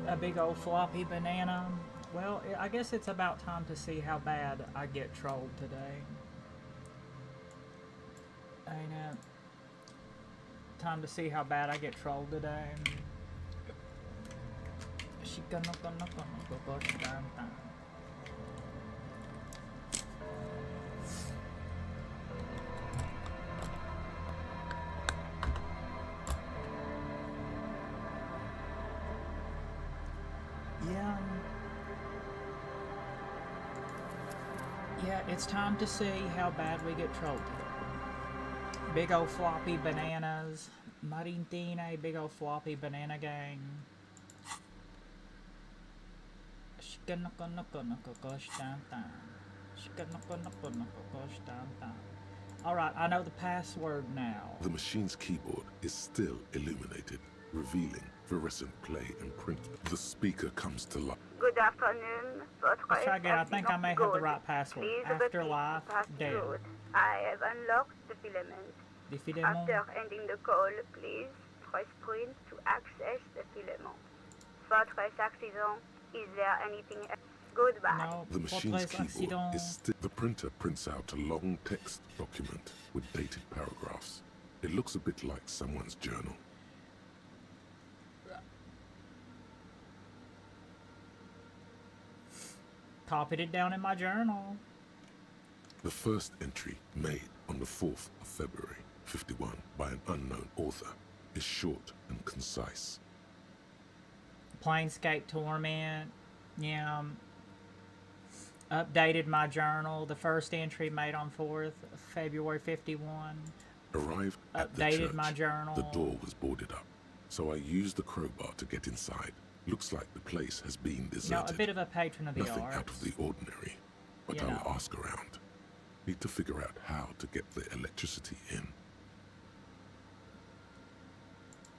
A big old floppy banana. Well, I guess it's about time to see how bad I get trolled today. Ain't it? Time to see how bad I get trolled today. Yeah, it's time to see how bad we get trolled today. Big old floppy bananas. Marintine, big old floppy banana gang. Alright, I know the password now. The machine's keyboard is still illuminated, revealing fluorescent play and print. The speaker comes to life. Good afternoon. Let's try again. I think I may have the right password. Please Afterlife, dead. I have unlocked the filament. The filament? After ending the call, please press print to access the filament. Fortress accident. Is there anything else? Goodbye. No, The machine's Fortress keyboard accident. is still. The printer prints out a long text document with dated paragraphs. It looks a bit like someone's journal. Copied it down in my journal. The first entry, made on the 4th of February, 51, by an unknown author, is short and concise. Planescape Torment. Yeah. Updated my journal. The first entry made on 4th of February 51. Arrived at the Updated church. my journal. The door was boarded up, so I used the crowbar to get inside. Looks like the place has been deserted. No, a bit of a patron of the Nothing arts. out of the ordinary, but You I'll know. ask around. Need to figure out how to get the electricity in.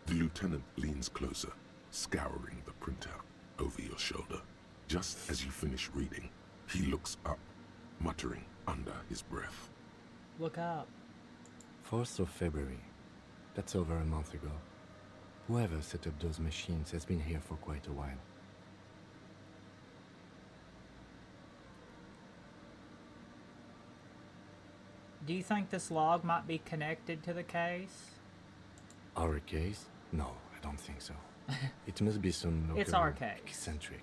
The lieutenant leans closer, scouring the printout over your shoulder. Just as you finish reading, he looks up, muttering under his breath. Look up. 4th of February. That's over a month ago. Whoever set up those machines has been here for quite a while. Do you think this log might be connected to the case? Our case? No, I don't think so. It must be some local It's our case. eccentric.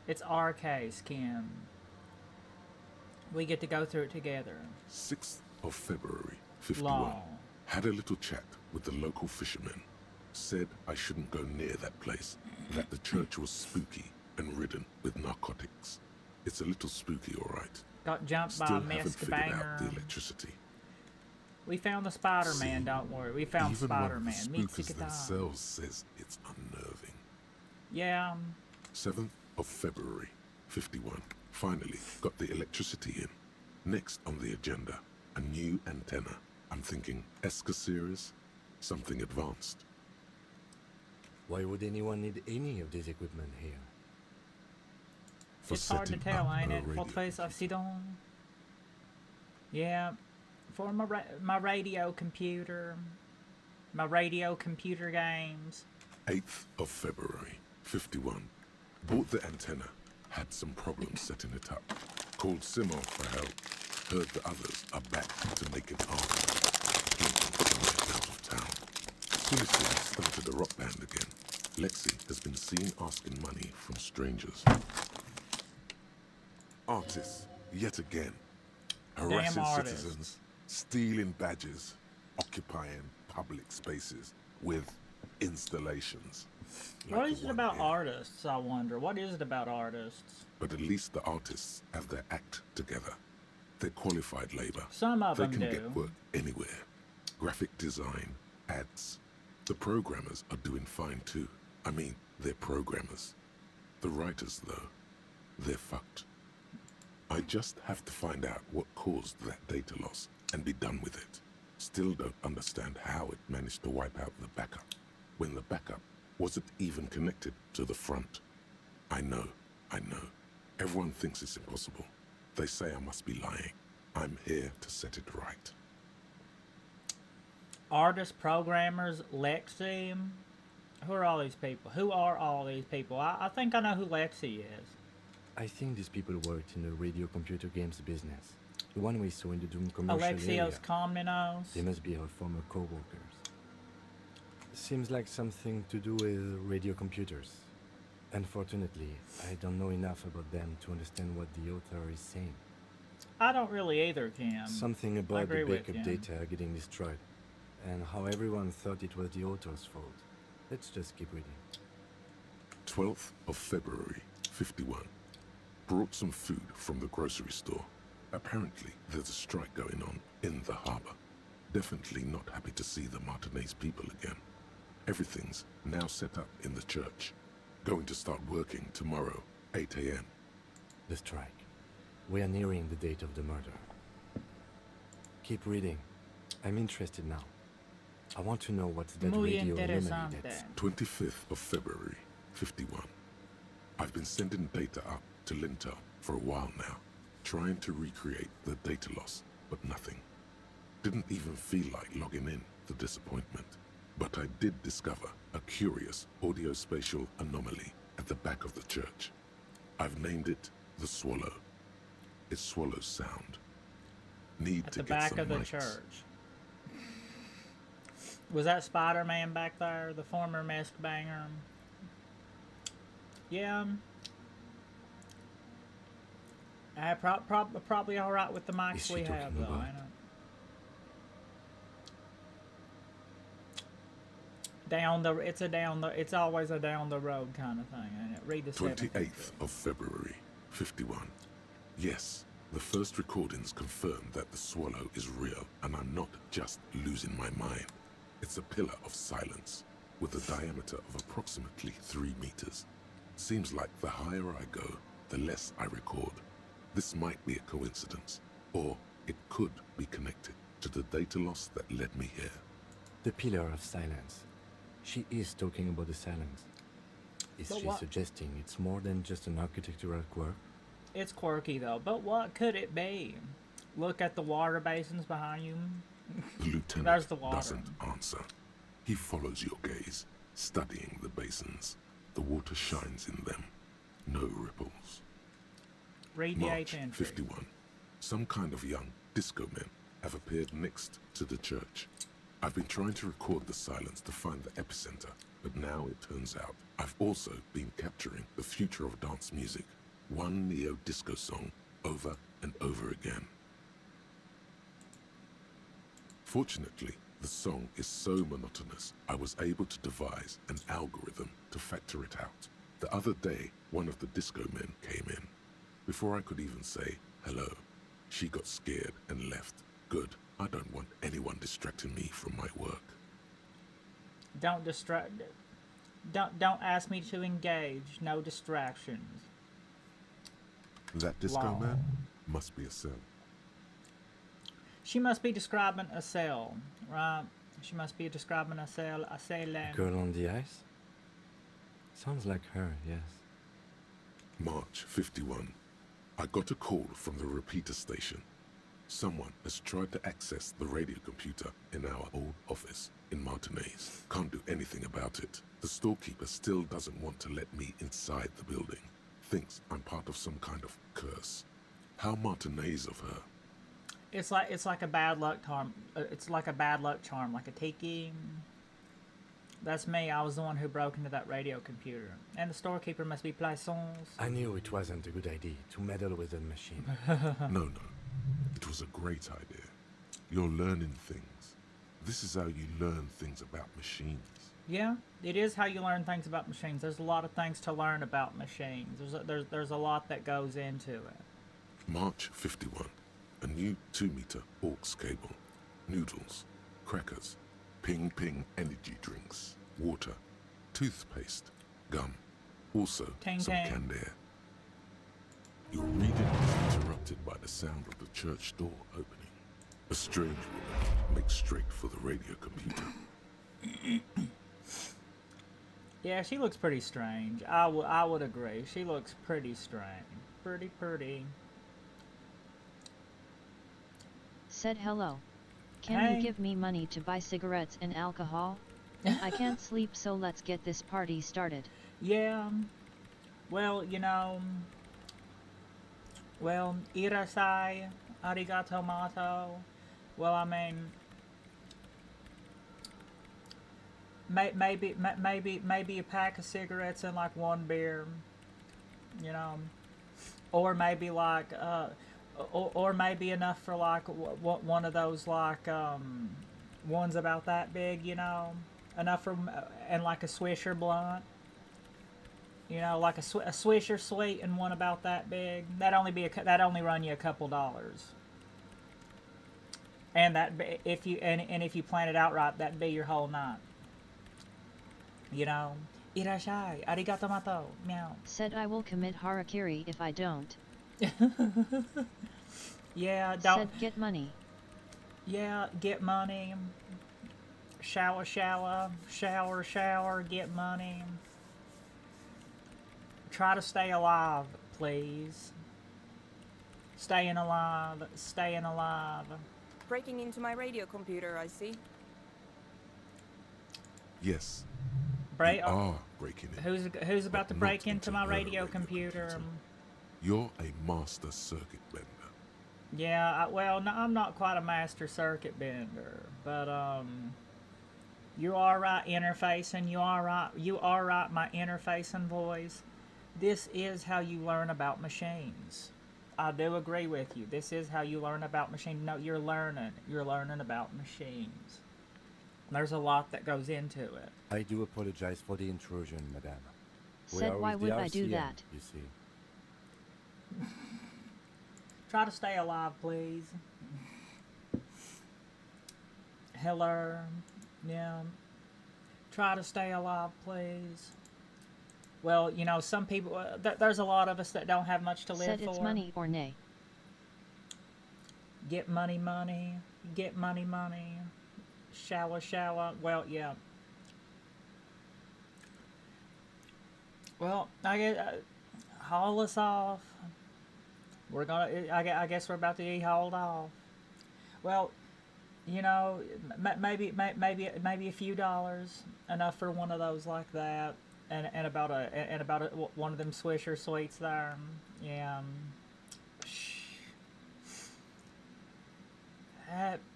It's our case, Kim. We get to go through it together. 6th of February, 51. Long. Had a little chat with the local fishermen. Said I shouldn't go near that place, that the church was spooky and ridden with narcotics. It's a little spooky, all right. Got jumped by Still a haven't mist figured out banger. the electricity. We found the Spider-Man, See, don't worry. We found Even one of Spider-Man. the Meet spookers Sikatan. themselves says it's unnerving. Yeah. 7th of February, 51. Finally got the electricity in. Next on the agenda, a new antenna. I'm thinking ESCA series, something advanced. Why would anyone need any of this equipment here? For It's hard to setting tell, up ain't a it? radio Fortress computer. accident. Yeah. For my radio computer. My radio computer games. 8th of February, 51. Bought the antenna. Had some problems setting it up. Called Simo for help. Heard the others are back to making art. Out of town. Foolishly started a rock band again. Lexi has been seen asking money from strangers. Artists, yet again. Harassing artists. citizens, stealing badges, occupying public spaces with installations. What like is the it one about here. artists, I wonder? What is it about artists? But at least the artists have their act together. They're qualified labor. Some of They them can do. get work anywhere. Graphic design, ads. The programmers are doing fine too. I mean, they're programmers. The writers, though, they're fucked. I just have to find out what caused that data loss and be done with it. Still don't understand how it managed to wipe out the backup when the backup wasn't even connected to the front. I know. Everyone thinks it's impossible. They say I must be lying. I'm here to set it right. Artists, programmers, Lexi. Who are all these people? Who are all these people? I think I know who Lexi is. I think these people worked in the radio computer games business. The one we saw in the Doom commercial area. Alexios Komnenos. They must be our former co-workers. Seems like something to do with radio computers. Unfortunately, I don't know enough about them to understand what the author is saying. I don't really either, Kim. Something about the agree with backup you. data getting destroyed, and how everyone thought it was the author's fault. Let's just keep reading. 12th of February, 51. Brought some food from the grocery store. Apparently, there's a strike going on in the harbor. Definitely not happy to see the Martinez people again. Everything's now set up in the church. Going to start working tomorrow, 8 a.m. The strike. We are nearing the date of the murder. Keep reading. I'm interested now. I want to know what's that Muy radio anomaly interesante. that's... 25th of February, 51. I've been sending data up to Lintel for a while now, trying to recreate the data loss, but nothing. Didn't even feel like logging in, the disappointment. But I did discover a curious audio-spatial anomaly at the back of the church. I've named it the Swallow. It swallows sound. Need At to the get back some of the mics. church. Was that Spider-Man back there? The former mask banger? Yeah. Probably alright with the Is mics she we have, talking though. about- Ain't it? It's always a down the road kind of thing, ain't it? Read the 28th of February, 51. Yes, the first recordings confirm that the Swallow is real, and I'm not just losing my mind. It's a pillar of silence, with a diameter of approximately 3 meters. Seems like the higher I go, the less I record. This might be a coincidence, or it could be connected to the data loss that led me here. The pillar of silence. She is talking about the silence. Is But she what- suggesting it's more than just an architectural quirk? It's quirky though, but what could it be? Look at the water basins behind you. The lieutenant There's the water. doesn't answer. He follows your gaze, studying the basins. The water shines in them. No ripples. Read the March 8th entry. 51. Some kind of young disco men have appeared next to the church. I've been trying to record the silence to find the epicenter, but now it turns out I've also been capturing the future of dance music, one neo-disco song over and over again. Fortunately, the song is so monotonous, I was able to devise an algorithm to factor it out. The other day, one of the disco men came in. Before I could even say hello, she got scared and left. Good. I don't want anyone distracting me from my work. Don't distract. Don't ask me to engage. No distractions. That disco Wow. man must be a cell. She must be describing a cell, right? She must be describing a cell. A cell. Girl on the ice? Sounds like her, yes. March 51. I got a call from the repeater station. Someone has tried to access the radio computer in our old office in Martinez. Can't do anything about it. The storekeeper still doesn't want to let me inside the building. Thinks I'm part of some kind of curse. How Martinez of her. It's like a bad luck charm. It's like a bad luck charm, like a tiki. That's me. I was the one who broke into that radio computer, and the storekeeper must be Plaisance. I knew it wasn't a good idea to meddle with a machine. No. It was a great idea. You're learning things. This is how you learn things about machines. Yeah, it is how you learn things about machines. There's a lot of things to learn about machines. There's a lot that goes into it. March 51. A new 2-meter aux cable. Noodles. Crackers. Ping Ping energy drinks. Water. Toothpaste. Gum. Also Tang some tang. canned air. Your reading is interrupted by the sound of the church door opening. A strange woman makes straight for the radio computer. Yeah, she looks pretty strange. I would agree. She looks pretty strange. Pretty. Said hello. Can Hey. you give me money to buy cigarettes and alcohol? I can't sleep, so let's get this party started. Yeah. Well, irasai, arigato mato. Well, I mean, maybe a pack of cigarettes and like one beer, or maybe like or maybe enough for like one of those like ones about that big, enough for and like a Swisher blunt. Like a Swisher sweet and one about that big. That'd only run you a couple dollars. And if you plan it out right, that'd be your whole night. Irashai. Arigato mato. Meow. Said I will commit harakiri if I don't. Yeah, don't. Said get money. Yeah, get money. Shower, shower, shower, shower, get money. Try to stay alive, please. Staying alive, staying alive. Breaking into my radio computer, I see. Yes, Break. you are breaking in. Who's about to But break not into my her radio computer? You're a master circuit bender. Yeah, well, no, I'm not quite a master circuit bender, but you are right, interfacing. You are right, my interfacing voice. This is how you learn about machines. I do agree with you. This is how you learn about machines. No, you're learning about machines. There's a lot that goes into it. I do apologize for the intrusion, madame. We Said are why with would the I do RCM, that? You see. Try to stay alive, please. Hello. Yeah. Try to stay alive, please. Well, you know, some people, there's a lot of us that don't have much to live Said for. it's money or nay. Get money, money. Get money, money. Shower, shower. Well, yeah. Well, I guess, haul us off. We're gonna, I guess we're about to be hauled off. Well, you know, maybe a few dollars, enough for one of those like that, and about one of them Swisher sweets there. Yeah.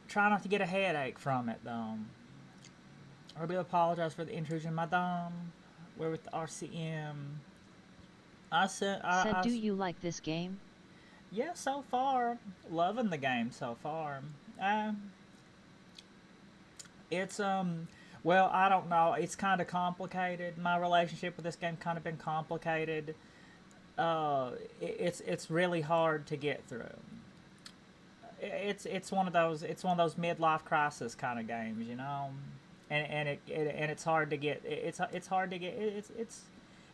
Try not to get a headache from it, though. I do apologize for the intrusion, madame. We're with the RCM. Said do you like this game? Yeah, so far. Loving the game so far. It's, well, I don't know. It's kind of complicated. My relationship with this game kind of been complicated. It's really hard to get through. It's one of those midlife crisis kind of games, you know, and it's hard to get. It's hard to get.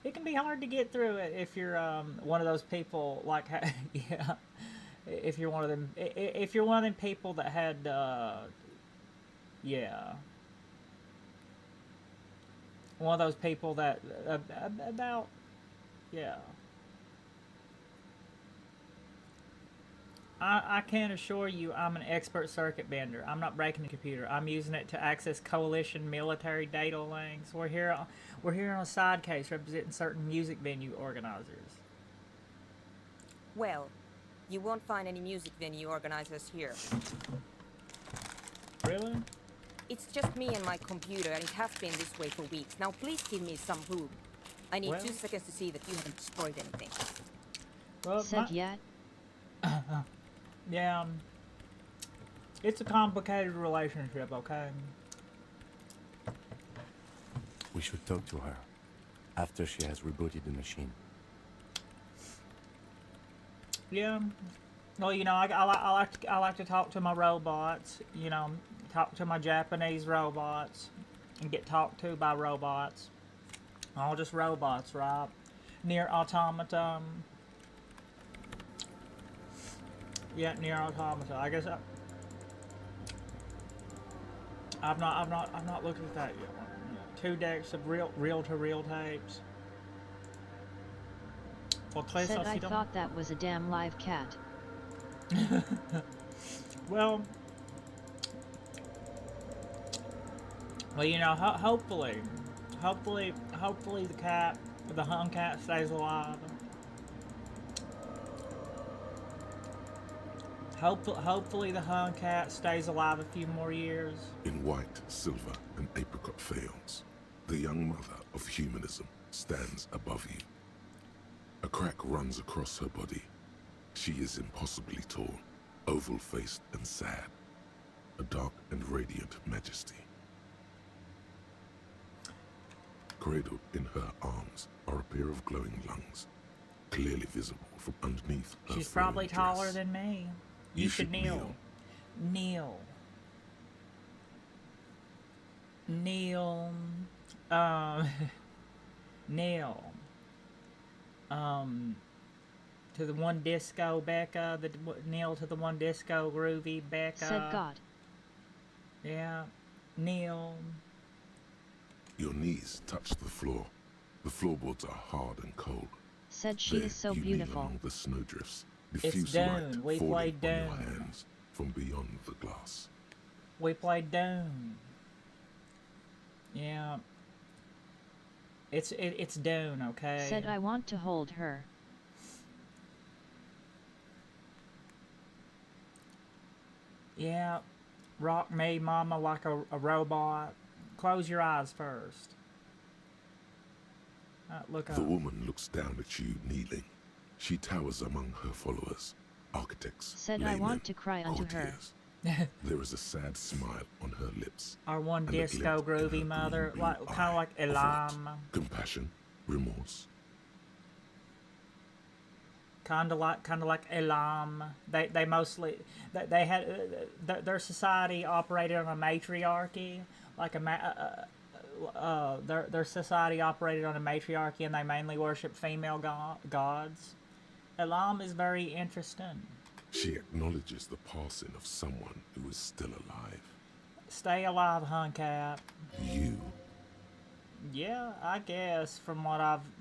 It can be hard to get through it if you're one of those people like yeah. If you're one of them people that had yeah. One of those people that about yeah. I can assure you I'm an expert circuit bender. I'm not breaking the computer. I'm using it to access coalition military data links. We're here on a side case representing certain music venue organizers. Well, you won't find any music venue organizers here. Really? It's just me and my computer, and it has been this way for weeks. Now please give me some room. I need 2 seconds to see that you haven't destroyed anything. Well, Said yet? Yeah. It's a complicated relationship, okay? We should talk to her after she has rebooted the machine. Yeah. Well, you know, I like to talk to my robots. You know, talk to my Japanese robots and get talked to by robots. All just robots, right? Near Automata. Yeah, Near Automata. I guess I've not looked at that yet. 2 decks of reel-to-reel tapes. Well, Said I thought that was a damn live cat. well, you know, hopefully the hung cat stays alive. Hopefully the hung cat stays alive a few more years. In white, silver, and apricot faience, the young mother of humanism stands above you. A crack runs across her body. She is impossibly tall, oval-faced and sad. A dark and radiant majesty. Cradled in her arms are a pair of glowing lungs, clearly visible from underneath her She's flowing probably dress. taller than me. You should kneel. Kneel. Neil. To the one disco Becca. Neil to the one disco groovy Becca. Said God. Yeah. Neil. Your knees touch the floor. The floorboards are hard and cold. Said she There, is so you beautiful. kneel along the snowdrifts. It's Diffuse Dune. light We falling played on your Dune. hands from beyond the glass. We played Dune. Yeah. It's Dune, okay? Said I want to hold her. Yeah. Rock me, mama, like a robot. Close your eyes first. Look up. The woman looks down at you kneeling. She towers among her followers, architects, Said I laymen, want to cry unto her. courtiers. There is a sad smile on her lips. Our one and a disco glint in groovy her mother, green-blue like kind of eye like of Elysium. what? Compassion, remorse. Kind of like Elam. They mostly they had their society operated on a matriarchy, like their society operated on a matriarchy, and they mainly worship female gods. Elam is very interesting. She acknowledges the passing of someone who is still alive. Stay alive, Huncat. You. Yeah, I guess from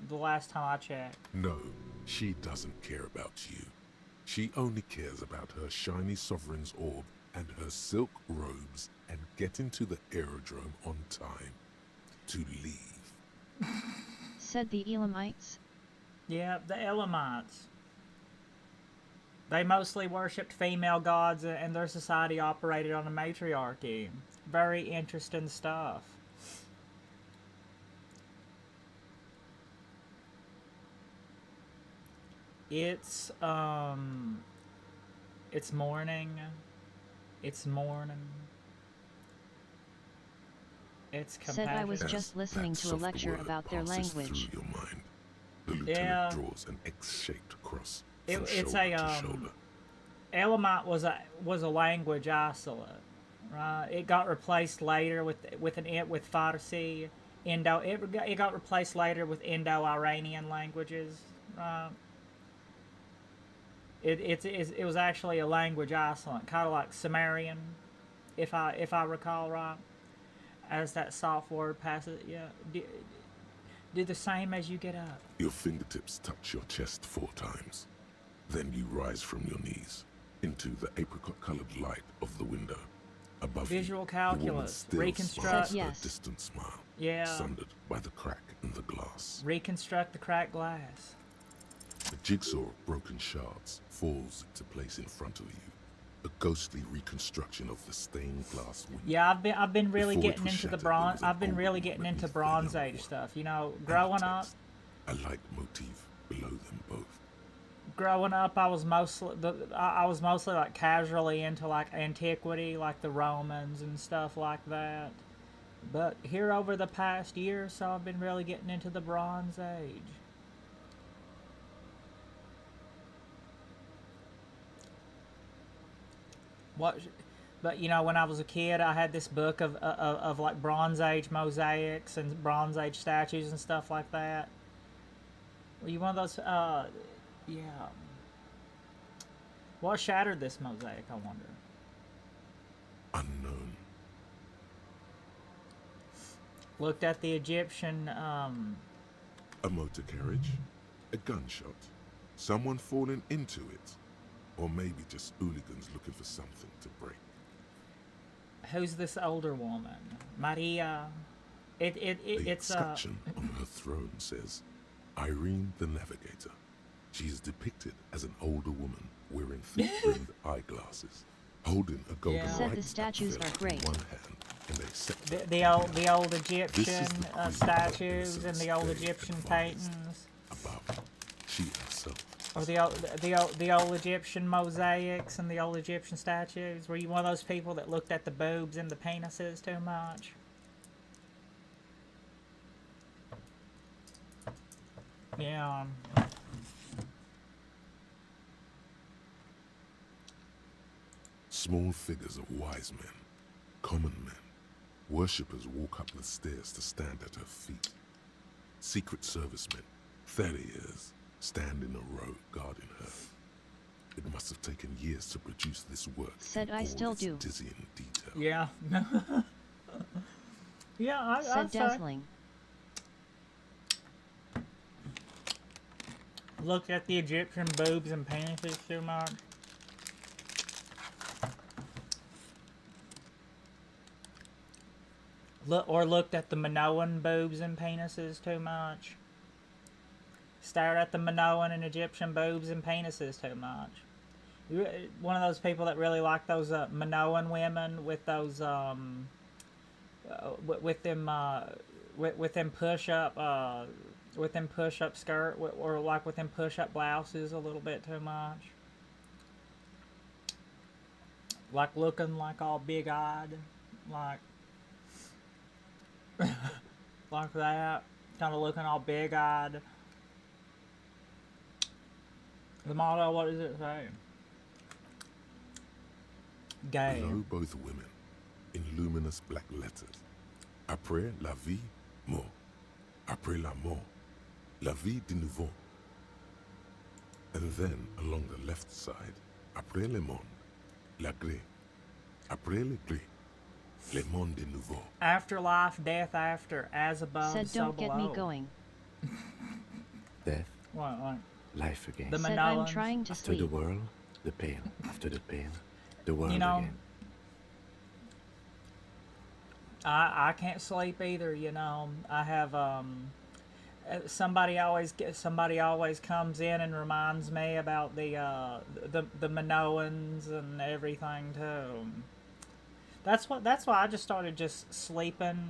the last time I checked. No, she doesn't care about you. She only cares about her shiny sovereign's orb and her silk robes and getting to the aerodrome on time. To leave. Said the Elamites. Yeah, the Elamites. They mostly worshipped female gods, and their society operated on a matriarchy. Very interesting stuff. It's morning. It's morning. It's Said I was compassion. just listening to a soft lecture word about their passes language. through your mind. The lieutenant Yeah. draws an X-shaped cross from It's shoulder a to shoulder. Elamite was a language isolate, right? It got replaced later with Farsi, Indo. It got replaced later with Indo-Iranian languages, right? It was actually a language isolate, kind of like Sumerian, if I recall right. As that soft word passes, yeah. Do the same as you get up. Your fingertips touch your chest 4 times. Then you rise from your knees into the apricot-colored light of the window. Above Visual you, the calculus, woman still reconstruct- smiles Said yes. her distant smile, Yeah. sundered by the crack in the glass. Reconstruct the cracked glass. A jigsaw of broken shards falls into place in front of you. A ghostly reconstruction of the stained glass window. Yeah, I've been really Before it getting was into the shattered, bronze. there was I've been an really opening getting into beneath the Bronze young Age one. stuff. You know, And growing the up, text, a light motif below them both. I was mostly like casually into like antiquity, like the Romans and stuff like that. But here over the past year or so, I've been really getting into the Bronze Age. But you know, when I was a kid, I had this book of like Bronze Age mosaics and Bronze Age statues and stuff like that. Were you one of those? Yeah. What shattered this mosaic, I wonder? Unknown. Looked at the Egyptian. A motor carriage, a gunshot, someone falling into it, or maybe just hooligans looking for something to break. Who's this older woman? Maria. The It's inscription on her throne says, Irene the Navigator. She is depicted as an older woman wearing thick-rimmed eyeglasses, holding a golden Yeah. Said the right statues staff are in great. one hand and a scepter the old Egyptian the queen statues of and the old innocence Egyptian they paintings, advised. Above, she herself. or the old Egyptian mosaics and the old Egyptian statues. Were you one of those people that looked at the boobs and the penises too much? Yeah. Small figures of wise men, common men, worshippers walk up the stairs to stand at her feet. Secret servicemen, 30 years, stand in a row guarding her. It must have taken years to produce this work. Said in I all still its do. dizzying detail. Yeah. Yeah, I'd Said say. dazzling. Look at the Egyptian boobs and penises too much. Looked at the Minoan boobs and penises too much. Stared at the Minoan and Egyptian boobs and penises too much. You're one of those people that really like those Minoan women with those with them push up skirt or like with them push up blouses a little bit too much. Like looking like all big eyed, like like that, kind of looking all big eyed. The motto, what does it say? Gay. Below both women, in luminous black letters. Après la vie, mort. Après la mort, la vie de nouveau. And then, along the left side, après le monde, la gré. Après le gré, le monde de nouveau. Afterlife, death after, as above, Said so don't get below. me going. Death, What? life again. The Said I'm Minoans. trying to After the sleep. world, the pale. After the pale, the world You know, again. I can't sleep either. You know, I have somebody always comes in and reminds me about the Minoans and everything too. That's why I just started just sleeping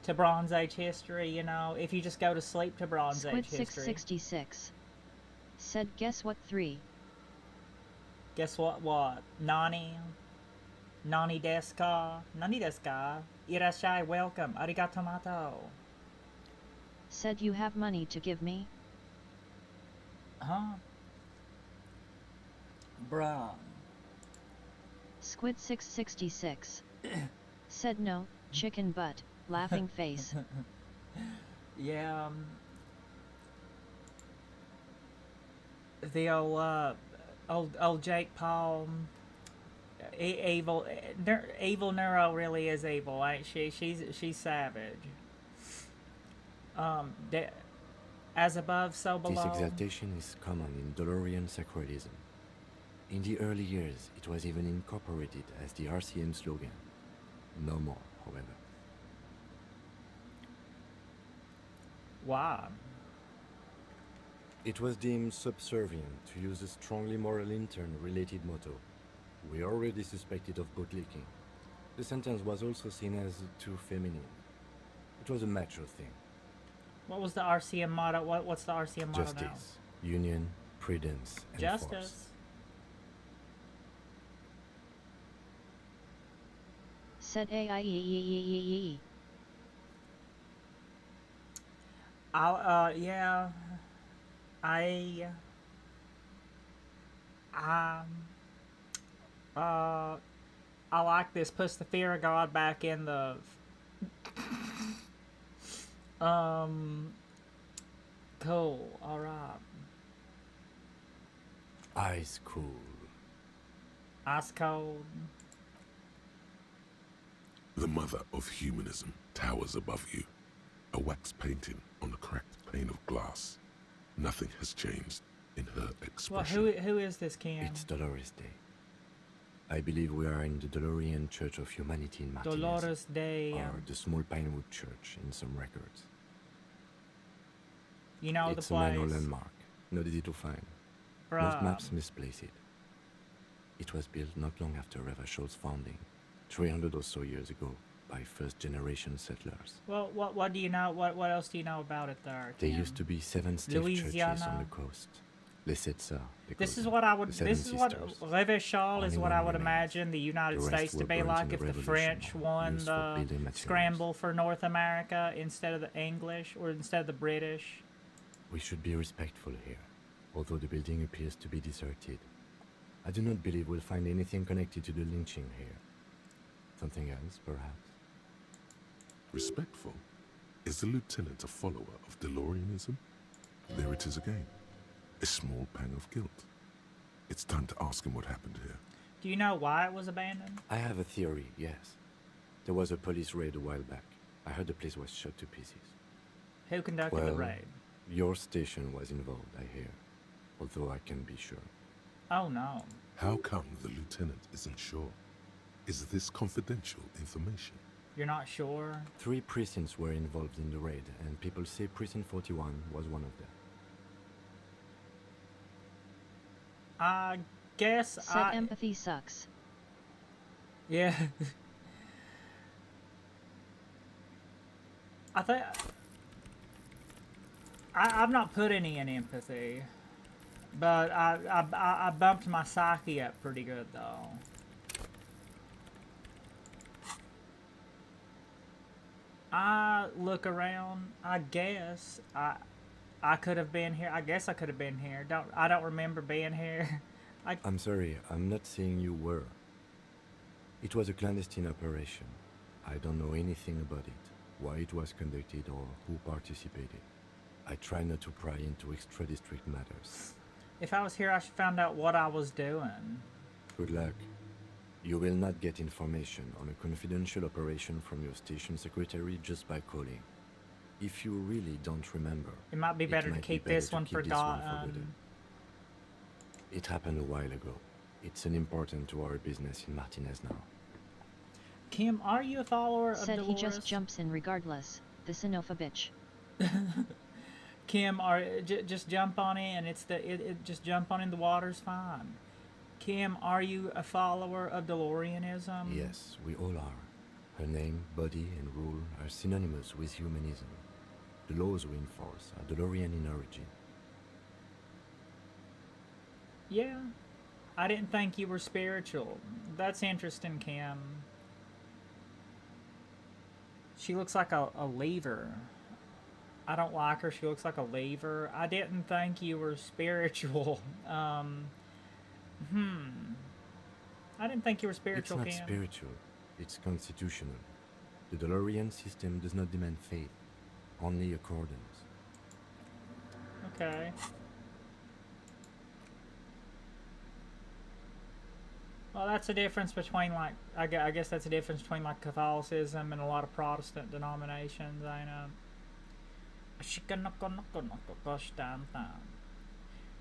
to Bronze Age history. You know, if you just go to sleep to Bronze Squid Age history. 666. Said guess what 3? Guess what? Nani desu ka? Nani desu ka? Irashai, welcome. Arigato mato. Said you have money to give me? Huh? Bruh. Squid 666. Said no, chicken butt, laughing face. Yeah, the old Jake Paul, evil Neuro really is evil, ain't she? She's savage. As above, so below. This exaltation is common in Dolorian sacralism. In the early years, it was even incorporated as the RCM slogan. No more, however. Why? It was deemed subservient to use a strongly moral intern-related motto. We already suspected of bootlicking. The sentence was also seen as too feminine. It was a macho thing. What was the RCM motto? What's the RCM motto now? Justice, union, prudence, and force. Justice. Said AIEEEEE. Yeah. I like this. Puts the fear of God back in the. Cool. All right. Ice cool. Ice cold. The mother of humanism towers above you, a wax painting on a cracked pane of glass. Nothing has changed in her Well, expression. who is this Cam? It's Dolores Day. I believe we are in the Dolorian Church of Humanity in Martinez. Dolores Day. Or the small Pinewood Church in some records. You know It's the a manual place. landmark, not easy to find. Bruh. Most maps misplace it. It was built not long after Revachol's founding, 300 or so years ago, by first-generation settlers. Well, what do you know? What else do you know about it there? There Cam? used to be 7 stave churches Louisiana. on the coast. Les Setsa, they This call is them, what I would. the Seven This is what Sisters. Revachol is Only what I one would remains. imagine the United The rest States to were be burnt like in if the the French Revolution, won used for the building materials. scramble for North America instead of the English or instead of the British. We should be respectful here, although the building appears to be deserted. I do not believe we'll find anything connected to the lynching here. Something else, perhaps? Respectful? Is the lieutenant a follower of DeLoreanism? There it is again. A small pang of guilt. It's time to ask him what happened here. Do you know why it was abandoned? I have a theory, yes. There was a police raid a while back. I heard the place was shot to pieces. Who conducted the raid? Your station was involved, I hear. Although I can't be sure. Oh no. How come the lieutenant isn't sure? Is this confidential information? You're not sure? 3 precincts were involved in the raid, and people say Precinct 41 was one of them. I guess Said empathy sucks. Yeah. I think... I've not put any in empathy. But I bumped my psyche up pretty good, though. I look around. I guess I could have been here. I guess I could have been here. I don't remember being here. I'm sorry, I'm not saying you were. It was a clandestine operation. I don't know anything about it, why it was conducted or who participated. I try not to pry into extra-district matters. If I was here, I should find out what I was doing. Good luck. You will not get information on a confidential operation from your station secretary just by calling. If you really don't remember, It might be better to keep this one forgotten. forgotten. It happened a while ago. It's unimportant to our business in Martinez now. Kim, are you a follower of Said Dolores? he just jumps in regardless. The Sinopha bitch. Kim, just jump on in. Just jump on in. The water's fine. Kim, are you a follower of DeLoreanism? Yes, we all are. Her name, body, and rule are synonymous with humanism. The laws we enforce are DeLorean in origin. Yeah. I didn't think you were spiritual. That's interesting, Kim. She looks like a lever. I don't like her. She looks like a lever. I didn't think you were spiritual. I didn't think you were spiritual, It's not Kim. spiritual. It's constitutional. The DeLorean system does not demand faith, only accordance. Okay. Well, that's a difference between, like, I guess that's a difference between, like, Catholicism and a lot of Protestant denominations, ain't it?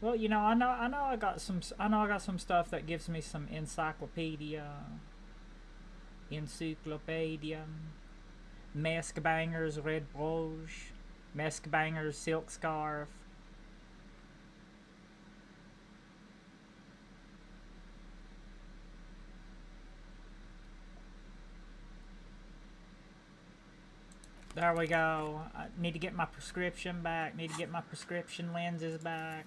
Well, you know, I got some stuff that gives me some encyclopedia. Mask Banger's Red Brooch. Mask Banger's Silk Scarf. There we go. I need to get my prescription back. Need to get my prescription lenses back.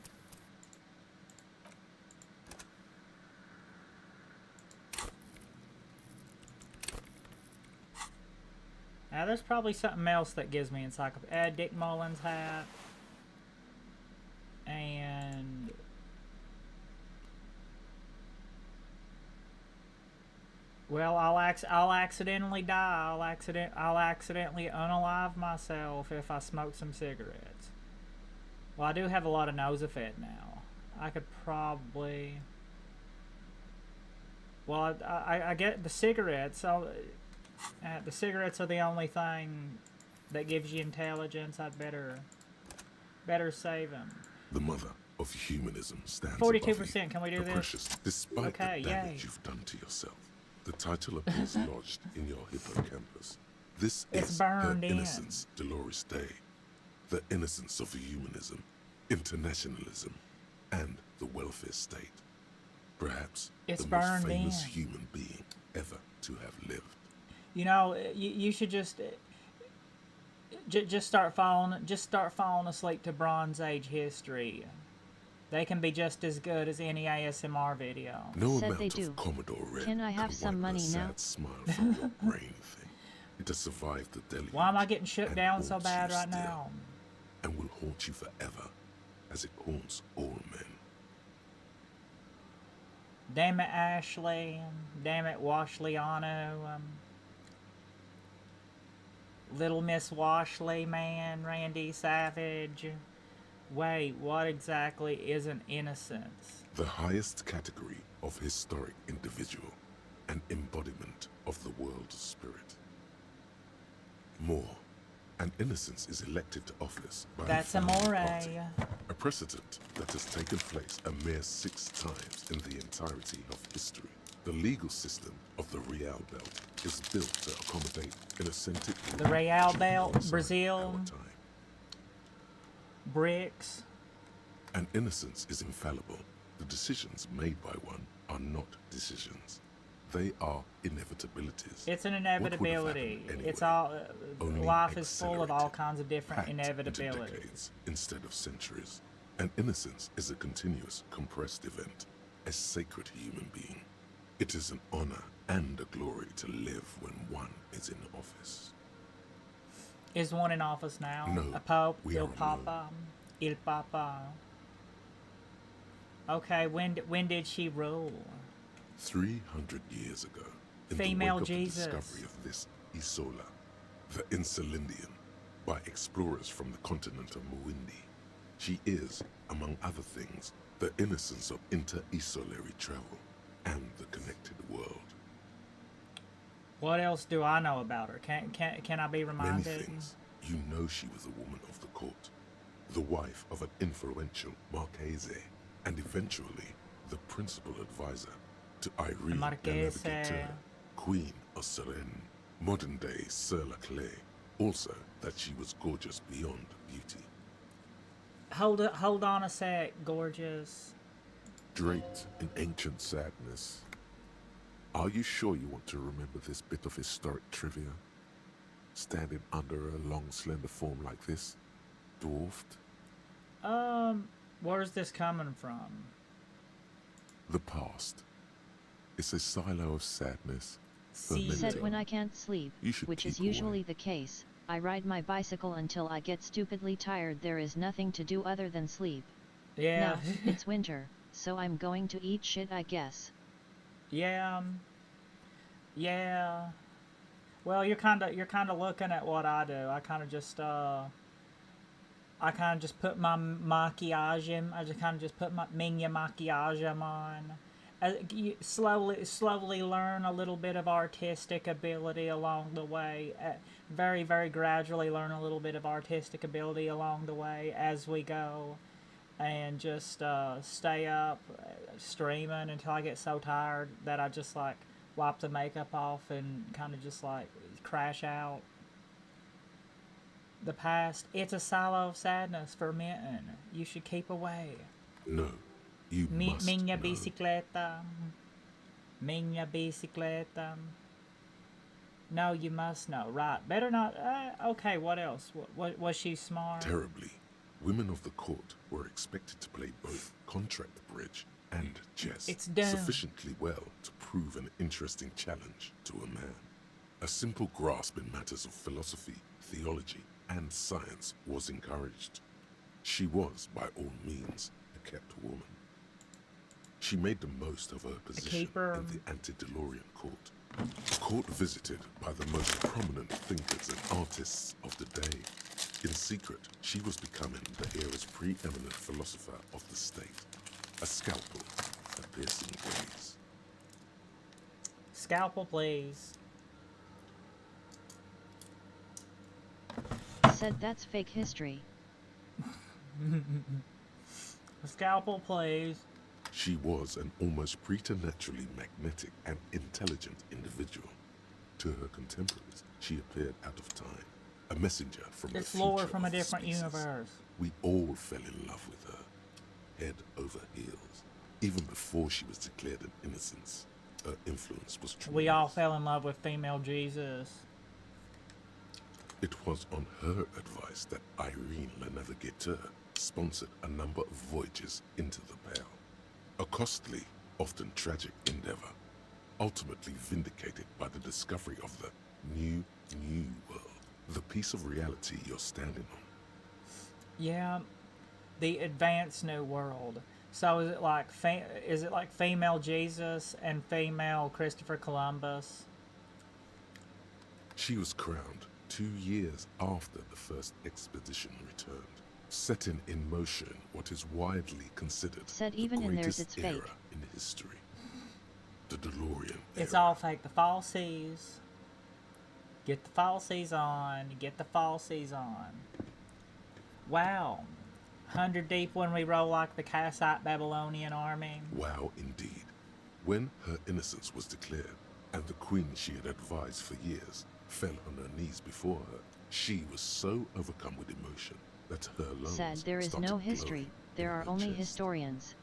Now, there's probably something else that gives me encyclopedia. Dick Mullins hat. And... well, I'll accidentally die. I'll accidentally unalive myself if I smoke some cigarettes. Well, I do have a lot of Nosafed now. I could probably... well, I get the cigarettes. The cigarettes are the only thing that gives you intelligence. I'd better save them. The mother of humanism stands 42%. Can we do this? Precious, despite Okay, the damage yay. you've done to yourself. The title appears lodged in your hippocampus. This It's is her burned in. innocence, Dolores Day. The innocence of humanism, internationalism, and the welfare state. Perhaps It's the most burned famous in. human being ever to have lived. You know, you should just start falling asleep to Bronze Age history. They can be just as good as any ASMR video. No Said amount they of do. Commodore Red Can I have can some wipe money the now? sad smile from your brain thing. It has survived the deluge. Why am I getting shut and down so haunts you bad right still, now? And will haunt you forever, as it haunts all men. Damn it, Ashley. Damn it, Washliano. Little Miss Washley, man, Randy Savage. Wait, what exactly is an innocence? The highest category of historic individual, an embodiment of the world spirit. More, an innocence is elected to office by That's a founding amore. party, a precedent that has taken place a mere 6 times in the entirety of history. The legal system of the Real Belt is built to accommodate an authentic The Real Belt, alongside Brazil, our time. bricks. An innocence is infallible. The decisions made by one are not decisions. They are inevitabilities. It's an What would have inevitability. happened It's anyway? all Only life is full of all accelerated, kinds of different packed into inevitabilities. decades instead of centuries. An innocence is a continuous, compressed event, a sacred human being. It is an honor and a glory to live when one is in office. Is one in office now? No, A pope? we Il are Papa? Il Papa. Okay, when did she rule? 300 years ago, in Female the wake Jesus. of the discovery of this Isola, the Insulindian, by explorers from the continent of Muindi, she is, among other things, the innocence of inter-isolary travel and the connected world. What else do I know about her? Can I be Many reminded? things. You know she was a woman of the court, the wife of an influential Marchese, and eventually the principal advisor to Irene la Marchese. Navigateur, Queen of Serene, modern-day Sir Laclay. Also, that she was gorgeous beyond beauty. Hold on a sec, gorgeous. Draped in ancient sadness. Are you sure you want to remember this bit of historic trivia? Standing under a long, slender form like this, dwarfed? Where's this coming from? The past. It's a silo of sadness. See, Said fermenting. when I can't sleep, You should which is keep usually away. the case, I ride my bicycle until I get stupidly tired. There is nothing to do other than sleep. yeah, Now, it's winter, so I'm going to eat shit, I guess. yeah, yeah. Well, you're kind of looking at what I do. I kind of just put my maquillage. I just kind of just put my minya maquillage on. You slowly learn a little bit of artistic ability along the way. Very, very gradually learn a little bit of artistic ability along the way as we go. And just stay up streaming until I get so tired that I just like wipe the makeup off and kind of just like crash out. The past, it's a silo of sadness for Minton. You should keep away. No, you must Minha know. bicicleta. Minha bicicleta. No, you must know. Right. Better not. Okay, what else? Was she smart? Terribly, women of the court were expected to play both contract bridge and chess It's done. sufficiently well to prove an interesting challenge to a man. A simple grasp in matters of philosophy, theology, and science was encouraged. She was, by all means, a kept woman. She made the most of her position keeper. in the antediluvian court. A court visited by the most prominent thinkers and artists of the day. In secret, she was becoming the era's preeminent philosopher of the state. A scalpel, a piercing gaze. Scalpel, please. Said that's fake history. Scalpel, please. She was an almost preternaturally magnetic and intelligent individual. To her contemporaries, she appeared out of time, a messenger from It's the lore future from a of the different species. universe. We all fell in love with her, head over heels, even before she was declared an innocence. Her influence was tremendous. We all fell in love with female Jesus. It was on her advice that Irene la Navigateur sponsored a number of voyages into the Pale. A costly, often tragic endeavor, ultimately vindicated by the discovery of the new world, the piece of reality you're standing on. Yeah, the advanced new world. So is it like female Jesus and female Christopher Columbus? She was crowned 2 years after the first expedition returned, setting in motion what is widely considered Said the even in theirs greatest it's fake. era in history. The DeLorean It's era. all fake. The falsies. Get the falsies on. Get the falsies on. Wow. 100 deep when we roll like the Kassite Babylonian army. Wow, indeed. When her innocence was declared, and the queen she had advised for years fell on her knees before her, she was so overcome with emotion that her lungs Said there is started no history, glowing there in are her only chest. historians.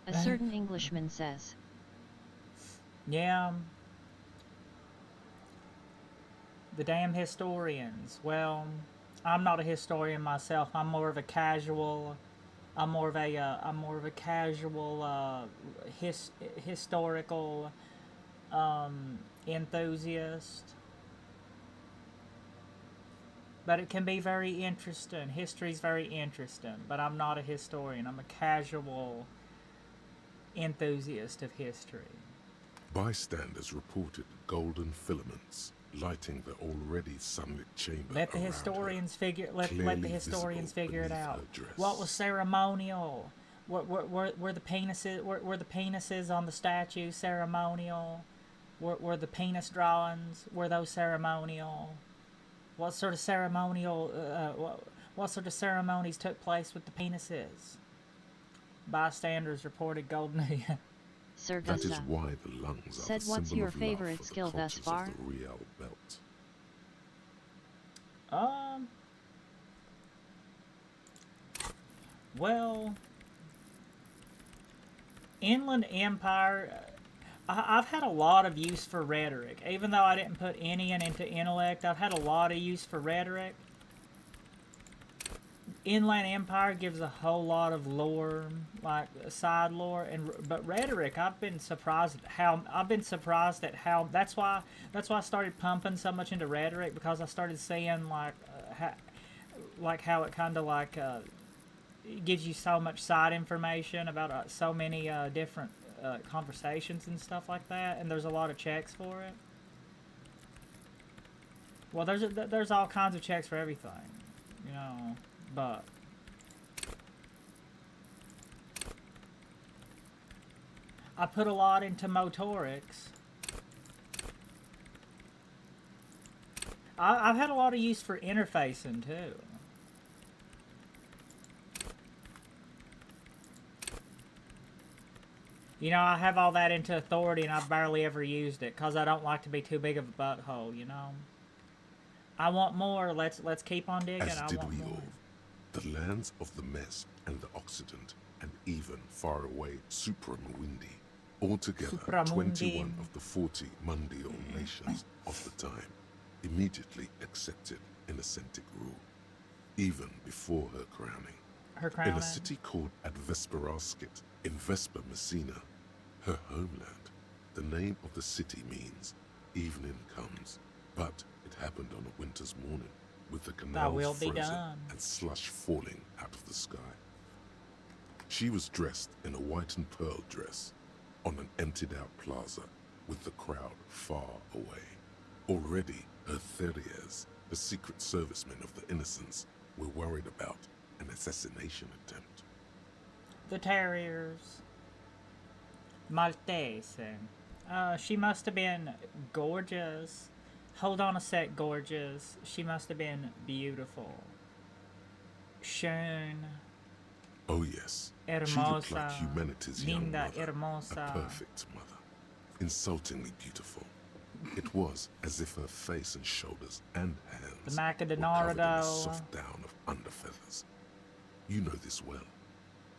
A certain Englishman says. Yeah. The damn historians. Well, I'm not a historian myself. I'm more of a casual. I'm more of a casual historical enthusiast. But it can be very interesting. History's very interesting. But I'm not a historian. I'm a casual enthusiast of history. Bystanders reported golden filaments lighting the already sunlit chamber. Let the around historians her, figure. Let the clearly historians visible figure it beneath out. her dress. What was ceremonial? Were the penises? Were the penises on the statue ceremonial? Were the penis drawings? Were those ceremonial? What sort of ceremonial? What sort of ceremonies took place with the penises? Bystanders reported golden. Sir That is Gusta. why the lungs are Said, the "What's symbol your of love favorite for the skill thus cultures far?" of the Real Belt. Well, Inland Empire. I've had a lot of use for rhetoric, even though I didn't put any into intellect. I've had a lot of use for rhetoric. Inland Empire gives a whole lot of lore, like side lore, but rhetoric. I've been surprised at how. That's why I started pumping so much into rhetoric, because I started seeing how it kind of it gives you so much side information about so many different conversations and stuff like that, and there's a lot of checks for it. Well, there's all kinds of checks for everything, you know. But I put a lot into motorics. I've had a lot of use for interfacing too. You know, I have all that into authority, and I've barely ever used it because I don't like to be too big of a butthole. You know. I want more. Let's keep on digging. As I did want we more. all. The lands of the Mess and the Occident, and even far away Supramawindi, altogether Supramundi. 21 of the 40 mundial nations of the time, immediately accepted Innocentic rule, even before her crowning. Her In crowning. a city called Advesperaskit in Vesper Messina, her homeland, the name of the city means evening comes, but it happened on a winter's morning, with the canals will be frozen done. and slush falling out of the sky. She was dressed in a white and pearl dress on an emptied-out plaza with the crowd far away. Already, her Theriers, the secret servicemen of the Innocents, were worried about an assassination attempt. The Terriers. Maltese. She must have been gorgeous. Hold on a sec, gorgeous. She must have been beautiful. Schön. Oh yes, she looked Hermosa. like humanity's young Linda, mother, hermosa. a perfect mother, insultingly beautiful. It was as if her face and shoulders and hands The Maca de were covered in a Nardo. soft down of underfeathers. You know this well,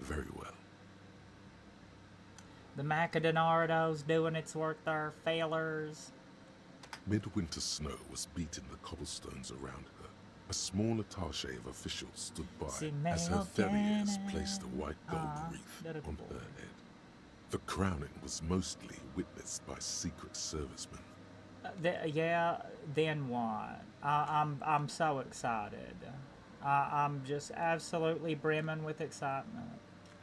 very well. The Macadonardo's doing its work there. Failers. Midwinter snow was beating the cobblestones around her. A small attaché of officials stood by as her Theriers placed a white gold wreath on her head. The crowning was mostly witnessed by secret servicemen. Yeah, then what? I'm so excited. I'm just absolutely brimming with excitement.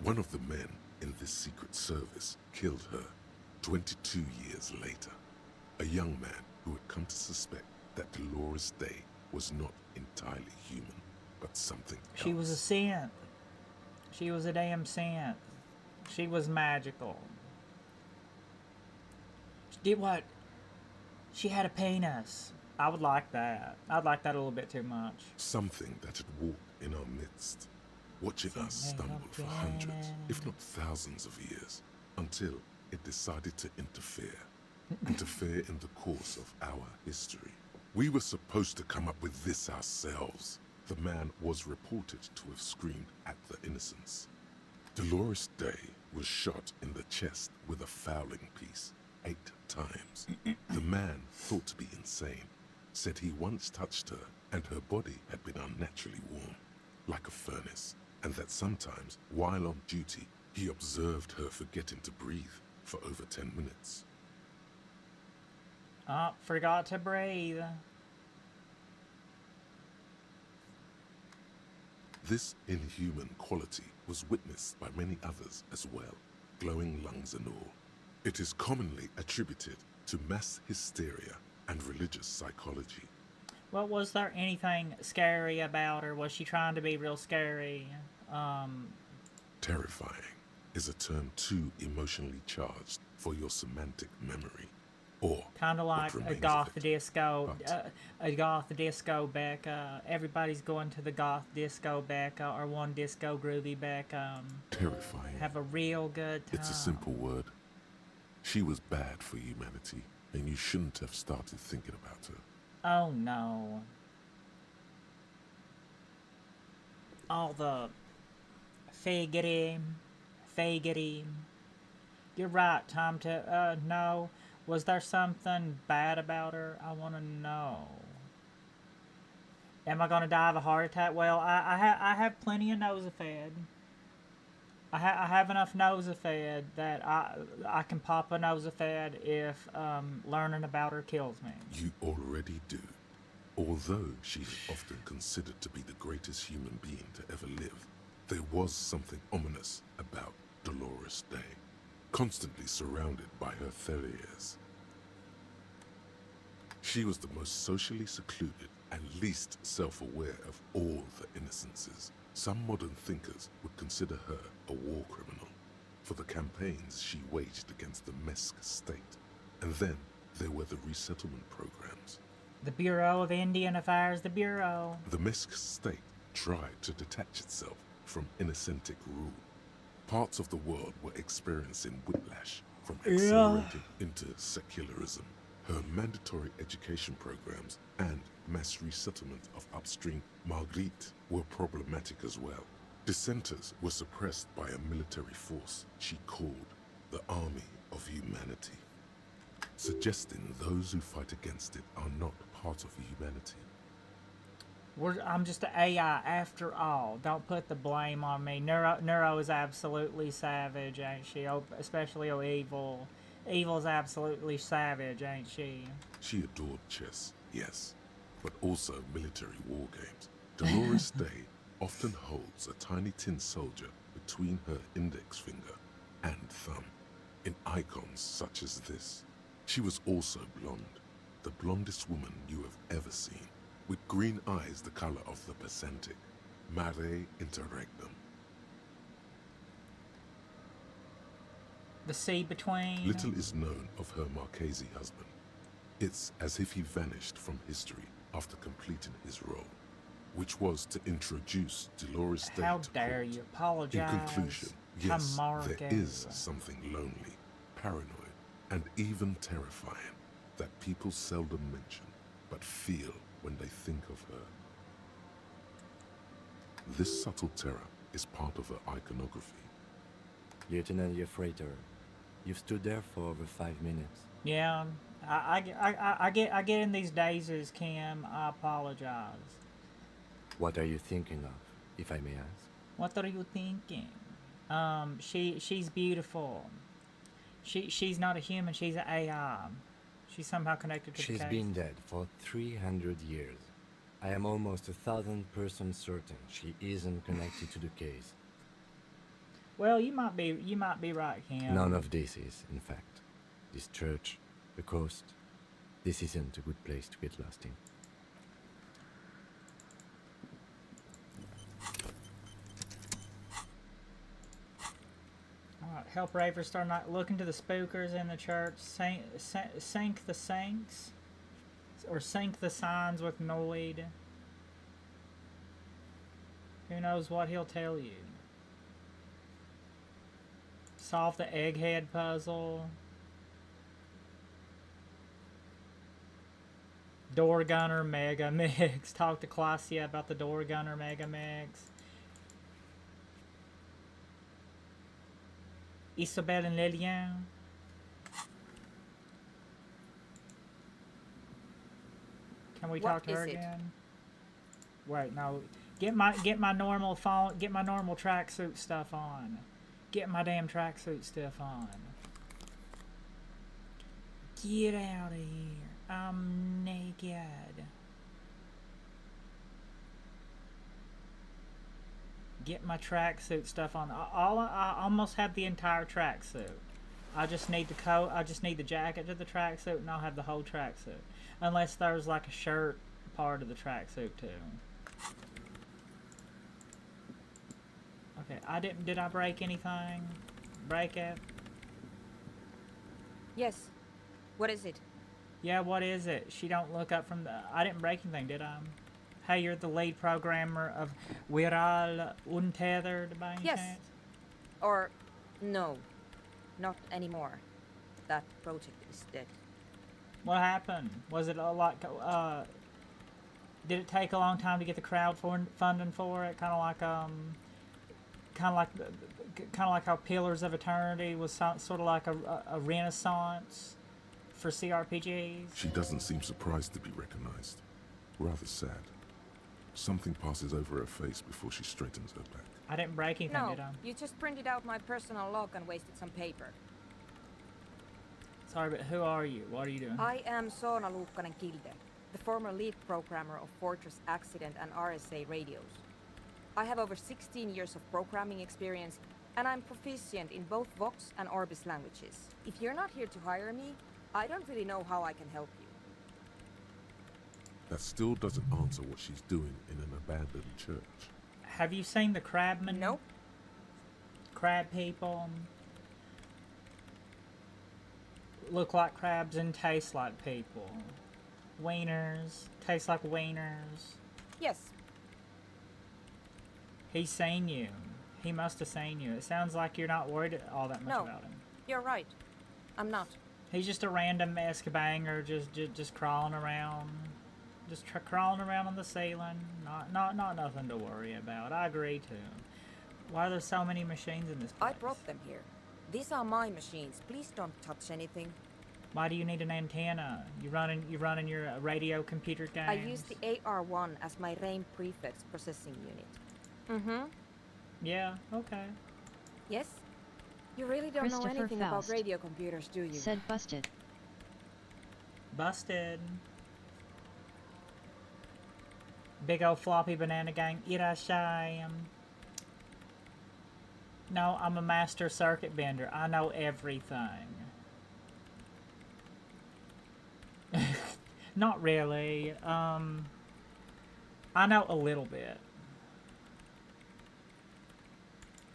One of the men in this secret service killed her 22 years later. A young man who had come to suspect that Dolores Day was not entirely human, but something else. She was a synth. She was a damn synth. She was magical. She did what? She had a penis. I would like that. I'd like that a little bit too much. Something that had walked in our midst, watching us stumble for hundreds, if not thousands of years, until it decided to interfere. Interfere in the course of our history. We were supposed to come up with this ourselves. The man was reported to have screamed at the innocents. Dolores Day was shot in the chest with a fowling piece 8 times. The man, thought to be insane, said he once touched her and her body had been unnaturally warm, like a furnace, and that sometimes, while on duty, he observed her forgetting to breathe for over 10 minutes. Oh, forgot to breathe. This inhuman quality was witnessed by many others as well, glowing lungs and all. It is commonly attributed to mass hysteria and religious psychology. Well, was there anything scary about her? Was she trying to be real scary? Terrifying is a term too emotionally charged for your semantic memory. Or kind of like what a remains goth of it. disco, But a goth disco Becca. Everybody's going to the goth disco Becca or one disco groovy Becca. terrifying. Have a real good time. It's a simple word. She was bad for humanity, and you shouldn't have started thinking about her. Oh no. All the faggoty. You're right, time to, no. Was there something bad about her? I want to know. Am I going to die of a heart attack? Well, I have plenty of Nosafed. I have enough Nosafed that I can pop a Nosafed if learning about her kills me. You already do. Although she is often considered to be the greatest human being to ever live, there was something ominous about Dolores Day, constantly surrounded by her theriers. She was the most socially secluded and least self-aware of all the innocences. Some modern thinkers would consider her a war criminal for the campaigns she waged against the Mesk state. And then there were the resettlement programs. The Bureau of Indian Affairs, the Bureau. The Mesk state tried to detach itself from innocentic rule. Parts of the world were experiencing whiplash from accelerated into secularism. Her mandatory education programs and mass resettlement of upstream Marguerite were problematic as well. Dissenters were suppressed by a military force she called the Army of Humanity, suggesting those who fight against it are not part of humanity. I'm just an AI after all. Don't put the blame on me. Neuro is absolutely savage, ain't she? Oh, especially Evil. Evil's absolutely savage, ain't she? She adored chess, yes, but also military war games. Dolores Day often holds a tiny tin soldier between her index finger and thumb in icons such as this. She was also blonde, the blondest woman you have ever seen, with green eyes the color of the Pacentic, mare interregnum. The sea between. Little is known of her Marchese husband. It's as if he vanished from history after completing his role, which was to introduce Dolores Day How to dare court. you apologize? In conclusion, yes, there Marquez. is something lonely, paranoid, and even terrifying that people seldom mention, but feel when they think of her. This subtle terror is part of her iconography. Lieutenant Yefrater, you've stood there for over 5 minutes. Yeah, I get in these dazes, Kim. I apologize. What are you thinking of, if I may ask? What are you thinking? She's beautiful. She's not a human. She's an AI. She's somehow connected to the She's case. been dead for 300 years. I am almost 1,000% certain she isn't connected to the case. Well, you might be right, Kim. None of this is, in fact. This church, the coast, this isn't a good place to get lost in. Help Ravers start not looking to the spookers in the church. Sink the saints. Or sink the signs with Noid. Who knows what he'll tell you. Solve the egghead puzzle. Door Gunner Mega Mix. Talk to Claudia about the Door Gunner Mega Mix. Isabelle and Lilian. Can we talk to her again? Wait, no. Get my normal phone. Get my normal tracksuit stuff on. Get my damn tracksuit stuff on. Get out of here. I'm naked. Get my tracksuit stuff on. I almost have the entire tracksuit. I just need the coat. I just need the jacket to the tracksuit, and I'll have the whole tracksuit. Unless there's like a shirt part of the tracksuit too. Okay, I didn't. Did I break anything? Break it? Yes. What is it? Yeah, what is it? She don't look up from the... I didn't break anything, did I? Hey, you're the lead programmer of We're All Untethered by any chance? Or... no. Not anymore. That project is dead. What happened? Was it a lot... did it take a long time to get the crowd funding for it? Kind of like how Pillars of Eternity was sort of like a renaissance for CRPGs. She doesn't seem surprised to be recognized. Rather sad. Something passes over her face before she straightens her back. I didn't break anything, did I? No, you just printed out my personal log and wasted some paper. Sorry, but who are you? What are you doing? I am Soona Luukkanen-Kilde, the former lead programmer of Fortress Accident and RSA radios. I have over 16 years of programming experience, and I'm proficient in both Vox and Orbis languages. If you're not here to hire me, I don't really know how I can help you. That still doesn't answer what she's doing in an abandoned church. Have you seen the crabmen? Nope. Crab people look like crabs and taste like people. Wieners. Taste like wieners. Yes. He's seen you. He must have seen you. It sounds like you're not worried all that much about him. You're right. I'm not. He's just a random mask banger, just crawling around. Just crawling around on the ceiling. Not nothing to worry about. I agree too. Why are there so many machines in this place? I brought them here. These are my machines. Please don't touch anything. Why do you need an antenna? You running your radio computer games? I use the AR1 as my RAIM prefix processing unit. Mm-hmm. Yeah, okay. Yes? You really don't know anything about radio computers, do you? Said busted. Busted. Big old floppy banana gang. Irashai. No, I'm a master circuit bender. I know everything. Not really. I know a little bit.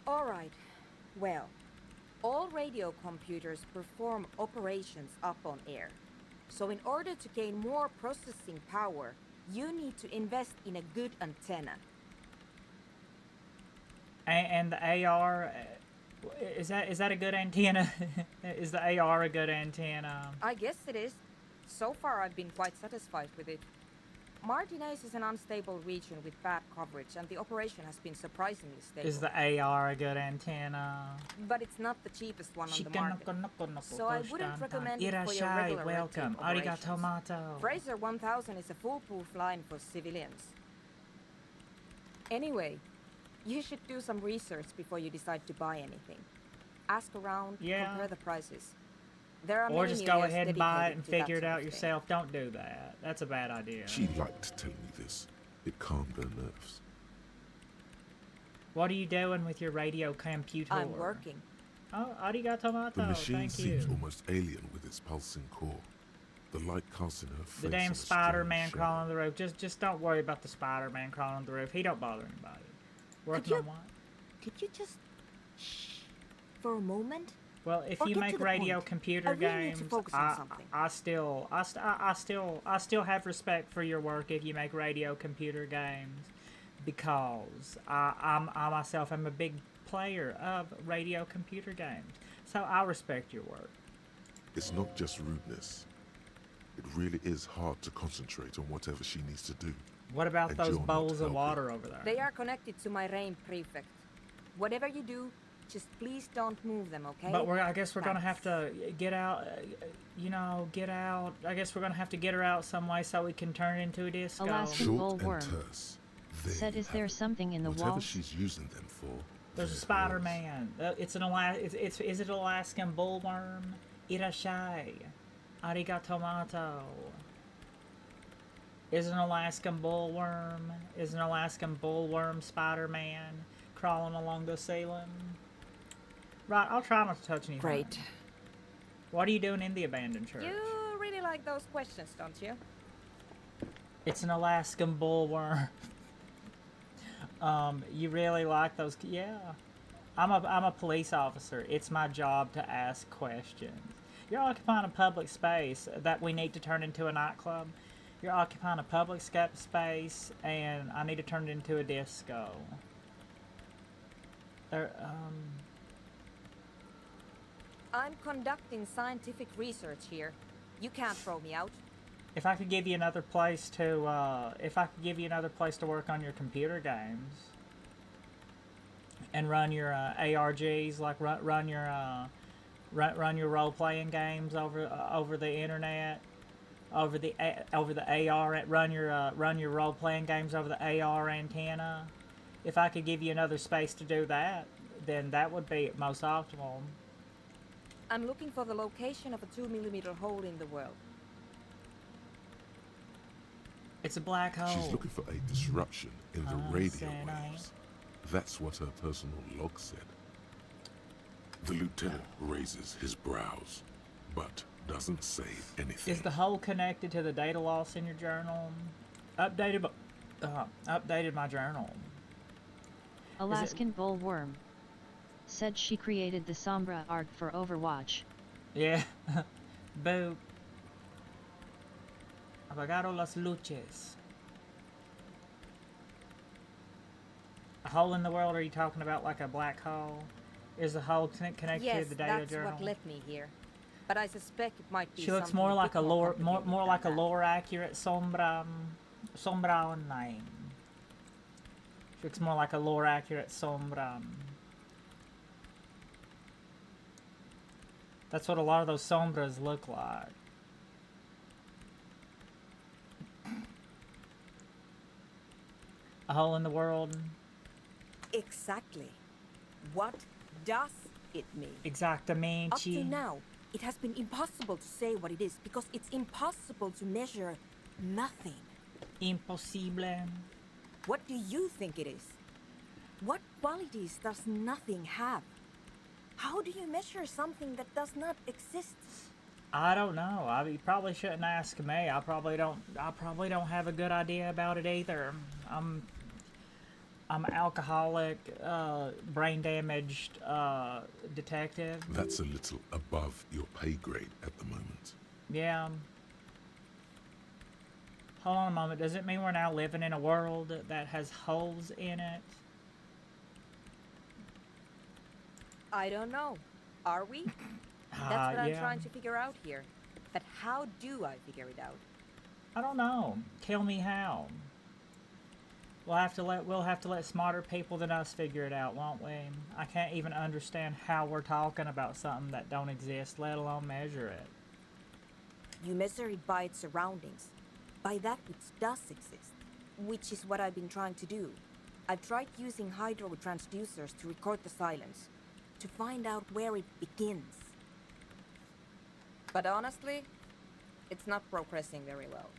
Alright. Well, all radio computers perform operations up on air. So in order to gain more processing power, you need to invest in a good antenna. And the AR, is that a good antenna? Is the AR a good antenna? I guess it is. So far I've been quite satisfied with it. Martinez is an unstable region with bad coverage, and the operation has been surprisingly stable. Is the AR a good antenna? But it's not the cheapest one on the market. So I wouldn't recommend it for your regular welcome. Arigato. Fraser 1000 is a foolproof line for civilians. Anyway, you should do some research before you decide to buy anything. Ask around, compare the prices. There are or just go ahead and buy it and figure it out yourself. Don't do that. That's a bad idea. She liked telling me this. It calmed her nerves. What are you doing with your radio computer? I'm working. Oh, arigato. The machine Thank seems you. almost alien with its pulsing core. The light casts in her face. The damn Spider-Man crawling on the roof. Just don't worry about the Spider-Man crawling on the roof. He don't bother anybody. Working on what? Could you just shh for a moment? Well, if Or you get to make the radio point. computer I really need games, to focus on something. I still have respect for your work if you make radio computer games, because I myself am a big player of radio computer games, so I respect your work. It's not just rudeness. It really is hard to concentrate on whatever she needs to do. What about And those you're not bowls of helping. water over there? They are connected to my rain prefect. Whatever you do, just please don't move them, okay? But I guess we're gonna have Thanks. to get out, get out. I guess we're gonna have to get her out some way so we can turn into a disco. Alaskan Short bull and worm. terse. There Said, you is have there it. something in the Whatever walls? she's using them for. There's a there Spider-Man. It's an is it Alaskan bullworm? Irashai. Arigato. Is an Alaskan bullworm? Is an Alaskan bullworm Spider-Man crawling along the ceiling? Right, I'll try not to touch anything. Great. What are you doing in the abandoned church? You really like those questions, don't you? It's an Alaskan bullworm. You really like those? Yeah. I'm a police officer. It's my job to ask questions. You're occupying a public space that we need to turn into a nightclub. You're occupying a public space, and I need to turn it into a disco. There, I'm conducting scientific research here. You can't throw me out. if I could give you another place to, work on your computer games, and run your ARGs, like run your role-playing games over the internet, over the AR, run your role-playing games over the AR antenna. If I could give you another space to do that, then that would be most optimal. I'm looking for the location of a 2mm hole in the world. It's a black hole. She's looking for a disruption in the radio Cyanide. waves. That's what her personal log said. The lieutenant raises his brows, but doesn't say anything. Is the hole connected to the data loss in your journal? Updated my journal. Alaskan bull worm. Said she created the Sombra art for Overwatch. Yeah. Boo. Apagaron las luces. A hole in the world? Are you talking about like a black hole? Is the hole connected Yes, to the data that's journal? what led me here. But I suspect it might be She looks something more a like bit a lore, complicated more than like a that. lore accurate Sombra online. She looks more like a lore accurate Sombra. That's what a lot of those Sombras look like. A hole in the world. Exactly. What does it mean? Up to Exactamente. now, it has been impossible to say what it is because it's impossible to measure nothing. Impossible. What do you think it is? What qualities does nothing have? How do you measure something that does not exist? I don't know. You probably shouldn't ask me. I probably don't have a good idea about it either. I'm alcoholic, brain damaged detective. That's a little above your pay grade at the moment. Yeah. Hold on a moment. Does it mean we're now living in a world that has holes in it? I don't know. Are we? That's what I'm yeah. trying to figure out here. But how do I figure it out? I don't know. Tell me how. We'll have to let smarter people than us figure it out, won't we? I can't even understand how we're talking about something that don't exist, let alone measure it. You measure it by its surroundings, by that which does exist, which is what I've been trying to do. I've tried using hydro transducers to record the silence, to find out where it begins. But honestly, it's not progressing very well.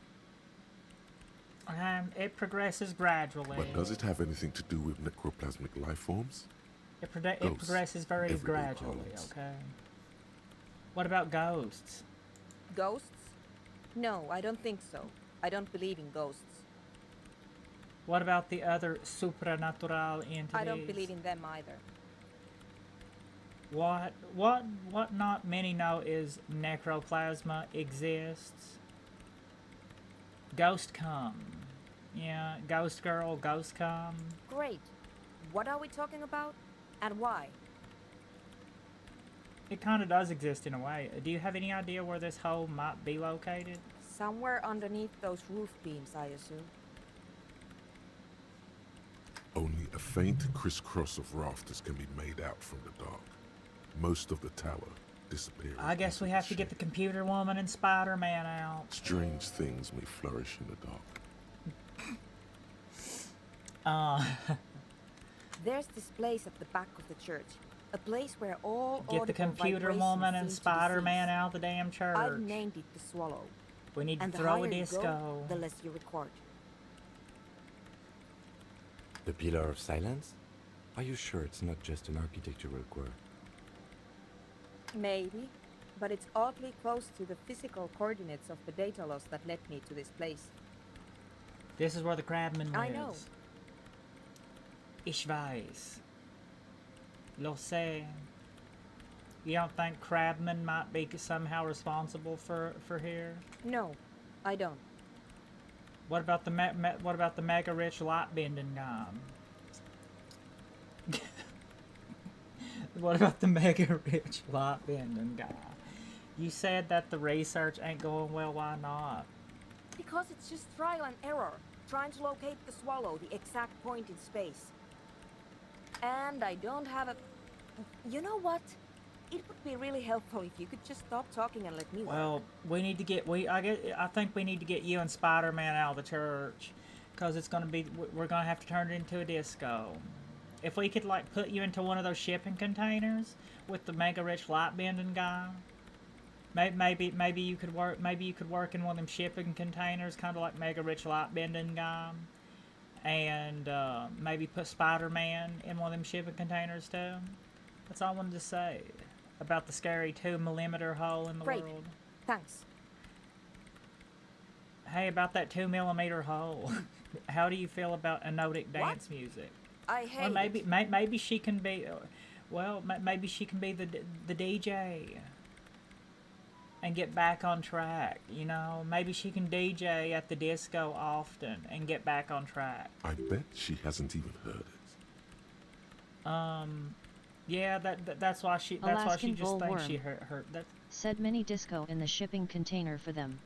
It progresses gradually. But does it have anything to do with necroplasmic life forms? It Ghosts. progresses very Everyday gradually, parlance. okay? What about ghosts? Ghosts? No, I don't think so. I don't believe in ghosts. What about the other supernatural entities? I don't believe in them either. What not many know is necroplasma exists. Ghost cum. Yeah, ghost girl, ghost cum. Great. What are we talking about? And why? It kind of does exist in a way. Do you have any idea where this hole might be located? Somewhere underneath those roof beams, I assume. Only a faint crisscross of rafters can be made out from the dark. Most of the tower disappearing. I guess we have to get the computer woman and Spider-Man out. Strange things may flourish in the dark. There's this place at the back of the church. A place where all Get the audible computer vibrations woman and seem to Spider-Man cease. out of the damn church. I've named it the Swallow. We need to And the throw higher a you disco. go, the less you record. The Pillar of Silence? Are you sure it's not just an architectural quirk? Maybe, but it's oddly close to the physical coordinates of the data loss that led me to this place. This is where the crabman lives. I know. Ich weiß. Lo sé. You don't think crabman might be somehow responsible for here? No, I don't. What about the what about the mega rich light bending guy? What about the mega rich light bending guy? You said that the research ain't going well. Why not? Because it's just trial and error, trying to locate the Swallow, the exact point in space. And I don't have a... You know what? It would be really helpful if you could just stop talking and let me work. Well, we need to get I think we need to get you and Spider-Man out of the church, cause it's gonna be we're gonna have to turn it into a disco. If we could like put you into one of those shipping containers with the mega rich light bending guy, maybe you could work in one of them shipping containers, kind of like mega rich light bending guy, and maybe put Spider-Man in one of them shipping containers too. That's all I wanted to say about the scary 2mm hole in the Great. world. Thanks. Hey, about that 2mm hole. How do you feel about anotic dance music? I hate Or maybe it. maybe she can be, maybe she can be the DJ and get back on track. You know, maybe she can DJ at the disco often and get back on track. I bet she hasn't even heard it. Yeah, that's why she Alaskan just thinks bullworm. she hurt that. Said mini disco in the shipping container for them.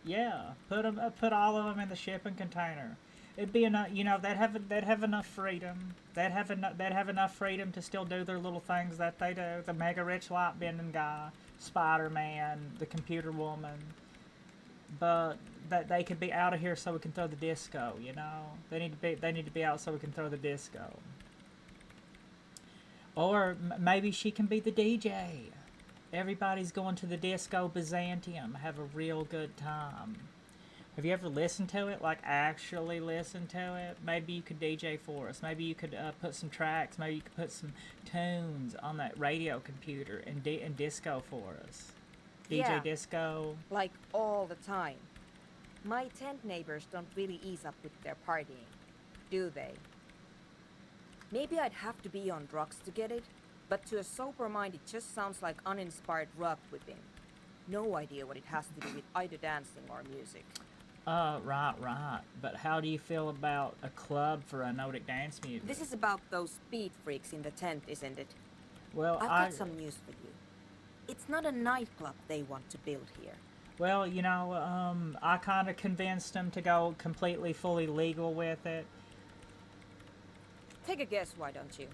Yeah, put all of them in the shipping container. It'd be enough, you know. They'd have enough freedom. They'd have enough freedom to still do their little things that they do. The mega rich light bending guy, Spider-Man, the computer woman. But that they could be out of here so we can throw the disco. You know, they need to be out so we can throw the disco. Or maybe she can be the DJ. Everybody's going to the disco Byzantium. Have a real good time. Have you ever listened to it? Like actually listen to it? Maybe you could DJ for us. Maybe you could put some tracks. Maybe you could put some tunes on that radio computer and disco for us. DJ Yeah. disco. Like all the time. My tent neighbors don't really ease up with their partying, do they? Maybe I'd have to be on drugs to get it, but to a sober mind it just sounds like uninspired rug whipping. No idea what it has to do with either dancing or music. Right. But how do you feel about a club for anotic dance music? This is about those speed freaks in the tent, isn't it? Well, I've got some news for you. It's not a nightclub they want to build here. Well, you know, I kind of convinced them to go completely, fully legal with it. Take a guess, why don't you?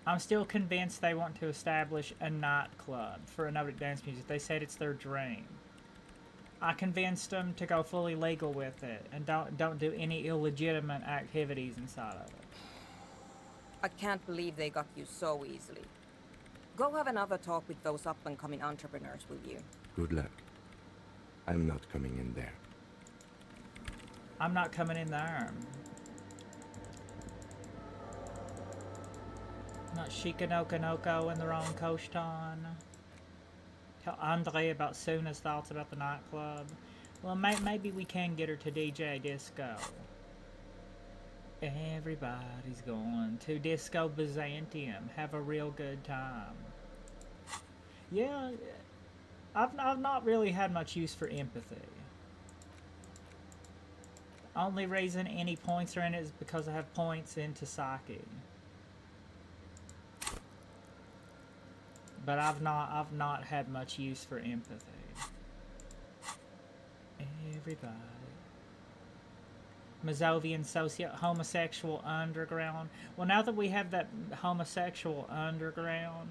I'm still convinced they want to establish a nightclub for anotic dance music. They said it's their dream. I convinced them to go fully legal with it and don't do any illegitimate activities inside of it. I can't believe they got you so easily. Go have another talk with those up-and-coming entrepreneurs, will you? Good luck. I'm not coming in there. I'm not coming in there. Not Shikanokanoko in the wrong Koshtan. Tell Andre about Suna's thoughts about the nightclub. Well, maybe we can get her to DJ disco. Everybody's going to Disco Byzantium. Have a real good time. Yeah, I've not really had much use for empathy. The only reason any points are in it is because I have points into Psyche. But I've not had much use for empathy. Everybody. Mazovian homosexual underground. Well, now that we have that homosexual underground,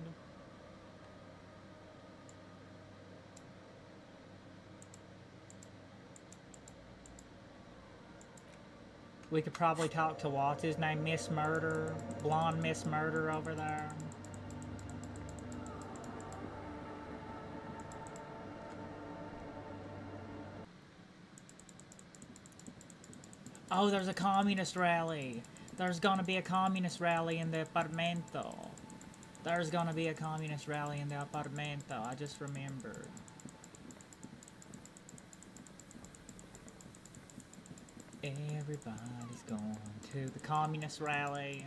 we could probably talk to what's his name, Miss Murder, blonde Miss Murder over there. Oh, there's a communist rally. There's gonna be a communist rally in the apartamento. There's gonna be a communist rally in the apartamento. I just remembered. Everybody's going to the communist rally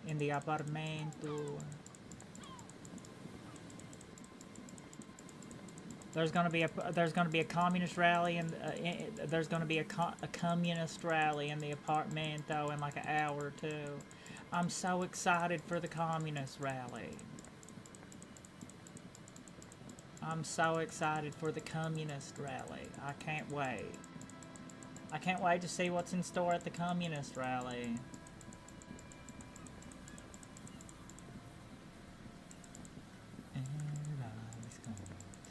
in the apartamento. There's gonna be a communist rally and there's gonna be a communist rally in the apartamento in like an hour or two. I'm so excited for the communist rally. I'm so excited for the communist rally. I can't wait. I can't wait to see what's in store at the communist rally.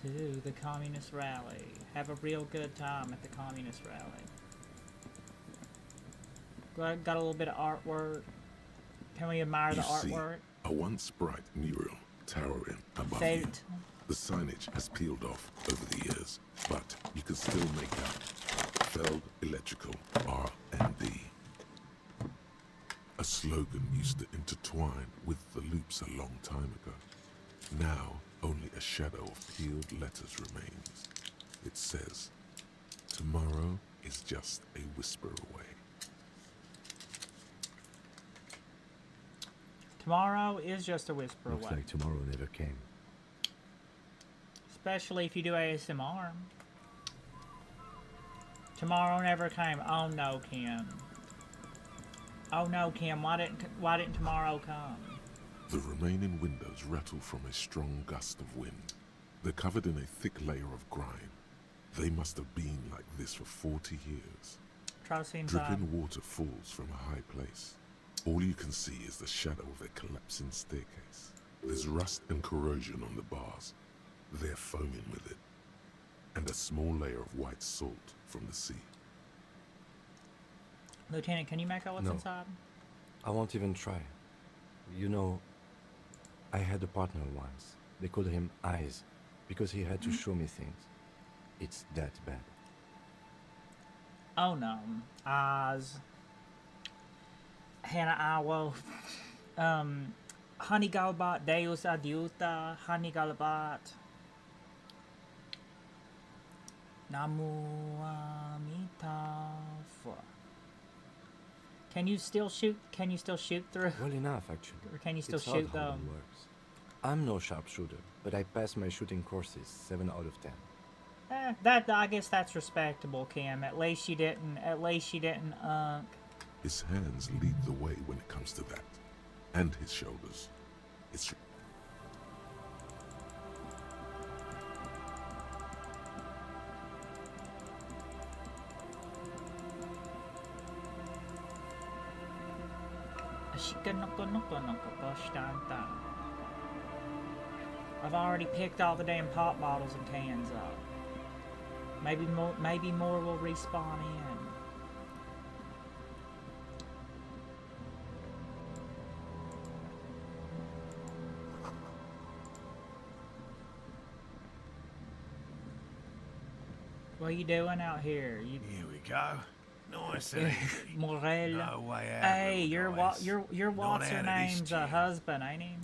To the communist rally. Have a real good time at the communist rally. Got a little bit of artwork. Can we admire the artwork? A once bright mural towering above you. The signage has peeled off over the years, but you can still make out Feld Electrical R&D. A slogan used to intertwine with the loops a long time ago. Now, only a shadow of peeled letters remains. It says, tomorrow is just a whisper away. Tomorrow is just a whisper Looks away. like tomorrow never came. Especially if you do ASMR. Tomorrow never came. Oh no, Kim. Oh no, Kim. Why didn't tomorrow come? The remaining windows rattle from a strong gust of wind. They're covered in a thick layer of grime. They must have been like this for 40 years. Try to see inside. Dripping water falls from a high place. All you can see is the shadow of a collapsing staircase. There's rust and corrosion on the bars. They're foaming with it. And a small layer of white salt from the sea. Lieutenant, can you make out what's No. inside? I won't even try. You know, I had a partner once. They called him Eyes, because he had to show me things. It's that bad. Oh no. Oz. Hannah Awo. Honey Galbat, Deus Adiuta, Honey Galbat. Namu Amitav. Can you still shoot? Can you still shoot through? Well enough, actually. Or can you still It's odd shoot how them? it works. I'm no sharpshooter, but I passed my shooting courses 7 out of 10. That I guess that's respectable, Kim. At least you didn't. His hands lead the way when it comes to that. And his shoulders. It's I've already picked all the damn pop bottles and cans up. Maybe more will respawn in. What are you doing out here? Here we go. Nice and easy. Morel. No way out. Hey, little your guys. what's her Not out of this name's jail. husband, ain't he?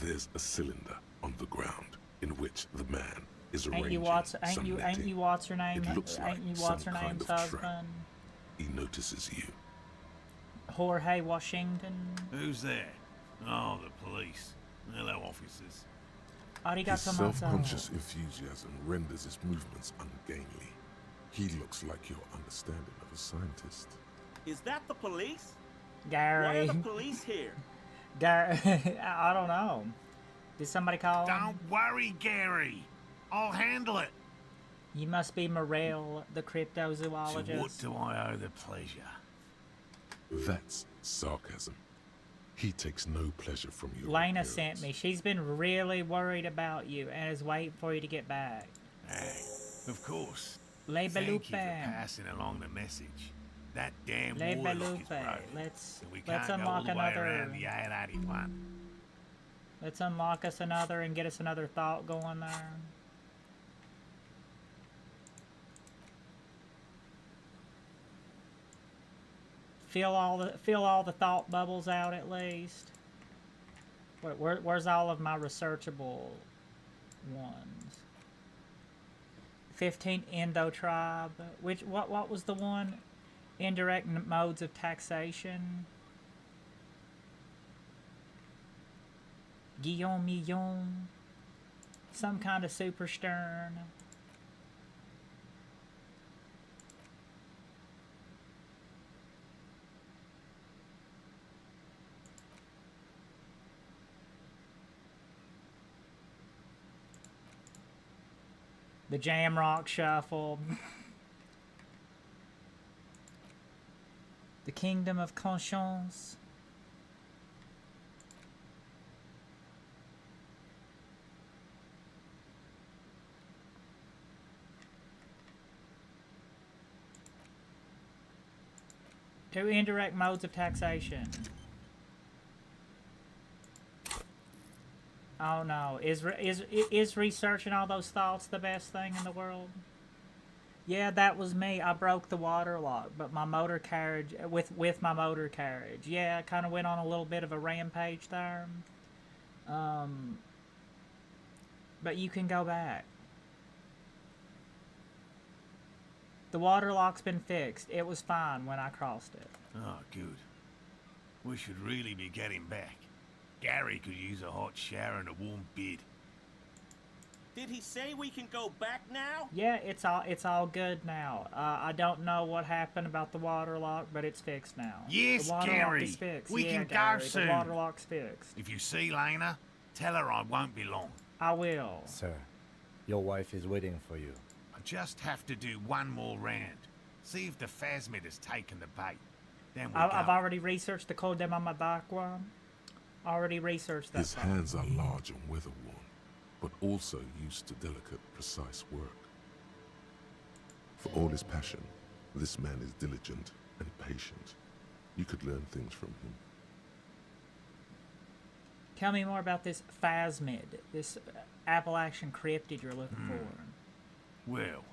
There's a cylinder on the ground in which the man is Ain't arranging you what's some ain't you knitting. what's her name? It looks like Ain't you what's her some kind name's of trap. husband? He notices you. Jorge Washington. Who's there? Oh, the police. Hello, officers. His Arigato self-conscious enthusiasm renders his movements ungainly. He looks like your understanding of a scientist. Is that the police? Gary. Why are the police here? Gary. I don't know. Did somebody call him? Don't worry, Gary. I'll handle it. You must be Morel, the To cryptozoologist. what do I owe the pleasure? That's sarcasm. He takes no pleasure from your Lena appearance. sent me. She's been really worried about you and is waiting for you to get back. Hey, of course. Le Thank you for Belupe. passing along the message. That damn Le warlock is Belupe. broken. Let's and we let's can't unlock go all the way another. around the 881. Let's unlock us another and get us another thought going there. Feel all the thought bubbles out at least. Where's all of my researchable ones? 15 Indo tribe. What was the one? Indirect modes of taxation. Guillaume Millon. Some kind of super stern. The Jamrock Shuffle. The Kingdom of Conscience. Two indirect modes of taxation. Oh no, is researching all those thoughts the best thing in the world? Yeah, that was me. I broke the water lock, but my motor carriage, with my motor carriage. Yeah, I kind of went on a little bit of a rampage there. But you can go back. The water lock's been fixed. It was fine when I crossed it. Oh, good. We should really be getting back. Gary could use a hot shower and a warm bed. Did he say we can go back now? Yeah, it's all good now. I don't know what happened about the water lock, but it's fixed now. Yes, the water Gary. Lock is fixed. We Yeah, can go Gary, soon. The water lock's fixed. If you see Lena, tell her I won't be long. I will. Sir, your wife is waiting for you. I just have to do one more round. See if the phasmid has taken the bait. Then we'll I've go. already researched the Code de Mamadakwa. Already researched that. His song. hands are large and weather-worn, but also used to delicate, precise work. For all his passion, this man is diligent and patient. You could learn things from him. Tell me more about this phasmid, this Appalachian cryptid you're looking for. Well,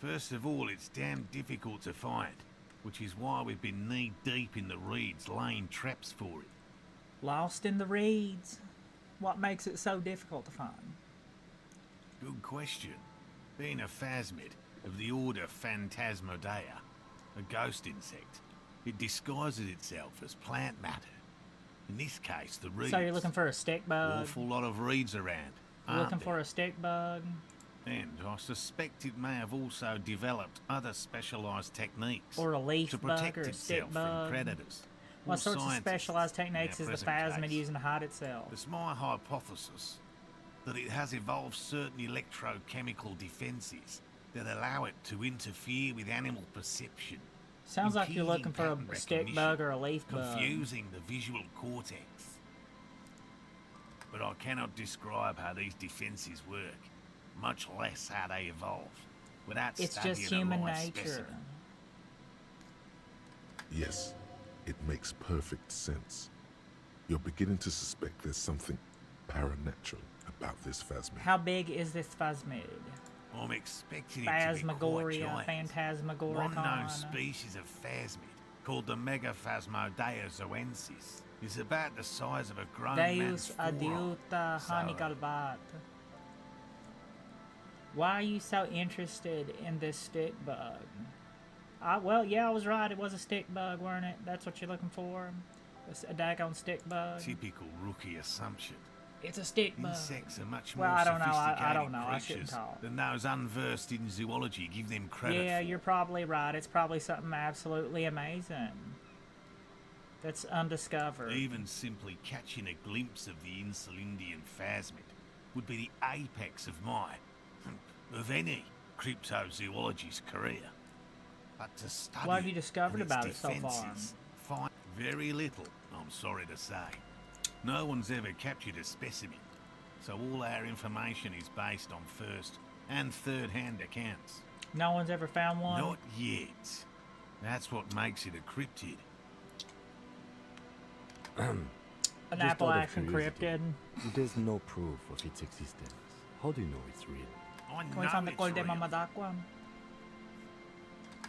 first of all, it's damn difficult to find, which is why we've been knee-deep in the reeds laying traps for it. Lost in the reeds. What makes it so difficult to find? Good question. Being a phasmid of the order Phantasmodea, a ghost insect, it disguises itself as plant matter. In this case, the reeds. So you're looking for a stick bug? Awful lot of reeds around. You're aren't looking for there? a stick bug? And I suspect it may have also developed other specialised techniques Or a leaf to bug protect or a stick itself from bug? predators. What or sorts of scientists specialized in techniques our is the present phasmid case. using to hide itself? It's my hypothesis that it has evolved certain electrochemical defences that allow it to interfere with animal perception. Sounds like you're looking for impeding a pattern stick recognition, bug or a leaf bug. confusing the visual cortex. But I cannot describe how these defences work, much less how they evolve, without It's studying just a human live nature. specimen. Yes, it makes perfect sense. You're beginning to suspect there's something paranatural about this phasmid. How big is this phasmid? I'm expecting it to be quite Phasmagoria, giant. One known Phantasmagoricon. species of phasmid, called the Megaphasmodea zoensis, is about the size of a grown man's Deus forearm. adiuta So, hanigalvat. Why are you so interested in this stick bug? Well, yeah, I was right. It was a stick bug, weren't it? That's what you're looking for. A daggone stick bug. Typical rookie assumption. It's a stick bug. Insects are much Well, more I don't know. sophisticated I don't know. I shouldn't creatures talk. than those unversed in zoology give them credit Yeah, for. you're probably right. It's probably something absolutely amazing that's undiscovered. Even simply catching a glimpse of the Insulindian phasmid would be the apex of my, of any, cryptozoologist's career. But to study What have you discovered and its about it so far? defences, find very little, I'm sorry to say. No one's ever captured a specimen, so all our information is based on first and third-hand accounts. No one's ever found one? Not yet. That's what makes it a cryptid. An Just out of Appalachian curiosity, cryptid. There's no proof of its existence. How do you know it's real? I Come on, know the call it's de real. Mamadakwa.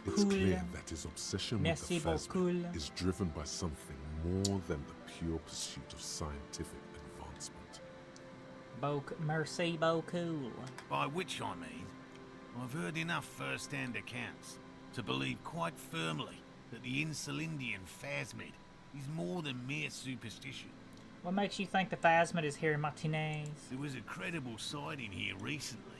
It's Cool. clear that his obsession Merci with the phasmid beaucoup. is driven by something more than the pure pursuit of scientific advancement. Merci beaucoup. By which I mean, I've heard enough first-hand accounts to believe quite firmly that the Insulindian phasmid is more than mere superstition. What makes you think the phasmid is here in Martinez? There was a credible sighting here recently.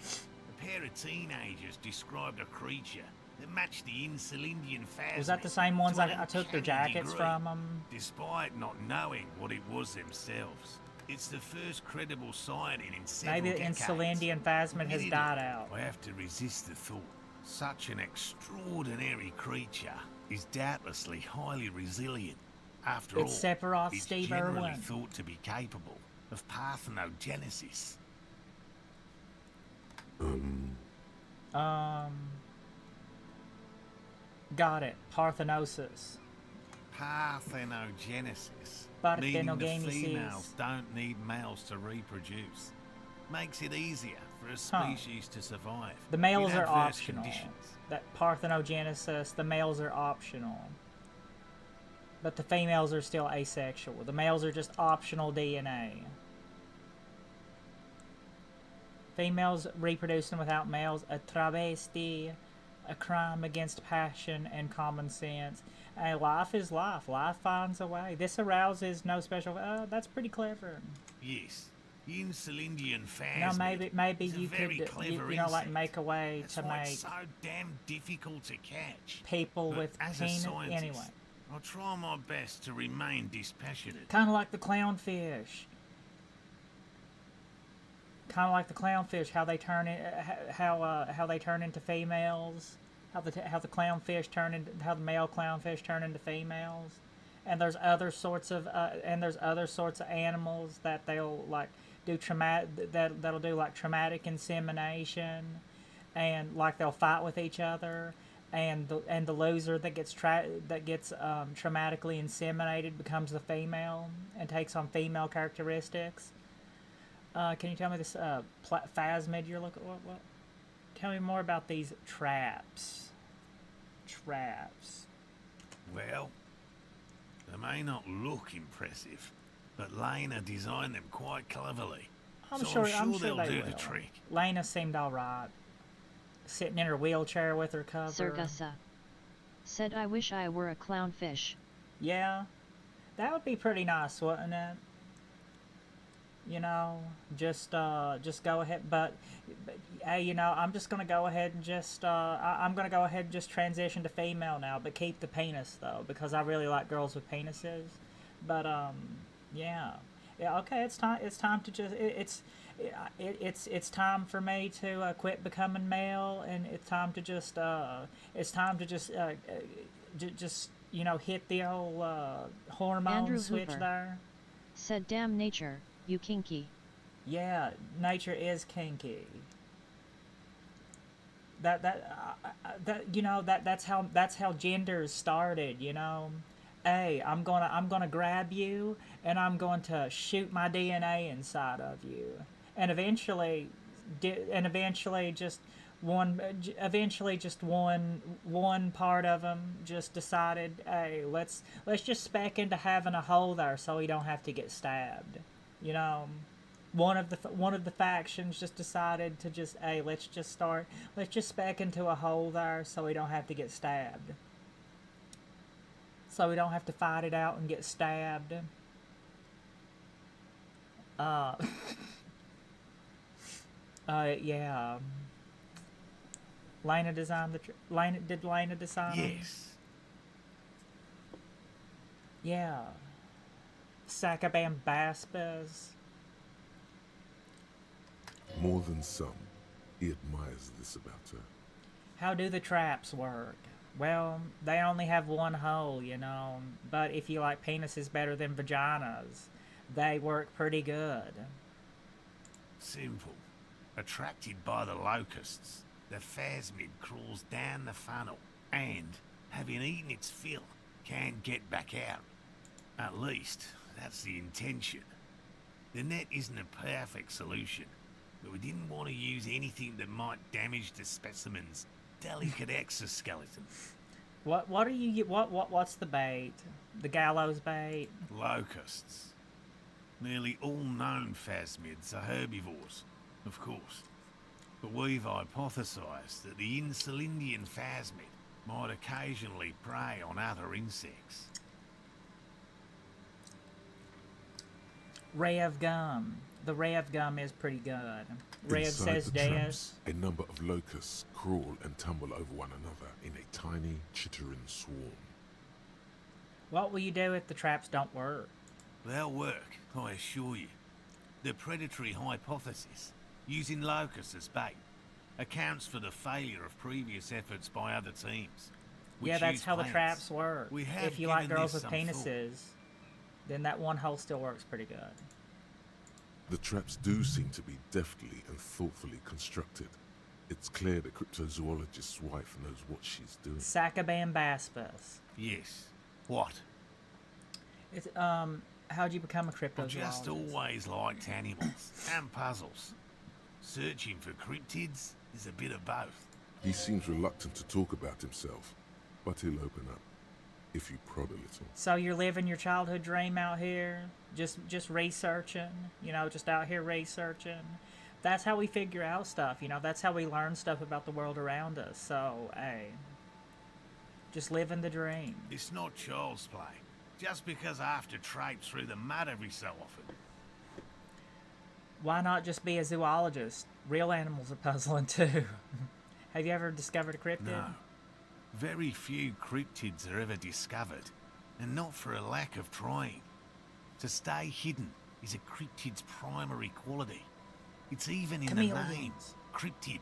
A pair of teenagers described a creature that matched the Insulindian phasmid. Was that the same ones to an I took their uncanny jackets degree, from them? despite not knowing what it was themselves. It's the first credible sighting in several Maybe the decades. Insulindian phasmid has Admittedly, died out. I have to resist the thought. Such an extraordinary creature is doubtlessly highly resilient. After It's all, Sephiroth it's Steve generally Irwin. thought to be capable of parthenogenesis. Got it. Parthenosis. Parthenogenesis, meaning the Parthenogenesis. females don't need males to reproduce. Makes it easier for a species to survive. The males in are adverse optional. conditions. That parthenogenesis, the males are optional. But the females are still asexual. The males are just optional DNA. Females reproducing without males, a travesti, a crime against passion and common sense. Hey, life is life. Life finds a way. This arouses no special. That's pretty clever. Yes, the Insulindian phasmid. Now maybe is a you very could clever you know like insect. make a way That's to why make it's so damn difficult to catch. people But with as a penis scientist, anyway. I'll try my best to remain dispassionate. Kind of like the clownfish. Kind of like the clownfish, how they turn how they turn into females, how the clownfish turn into how the male clownfish turn into females, and there's other sorts of animals that they'll like do that'll do like traumatic insemination, and like they'll fight with each other. And the loser that gets traumatically inseminated becomes the female and takes on female characteristics. Can you tell me this phasmid you're looking? What? Tell me more about these traps. Traps. Well, they may not look impressive, but Lena designed them quite cleverly. I'm so sure they'll they do will. the trick. Lena seemed all right. Sitting in her wheelchair with her cover. Sergasa said, I wish I were a clownfish. Yeah, that would be pretty nice, wouldn't it? You know, just go ahead. But hey, you know, I'm just gonna go ahead and I'm gonna go ahead and just transition to female now, but keep the penis though, because I really like girls with penises. But yeah, okay, it's time to just it's time for me to quit becoming male, and it's time to just you know, hit the old hormone Andrew switch Hoover there. said, damn nature, you kinky. Yeah, nature is kinky. That you know, that's how genders started, you know. Hey, I'm gonna grab you and I'm going to shoot my DNA inside of you, and eventually just one part of them just decided, hey, let's just spec into having a hole there so he don't have to get stabbed, you know. one of the factions just decided to just, hey, let's just spec into a hole there so we don't have to get stabbed. So we don't have to fight it out and get stabbed. Yeah. Lena designed did Lena design them? Yes. Yeah. Sacabam Baspes. More than some, he admires this about her. How do the traps work? Well, they only have one hole, you know, but if you like penises better than vaginas, they work pretty good. Simple. Attracted by the locusts, the phasmid crawls down the funnel and, having eaten its fill, can't get back out. At least, that's the intention. The net isn't a perfect solution, but we didn't want to use anything that might damage the specimen's delicate exoskeleton. What's the bait? The gallows bait? Locusts. Nearly all known phasmids are herbivores, of course. But we've hypothesized that the Insulindian phasmid might occasionally prey on other insects. Rev gum. The Rev gum is pretty good. Rev Inside says the Deus. traps, a number of locusts crawl and tumble over one another in a tiny, chittering swarm. What will you do if the traps don't work? They'll work, I assure you. The predatory hypothesis, using locusts as bait, accounts for the failure of previous efforts by other teams. Yeah, that's how the traps work. We have If you like given girls this with some thought. penises, then that one hole still works pretty good. The traps do seem to be deftly and thoughtfully constructed. It's clear the cryptozoologist's wife knows what she's doing. Sacabam Baspes. Yes. What? It's, how'd you become a I've cryptozoologist? just always liked animals and puzzles. Searching for cryptids is a bit of both. He seems reluctant to talk about himself, but he'll open up if you prod a little. So you're living your childhood dream out here, just researching, you know, just out here researching. That's how we figure out stuff, you know. That's how we learn stuff about the world around us. So, hey, just living the dream. It's not child's play. Just because I have to traipse through the mud every so often. Why not just be a zoologist? Real animals are puzzling too. Have you ever discovered a cryptid? No. Very few cryptids are ever discovered, and not for a lack of trying. To stay hidden is a cryptid's primary quality. It's even in the name, Chameleons. cryptid.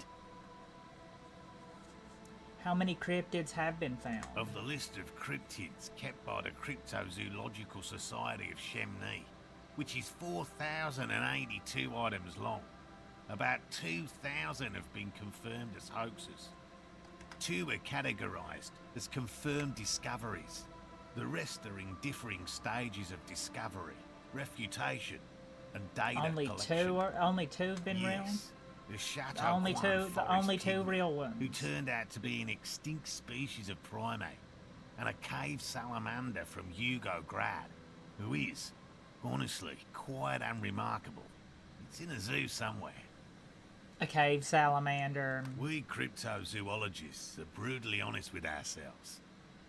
How many cryptids have been found? Of the list of cryptids kept by the Cryptozoological Society of Chemnee, which is 4,082 items long, about 2,000 have been confirmed as hoaxes. 2 are categorized as confirmed discoveries. The rest are in differing stages of discovery, refutation, and data collection. Only two have been real? Yes. The Chateau The only Quan two- the forest only two pygmy, real ones. who turned out to be an extinct species of primate, and a cave salamander from Yugograd, who is, honestly, quite unremarkable. It's in a zoo somewhere. A cave salamander. We cryptozoologists are brutally honest with ourselves,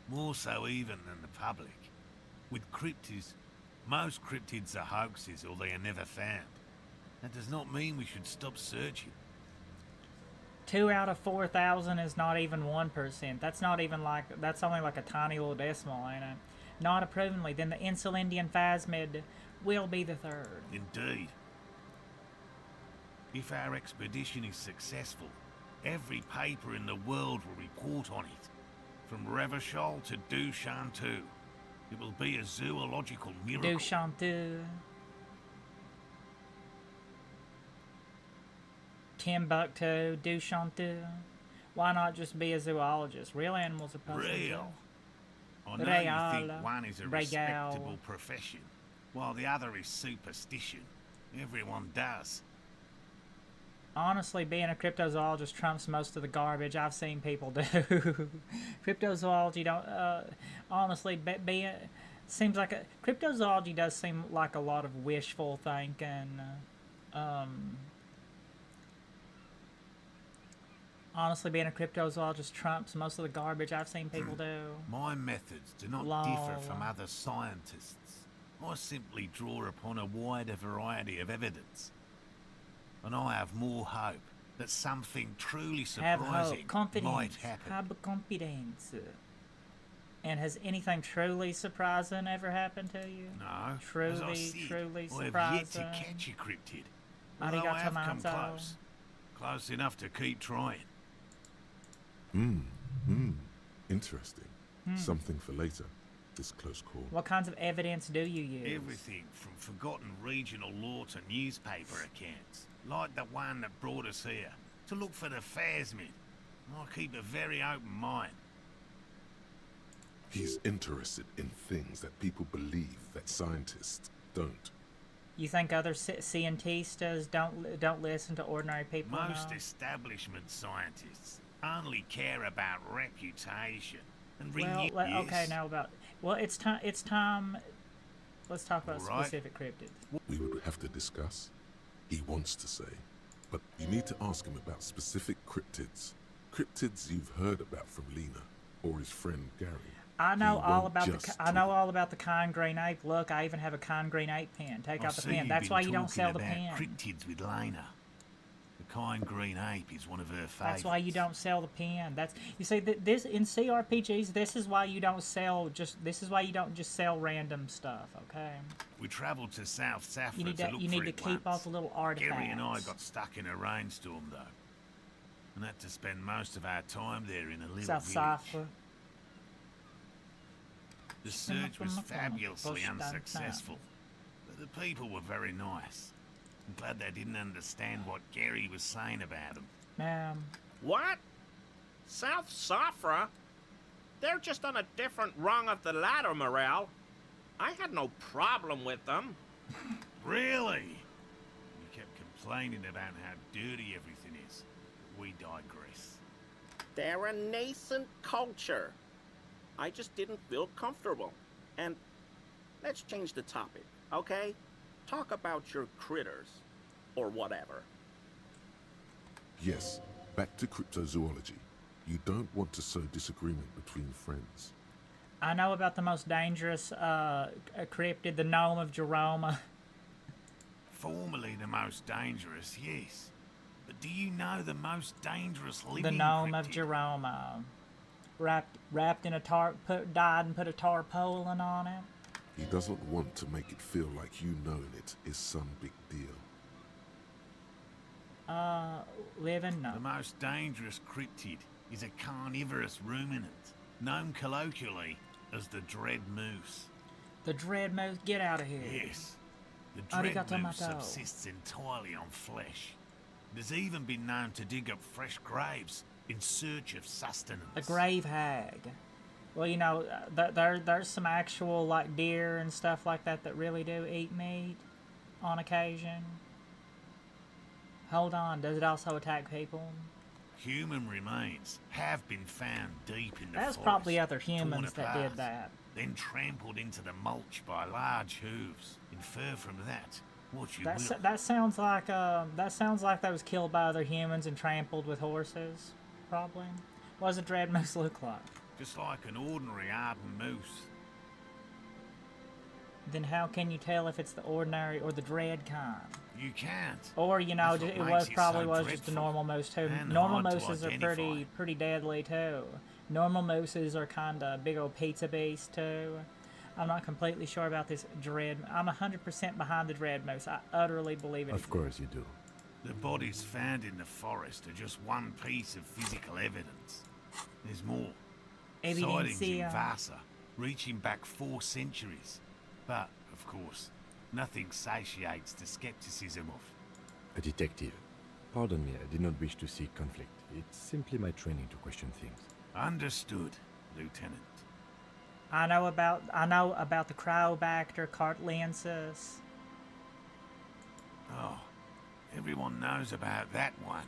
more so even than the public. With cryptids, most cryptids are hoaxes or they are never found. That does not mean we should stop searching. 2 out of 4,000 is not even 1%. That's not even like, that's only like a tiny little decimal, ain't it? Not approvingly, then the Insulindian phasmid will be the third. Indeed. If our expedition is successful, every paper in the world will report on it. From Revachol to Duchantu. It will be a zoological miracle. Duchantu. Timbuktu, Duchantu. Why not just be a zoologist? Real animals are puzzling. Real. I know Real. you think one is a Real. respectable profession, while the other is superstition. Everyone does. Honestly, being a cryptozoologist trumps most of the garbage I've seen people do. Cryptozoology don't, honestly, seems like cryptozoology does seem like a lot of wishful thinking. Honestly, being a cryptozoologist trumps most of the garbage I've seen people do. My methods do not Lol. differ from other scientists. I simply draw upon a wider variety of evidence. And I have more hope that something truly Have hope, surprising might confidence, happen. have confidence. And has anything truly surprising ever happened to you? No, as I Truly, said, truly I have yet to surprising. catch a cryptid. Arigato, Although I have come Mato. close. Close enough to keep trying. Interesting. Something for later. This close call. What kinds of evidence do you use? Everything from forgotten regional lore to newspaper accounts, like the one that brought us here, to look for the phasmid. I keep a very open mind. He's interested in things that people believe that scientists don't. You think other scientistas don't listen to ordinary people? Most now? establishment scientists only care about reputation and Well, renewal. okay, now about it's time. It's time. Let's talk about All right. specific cryptids. We would have to discuss. He wants to say, but you need to ask him about specific cryptids. Cryptids you've heard about from Lena or his friend Gary. I know He all won't about just I know talk. all about the kind green ape. Look, I even have a kind green ape pen. Take I out the see pen. you've That's been why you don't talking sell the about pen. cryptids with Lena. The kind green ape is one of her favourites. That's why you don't sell the pen. That's you see this in CRPGs. This is why you don't sell This is why you don't just sell random stuff. Okay. We travelled to South Saffron You need to to look you for need to it keep once. all the little artifacts. Gary and I got stuck in a rainstorm though, and had to spend most of our time there in a little South village. Safra. The search was fabulously unsuccessful, but the people were very nice. I'm glad they didn't understand what Gary was saying about them. Ma'am. What? South Safra? They're just on a different rung of the ladder, Morale. I had no problem with them. Really? You kept complaining about how dirty everything is. We digress. They're a nascent culture. I just didn't feel comfortable. And let's change the topic, okay? Talk about your critters. Or whatever. Yes, back to cryptozoology. You don't want to sow disagreement between friends. I know about the most dangerous cryptid, the gnome of Jerome. Formerly the most dangerous, yes. But do you know the most dangerous living The gnome of cryptid? Jerome. Wrapped in a died and put a tarpaulin on it. He doesn't want to make it feel like you knowing it is some big deal. Living no. The most dangerous cryptid is a carnivorous ruminant, known colloquially as the dread moose. The dread moose, get out of here. Yes, the dread Arigato moose mato. subsists entirely on flesh. It has even been known to dig up fresh graves in search of sustenance. A grave hag. Well, you know, there's some actual like deer and stuff like that that really do eat meat on occasion. Hold on, does it also attack people? Human remains have been found deep in the That's forest, probably other torn humans that apart, did that. then trampled into the mulch by large hooves. Infer from that what you will. That sounds like that was killed by other humans and trampled with horses. Probably. What does a dread moose look like? Just like an ordinary ardent moose. Then how can you tell if it's the ordinary or the dread kind? You can't. Or you know, That's what it makes was it probably so was just a dreadful normal moose too. and Normal hard to mooses are identify. pretty deadly too. Normal mooses are kind of big old pizza beasts too. I'm not completely sure about this dread. I'm 100% behind the dread moose. I utterly believe it. Of course you do. The bodies found in the forest are just one piece of physical evidence. There's more. Sightings in Evidencia. Vasa, reaching back 4 centuries. But, of course, nothing satiates the skepticism of. A detective. Pardon me, I did not wish to seek conflict. It's simply my training to question things. Understood, Lieutenant. I know about the Cryobacter cartlensis. Oh, everyone knows about that one.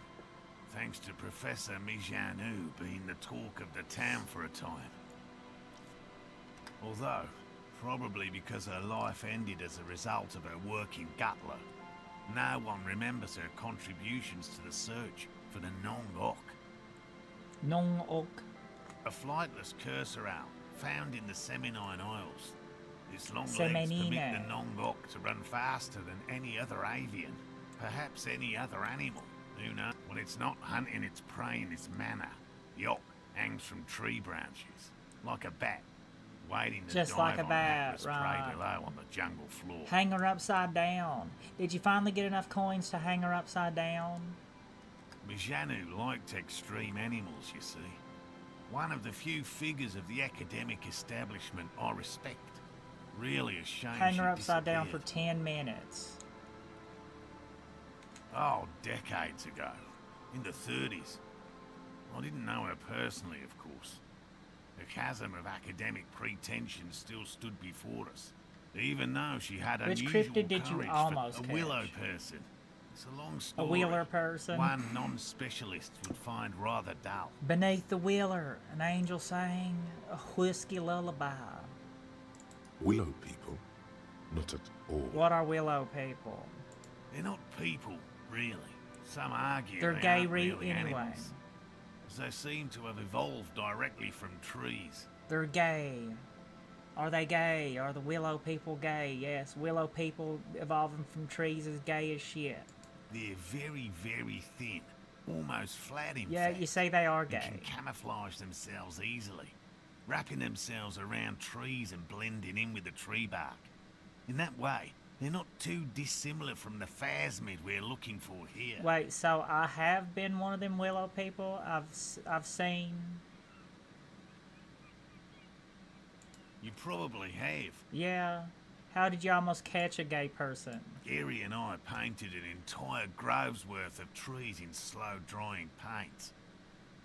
Thanks to Professor Mijanou being the talk of the town for a time. Although, probably because her life ended as a result of her work in Gutler. No one remembers her contributions to the search for the Nong-Ok, Nong-Ok. a flightless cursor owl found in the Seminine Isles. Its long legs Semenine. permit the Nong-Ok to run faster than any other avian, perhaps any other animal. Who knows? Well, it's not hunting its prey in this manner. The Ok hangs from tree branches, like a bat, waiting to Just dive like a on bat, hapless right. prey below on the jungle floor. Hang her upside down. Did you finally get enough coins to hang her upside down? Mijanu liked extreme animals, you see. One of the few figures of the academic establishment I respect. Really a shame Hang her she upside down for disappeared. 10 minutes. Oh, decades ago. In the 30s. I didn't know her personally, of course. The chasm of academic pretension still stood before us. Even though she had Which unusual cryptid did you courage almost for a catch? willow person. It's a long A story. wheeler person. One non-specialist would find rather dull. Beneath the wheeler, an angel sang a whiskey lullaby. Willow people? Not at all. What are willow people? They're not people, really. Some argue They're they gay aren't really anyway. animals, as they seem to have evolved directly from trees. They're gay. Are they gay? Are the willow people gay? Yes, willow people evolving from trees is gay as shit. They're very, very thin, almost flat in Yeah, fact. you say they are They gay. can camouflage themselves easily, wrapping themselves around trees and blending in with the tree bark. In that way, they're not too dissimilar from the phasmid we're looking for here. Wait, so I have been one of them willow people? I've seen... You probably have. Yeah. How did you almost catch a gay person? Gary and I painted an entire grove's worth of trees in slow-drying paints.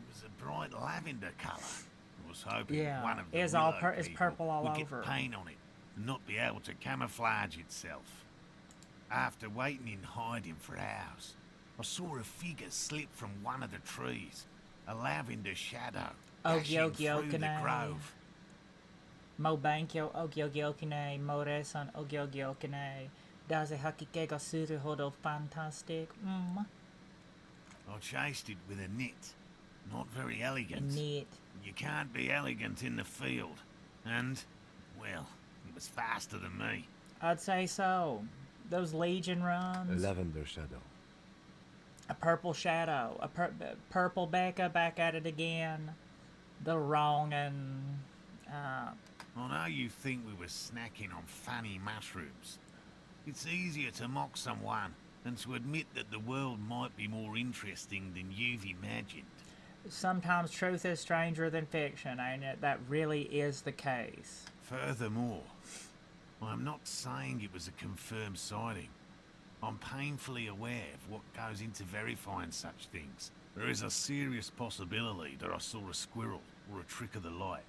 It was a bright lavender colour. I was hoping Yeah, one of the it's all willow it's people purple all would over. get paint on it and not be able to camouflage itself. After waiting in hiding for hours, I saw a figure slip from one of the trees, a lavender shadow, dashing through the Ogyogyokine. grove. Mo bankyo ogyogyokine, moresan ogyogyokine. Daze hakike ga suru hodo fantastic. I chased it with a net. Not very elegant. Neat. You can't be elegant in the field. And, well, it was faster than me. I'd say so. Those legion A runs. lavender shadow. A purple shadow. A purple Becca back at it again. The wrong and... I know you think we were snacking on funny mushrooms. It's easier to mock someone than to admit that the world might be more interesting than you've imagined. sometimes truth is stranger than fiction, ain't it? That really is the case. Furthermore, I'm not saying it was a confirmed sighting. I'm painfully aware of what goes into verifying such things. There is a serious possibility that I saw a squirrel or a trick of the light.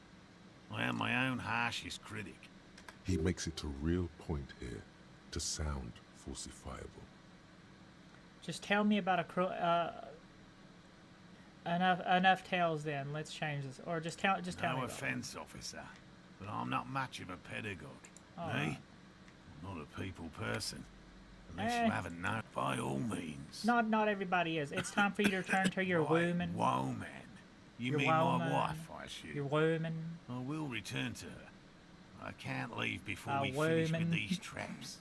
I am my own harshest critic. He makes it a real point here to sound falsifiable. Just tell me about enough tales then. Let's change this. Or just tell me No about it. offence, officer, but I'm not much of a pedagogue. Oh. Me? I'm not a people person. Unless Eh. you haven't known, by all means. Not everybody is. It's time for you to return to your Right, woman. woman. You Your mean woman. my wife, I assume. Your woman. I will return to her. I can't leave before A we finish woman. with these traps.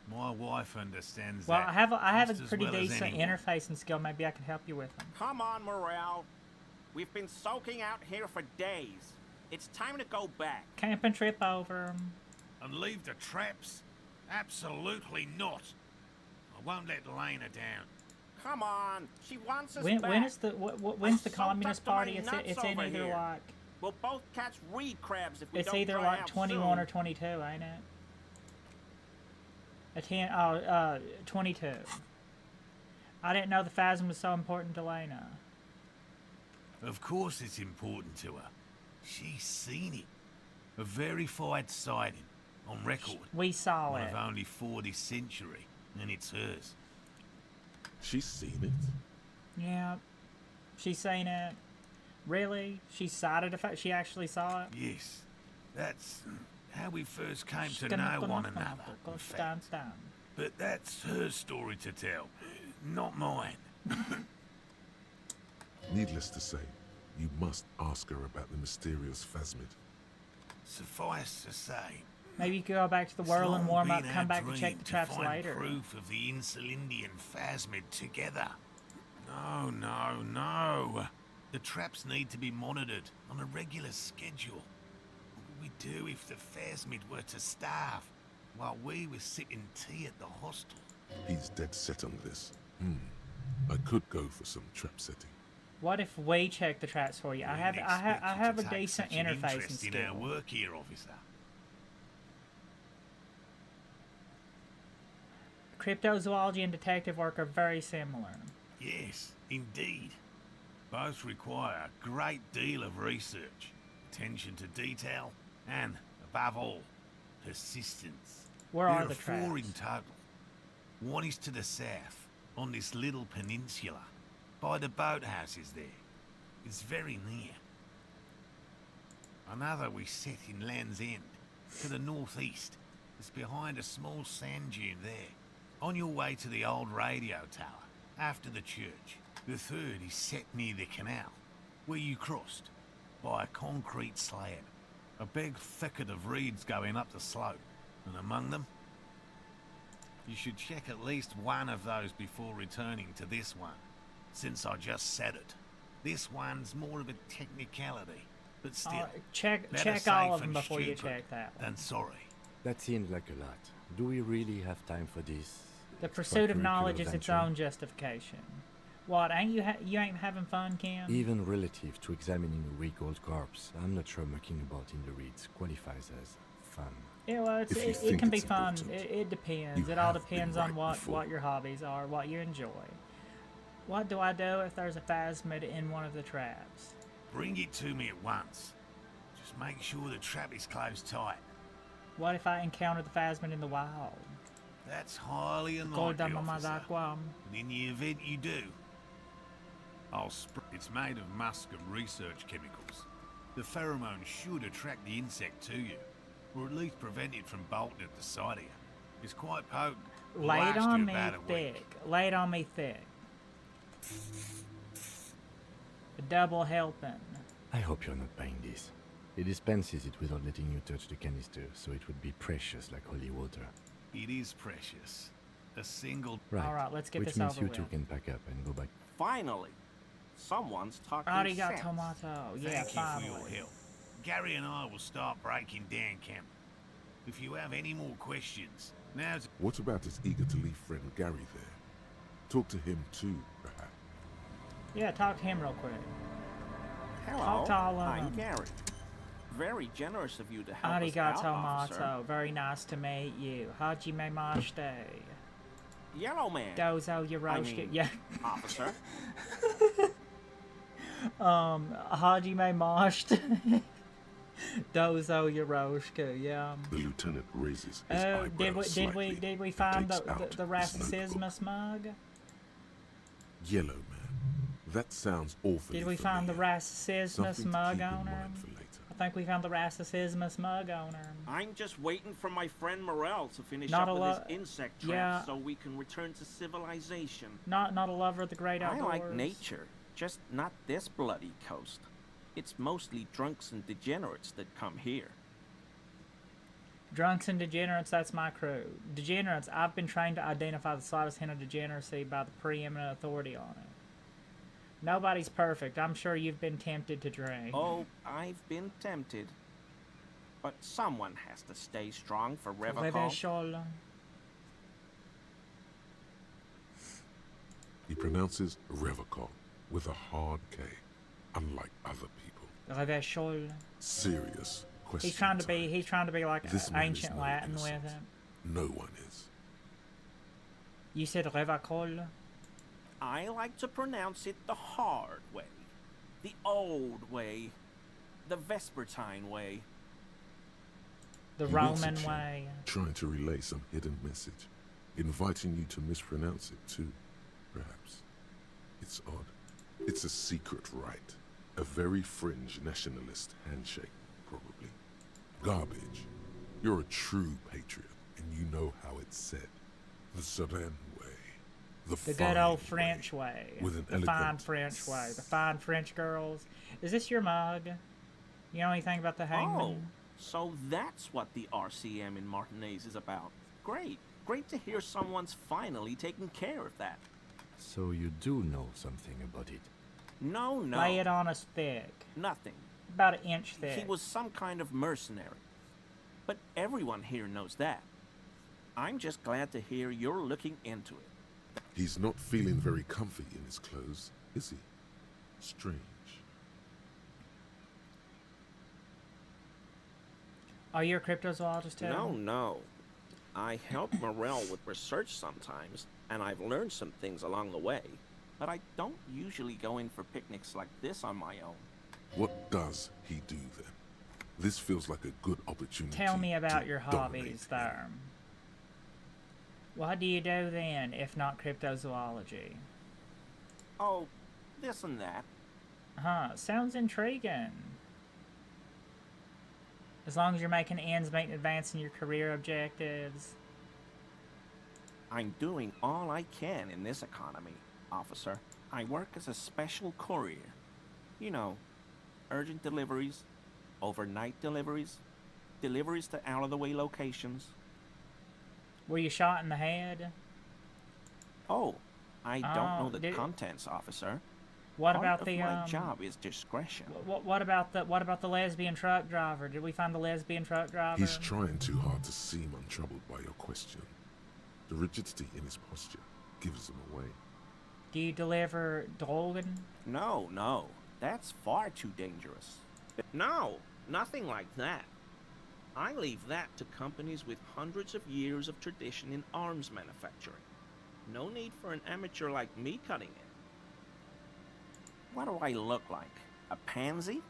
My wife understands Well, that. I have a just as pretty well as decent anyone. interfacing skill. Maybe I can help you with them. Come on, Morale. We've been soaking out here for days. It's time to go back. Camp and trip over 'em. And leave the traps? Absolutely not. I won't let Lena down. Come on. She wants us When back. is the when's the I'm so Communist tucked to my Party? It's nuts in over either here. like We'll both catch reed crabs if we it's don't either dry like out 21 or soon. 22, ain't it? 22. I didn't know the phasm was so important to Lena. Of course it's important to her. She's seen it. A verified sighting. On record. We saw One it. of only 4 this century. And it's hers. She's seen it. Yeah, she's seen it. Really? She cited the fact she actually saw it. Yes. That's how we first came to know one another. In fact. Stand. But that's her story to tell, not mine. Needless to say, you must ask her about the mysterious phasmid. Suffice to say, Maybe you could go back to the it's world and long warm up, been come our back to check dream the to traps find later. proof of the Insulindian phasmid together. No, no, no. The traps need to be monitored on a regular schedule. What would we do if the phasmid were to starve while we were sipping tea at the hostel? He's dead set on this. I could go for some trap setting. What if we check the traps for you? I have a decent interfacing interest in our skill. work here, officer. Cryptozoology and detective work are very similar. Yes, indeed. Both require a great deal of research, attention to detail, and, above all, persistence. Where There are the four in traps? total. One is to the south, on this little peninsula, by the boathouses there. It's very near. Another we set in Land's End, to the northeast. It's behind a small sand dune there, on your way to the old radio tower, after the church. The third is set near the canal, where you crossed, by a concrete slab. A big thicket of reeds going up the slope, and among them, you should check at least one of those before returning to this one, since I just said it. This one's more of a technicality, but still, Check better all safe of them and before you stupid check that one. than sorry. That seems like a lot. Do we really have time for this? The pursuit of extracurricular knowledge is its venture? own justification. What, ain't you ain't having fun, Kim? Even relative to examining a weak old corpse, I'm not sure mucking about in the reeds qualifies as fun. Yeah, well, If you it think can be it's fun. important, It depends. you It all have been depends right on what before. your hobbies are, what you enjoy. What do I do if there's a phasmid in one of the traps? Bring it to me at once. Just make sure the trap is closed tight. What if I encounter the phasmid in the wild? That's highly Golda unlikely, mama officer. d'aquam. But in the event you do, it's made of musk and research chemicals. The pheromone should attract the insect to you, or at least prevent it from bolting at the sight of you. It's quite potent. Will Lay it last on you me about a thick. week. Lay it on me thick. A double helping. I hope you're not buying this. It dispenses it without letting you touch the canister, so it would be precious like holy water. It is precious. A single... Right. Alright, let's get Which this means over you with. two can pack up and go back. Finally, someone's talking Arigato sense. tomato. Yeah, Thank you finally. for your help. Gary and I will start breaking down camp. If you have any more questions, now's... What about his eager to leave friend Gary there? Talk to him too, perhaps. Yeah, talk to him real quick. Hello, Talk to all of I'm them. Gary. Very generous of you to help us Arigato out, officer. tomato. Very nice to meet you. Hajime mashite. Yellow man, Dozo Yaroshka. mean- Yeah. officer. Hajime mashed. Dozo Yaroshka. Yeah. The lieutenant raises his Oh, eyebrows slightly did we and find takes the out his Racismus mug? Yellow man. That sounds awfully Did we find the familiar. Racismus Something to mug keep in owner? mind for later. I think we found the Racismus mug owner. I'm just waiting for my friend Morel to finish Not up a with lo- his insect trap yeah. so we can return to civilization. Not a lover of the great I outdoors. like nature, just not this bloody coast. It's mostly drunks and degenerates that come here. Drunks and degenerates, that's my crew. Degenerates, I've been trained to identify the slightest hint of degeneracy by the preeminent authority on it. Nobody's perfect. I'm sure you've been tempted to drink. Oh, I've been tempted. But someone has to stay strong for Revacol. Revechol. He pronounces Revacol with a hard K, unlike other people. Revechol. Serious question. He's trying to be like This man is ancient no Latin with innocent. it. No one is. You said Revachol? I like to pronounce it the hard way. The old way. The Vespertine way. The He winks Roman at you, way. Trying to relay some hidden message, inviting you to mispronounce it too, perhaps. It's odd. It's a secret rite. A very fringe nationalist handshake, probably. Garbage. You're a true patriot, and you know how it's said. The Serein way. The The fine good old way, French way. with an The fine elegant French way. The fine French girls. Is this your mug? You know anything about the Oh, hangman? so that's what the RCM in Martinez is about. Great. Great to hear someone's finally taking care of that. So you do know something about it. No, no. Lay it on us thick. Nothing. About an inch thick. He was some kind of mercenary. But everyone here knows that. I'm just glad to hear you're looking into it. He's not feeling very comfy in his clothes, is he? Strange. Are you a cryptozoologist, Ted? No, no. I help Morel with research sometimes, and I've learned some things along the way. But I don't usually go in for picnics like this on my own. What does he do then? This feels like a good opportunity. Tell me about to your dominate hobbies him. there. What do you do then, if not cryptozoology? Oh, this and that. Huh, sounds intriguing. As long as you're making ends meet and advancing your career objectives. I'm doing all I can in this economy, officer. I work as a special courier. You know, urgent deliveries, overnight deliveries, deliveries to out-of-the-way locations. Were you shot in the head? Oh, I don't know the did- contents, officer. What Part about of the my job is discretion. What about the lesbian truck driver? Did we find the lesbian truck driver? He's trying too hard to seem untroubled by your question. The rigidity in his posture gives him away. Do you deliver Drogen? No, no, that's far too dangerous. No, nothing like that. I leave that to companies with hundreds of years of tradition in arms manufacturing. No need for an amateur like me cutting in. What do I look like? A pansy?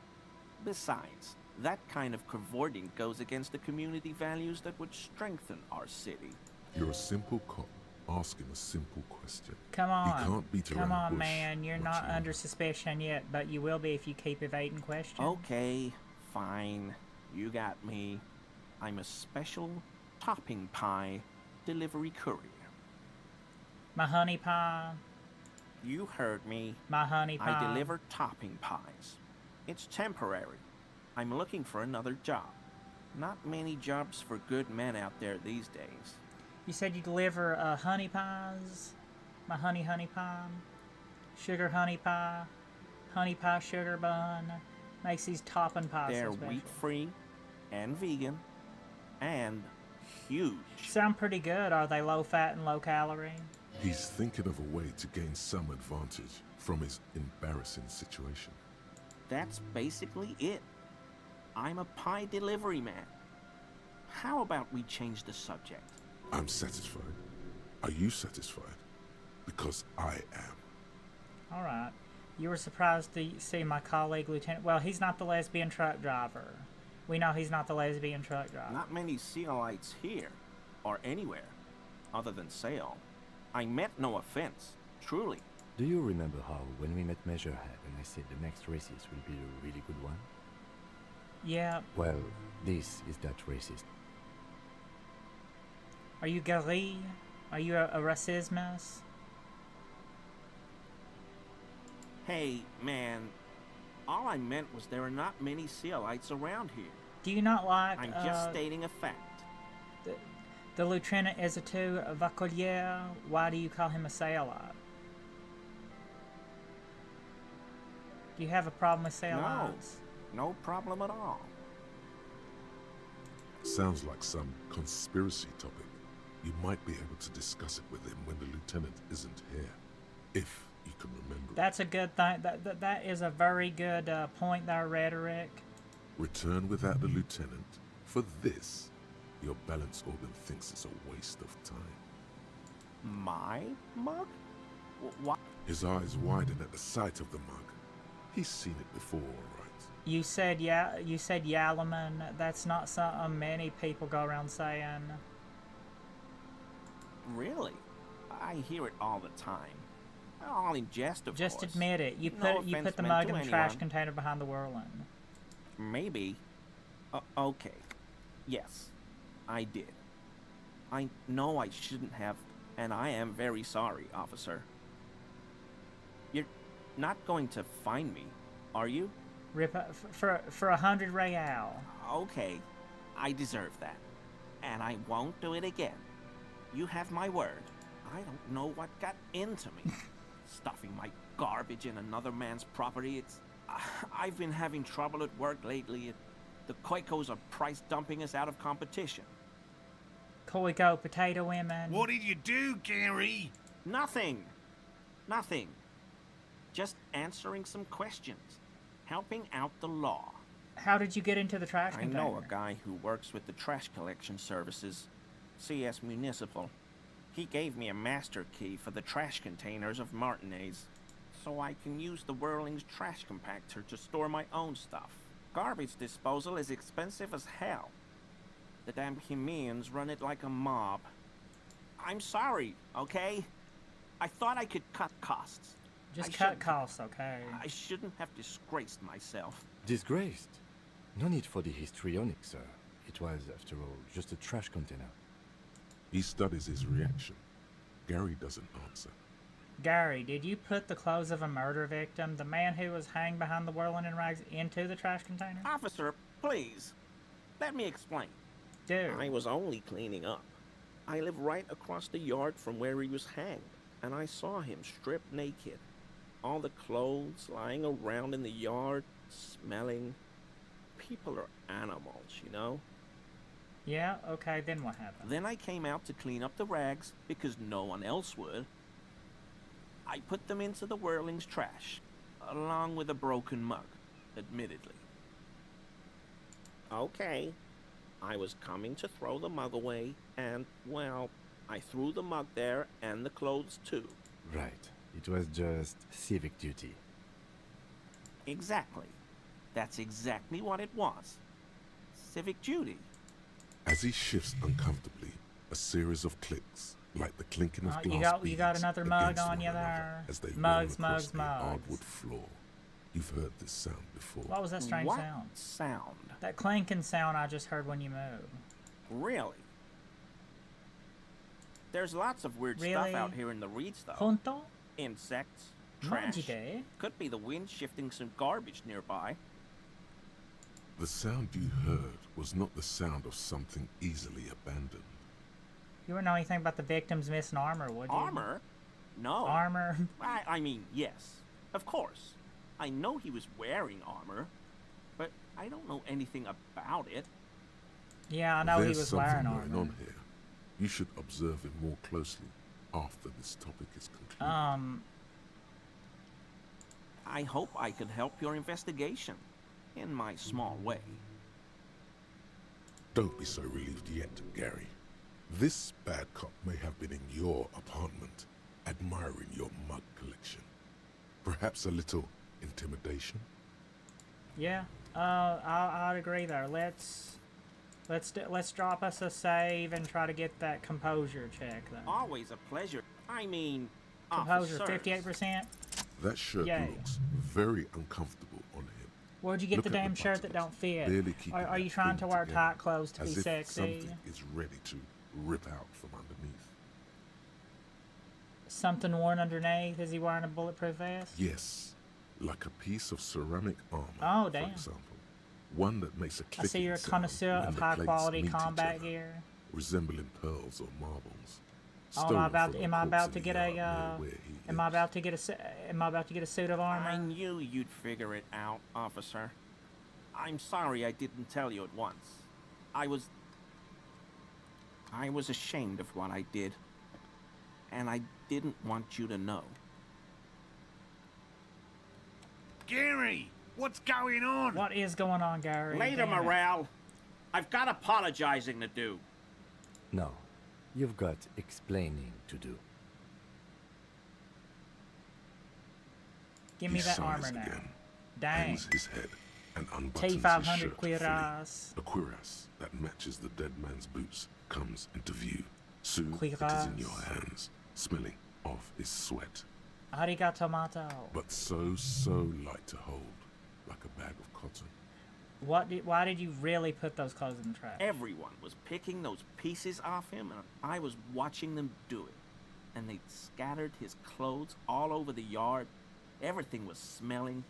Besides, that kind of cavorting goes against the community values that would strengthen our city. You're a simple cop asking a simple question. Come on. You can't beat Come around on, the bush man. You're much not longer. under suspicion yet, but you will be if you keep evading questions. Okay, fine. You got me. I'm a special topping pie delivery courier. My honey pie. You heard me. My honey pie. I deliver topping pies. It's temporary. I'm looking for another job. Not many jobs for good men out there these days. You said you deliver honey pies? My honey pie? Sugar honey pie? Honey pie sugar bun? Makes these topping pies They're so special. wheat-free and vegan and huge. Sound pretty good. Are they low fat and low calorie? He's thinking of a way to gain some advantage from his embarrassing situation. That's basically it. I'm a pie delivery man. How about we change the subject? I'm satisfied. Are you satisfied? Because I am. All right. You were surprised to see my colleague, Lieutenant. Well, he's not the lesbian truck driver. We know he's not the lesbian truck driver. Not many Sealites here, or anywhere, other than Sale. I meant no offense, truly. Do you remember how, when we met Measurehead and I said the next racist will be a really good one? Yeah. Well, this is that racist. Are you Gary? Are you a racismus? Hey, man, all I meant was there are not many Sealites around here. Do you not like I'm just stating a fact. the Lieutenant Ezatu Vacolier? Why do you call him a Sayalite? Do you have a problem with Sayalites? No problem at all. Sounds like some conspiracy topic. You might be able to discuss it with him when the lieutenant isn't here. If you can remember. That's a good thing. That is a very good point there, Rhetoric. Return without the lieutenant. For this, your balance organ thinks it's a waste of time. My mug? What? His eyes widen at the sight of the mug. He's seen it before, all right? You said Yalaman. That's not something many people go around saying. Really? I hear it all the time. All in jest, of Just course. admit it. You No put offense the meant mug to in the trash anyone. container behind the whirlwind. Maybe. Okay. Yes, I did. I know I shouldn't have And I am very sorry, officer. You're not going to fine me, are you? Rip for 100 real. Okay, I deserve that. And I won't do it again. You have my word. I don't know what got into me. Stuffing my garbage in another man's property, I've been having trouble at work lately. The Koikos are price dumping us out of competition. Koiko potato women. What did you do, Gary? Nothing. Nothing. Just answering some questions. Helping out the law. How did you get into the trash I container? know a guy who works with the trash collection services, CS Municipal. He gave me a master key for the trash containers of Martinez, so I can use the Whirling's trash compactor to store my own stuff. Garbage disposal is expensive as hell. The damn Bohemians run it like a mob. I'm sorry, okay? I thought I could cut costs. Just cut costs, okay? I shouldn't have disgraced myself. Disgraced? No need for the histrionic, sir. It was, after all, just a trash container. He studies his reaction. Gary doesn't answer. Gary, did you put the clothes of a murder victim, the man who was hanged behind the whirling in rags, into the trash container? Officer, please. Let me explain. Dude. I was only cleaning up. I live right across the yard from where he was hanged, and I saw him stripped naked. All the clothes lying around in the yard, smelling. People are animals, you know? Yeah, okay, then what happened? Then I came out to clean up the rags, because no one else would. I put them into the Whirling's trash, along with a broken mug, admittedly. Okay. I was coming to throw the mug away, and, well, I threw the mug there and the clothes too. Right. It was just civic duty. Exactly. That's exactly what it was. Civic duty. As he shifts uncomfortably, a series of clicks, like the clinking of you glass got beads another mug against on one you another there. as they Mugs, roll across mugs, the mugs. hardwood floor. You've heard this sound before. What was that strange What sound? sound? That clanking sound I just heard when you moved. Really? There's lots of weird Really? stuff out here in the reeds, though. Junto? Insects, trash. Magide? Could be the wind shifting some garbage nearby. The sound you heard was not the sound of something easily abandoned. You wouldn't know anything about the victim's missing armor, would you? Armor? No. Armor? I mean, yes. Of course. I know he was wearing armor, but I don't know anything about it. Yeah, I know he There's was something wearing going armor. on here. You should observe him more closely after this topic is concluded. I hope I could help your investigation, in my small way. Don't be so relieved yet, Gary. This bad cop may have been in your apartment, admiring your mug collection. Perhaps a little intimidation? Yeah, I'd agree there. Let's drop us a save and try to get that composure check then. Always a pleasure. I mean, Composure, officers. 58%. That shirt Yay. looks very uncomfortable on him. Where'd you get Look the at damn shirt that buttons, don't fit? barely keeping Are you that trying thing to wear together, tight clothes to be as if sexy? something is ready to rip out from underneath. Something worn underneath? Is he wearing a bulletproof vest? Yes, like a piece of ceramic armor, Oh, for damn. example. One that makes a I clicking see you're a sound connoisseur when of the high plates quality meet each combat other, gear. resembling pearls or marbles. Oh, am I stolen about from am a I corpse about in to a get yard a near where he am I lives. about to get a suit of I armor? knew you'd figure it out, officer. I'm sorry I didn't tell you at once. I was ashamed of what I did. And I didn't want you to know. Gary, what's going on? What is going on, Gary? Later, Damn it. Morale. I've got apologizing to do. No. You've got explaining to do. Give me He that sighs armor now. again, Dang. hangs his head, and unbuttons his T500 shirt fully. cuirass. A cuirass that matches the dead man's boots comes into view. Soon it is Cuirass. in your hands, smelling of his sweat, Arigato. but so light to hold, like a bag of cotton. Why did you really put those clothes in the trash? Everyone was picking those pieces off him, and I was watching them do it. and they'd scattered his clothes all over the yard. Everything was smelling.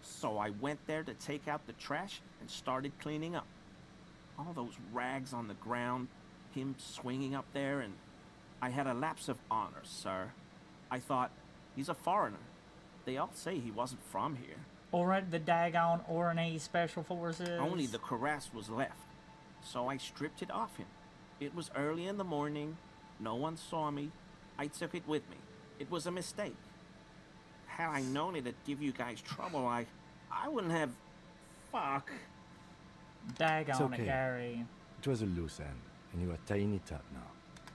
So I went there to take out the trash and started cleaning up. All those rags on the ground, him swinging up there, and I had a lapse of honor, sir. I thought, he's a foreigner. They all say he wasn't from here. Or the daggone Oranese Special Forces. Only the cuirass was left, so I stripped it off him. It was early in the morning. No one saw me. I took it with me. It was a mistake. Had I known it'd give you guys trouble, I wouldn't have... Fuck. Daggone okay. it, Gary. It was a loose end, and you are tying it up now.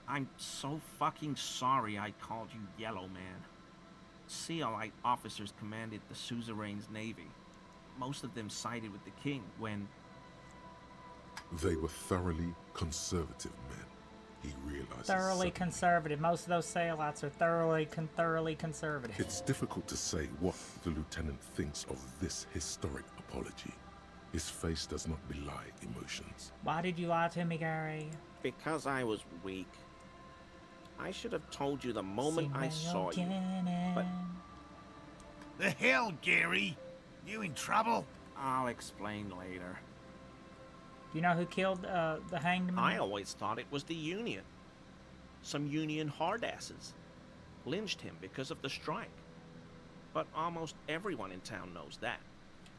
I'm so fucking sorry I called you Yellow Man. Sealite officers commanded the suzerain's navy. Most of them sided with the king when... They were thoroughly conservative men. He realizes Thoroughly suddenly. conservative. Most of those Salites are thoroughly conservative. It's difficult to say what the lieutenant thinks of this historic apology. His face does not belie emotions. Why did you lie to me, Gary? Because I was weak. I should have told you the moment I saw you. But The hell, Gary? You in trouble? I'll explain later. Do you know who killed the hanged man? I always thought it was the Union. Some Union hardasses lynched him because of the strike. But almost everyone in town knows that.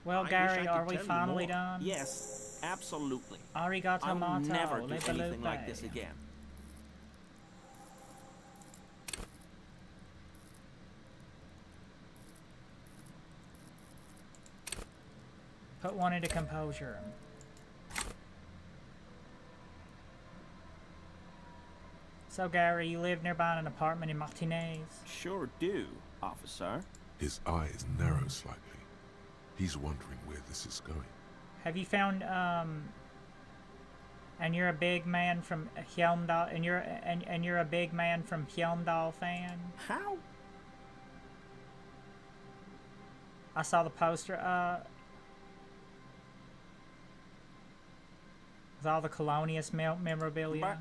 Well, I wish Gary, I could are we tell you finally more. done? Yes, absolutely. Arigato I'll mato. never do Lepe anything lupe. like this again. Put one into composure. So, Gary, you live nearby in an apartment in Martinez? Sure do, officer. His eyes narrow slightly. He's wondering where this is going. Have you found, and you're a big man from Helmdall, and you're a big man from Helmdall fan? How? I saw the poster, with all the Colonius memorabilia. But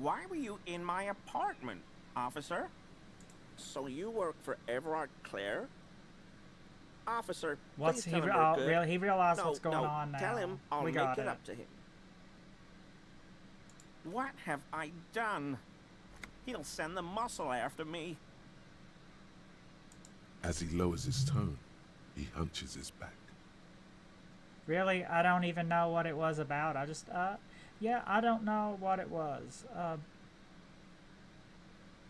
why were you in my apartment, officer? So you work for Everard Clare? Officer, What's please tell him we're good. he realized No, what's going no, on now. tell him I'll we make got it up to him. What have I done? He'll send the muscle after me. As he lowers his tone, he hunches his back. Really, I don't even know what it was about. I just, yeah, I don't know what it was.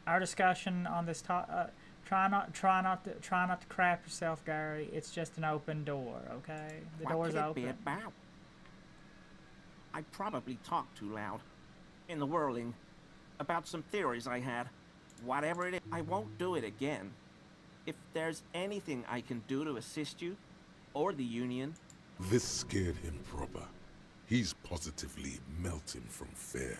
Our discussion on this try not to crap yourself, Gary. It's just an open door, okay? The What door's could it open. be about? I probably talked too loud. In the whirling. About some theories I had. Whatever it is, I won't do it again. If there's anything I can do to assist you, or the Union... This scared him proper. He's positively melting from fear.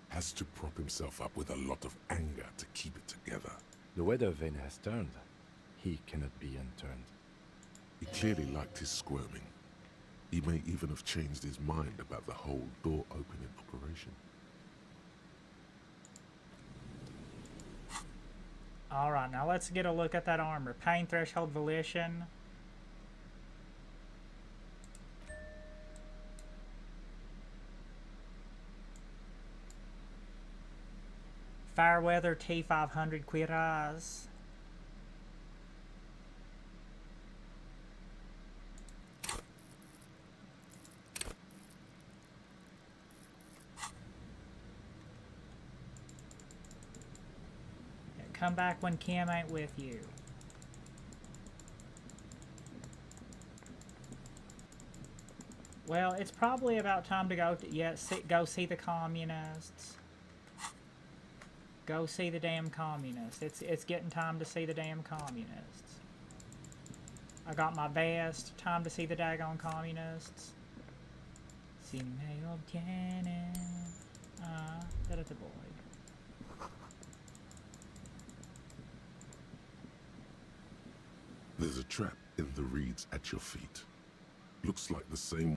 Has to prop himself up with a lot of anger to keep it together. The weather vane has turned. He cannot be unturned. He clearly liked his squirming. He may even have changed his mind about the whole door opening operation. Alright, now let's get a look at that armor. Pain threshold volition. Fireweather T500 Cuirass. Come back when Kim ain't with you. Well, it's probably about time to go. Go see the communists. Go see the damn communists. It's getting time to see the damn communists. I got my vest. Time to see the daggone communists. Si me obtienen. That is the boy. There's a trap in the reeds at your feet. Looks like the same.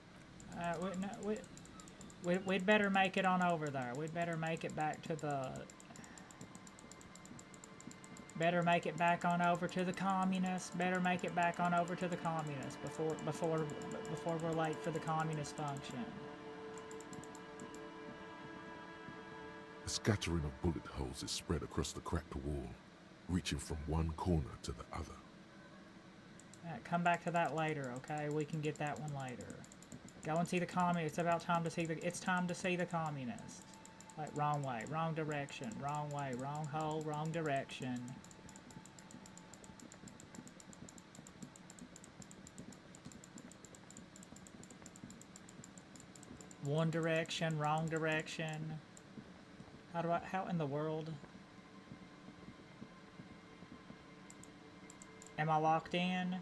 We'd better make it on over there. We'd better make it back to the Better make it back on over to the communists. Better make it back on over to the communists before we're late for the communist function. A scattering of bullet holes is spread across the cracked wall, reaching from one corner to the other. Come back to that later, okay? We can get that one later. Go and see the communists. It's about time to see the. It's time to see the communists. Like, wrong way, wrong direction, wrong way, wrong hole, wrong direction. One direction, wrong direction. How in the world? Am I locked in?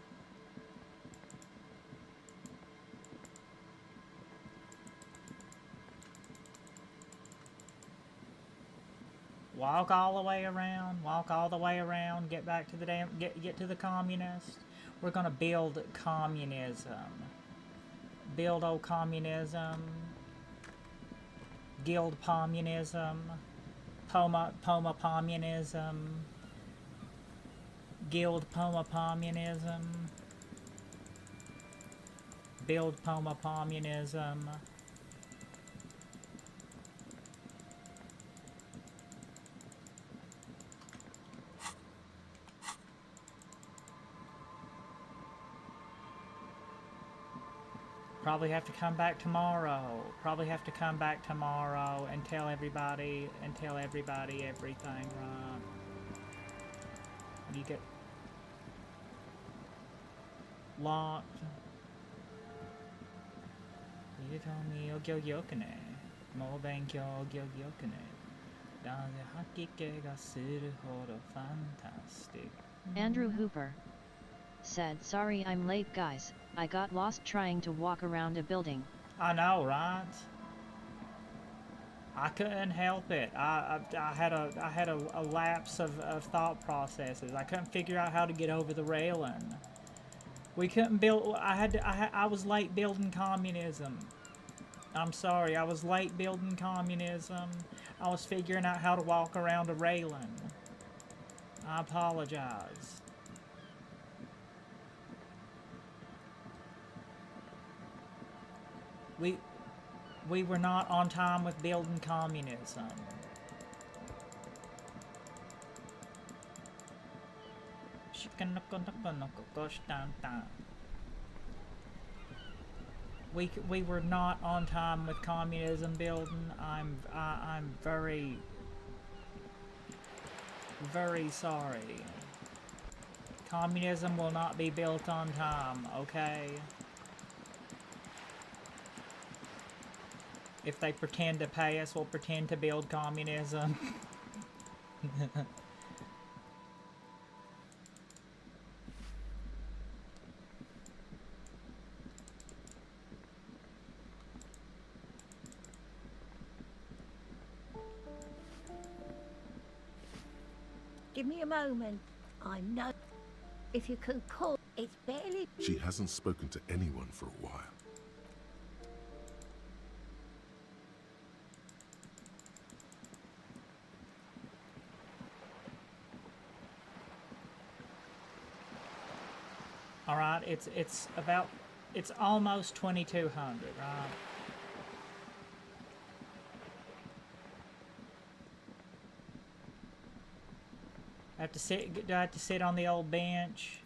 Walk all the way around, get back to the get to the communists. We're gonna build communism. Build old communism. Guild communism. Poma communism. Guild Poma communism. Build Poma communism. Probably have to come back tomorrow. And tell everybody everything, right? You get locked. You told me you'll go yokane. Mo benkyo gyo yokane. Danze hakike ga suru hodo fantastic. Andrew Hooper said, "Sorry I'm late, guys. I got lost trying to walk around a building." I know, right? I couldn't help it. I had a lapse of thought processes. I couldn't figure out how to get over the railing. We couldn't build. I was late building communism. I'm sorry. I was late building communism. I was figuring out how to walk around a railing. I apologize. We were not on time with building communism. We were not on time with communism building. I'm very sorry. Communism will not be built on time, okay? If they pretend to pay us, we'll pretend to build communism. Give me a moment. I'm not. If you could call, it's barely. She hasn't spoken to anyone for a while. All right, it's almost 2200, right? Do I have to sit on the old bench?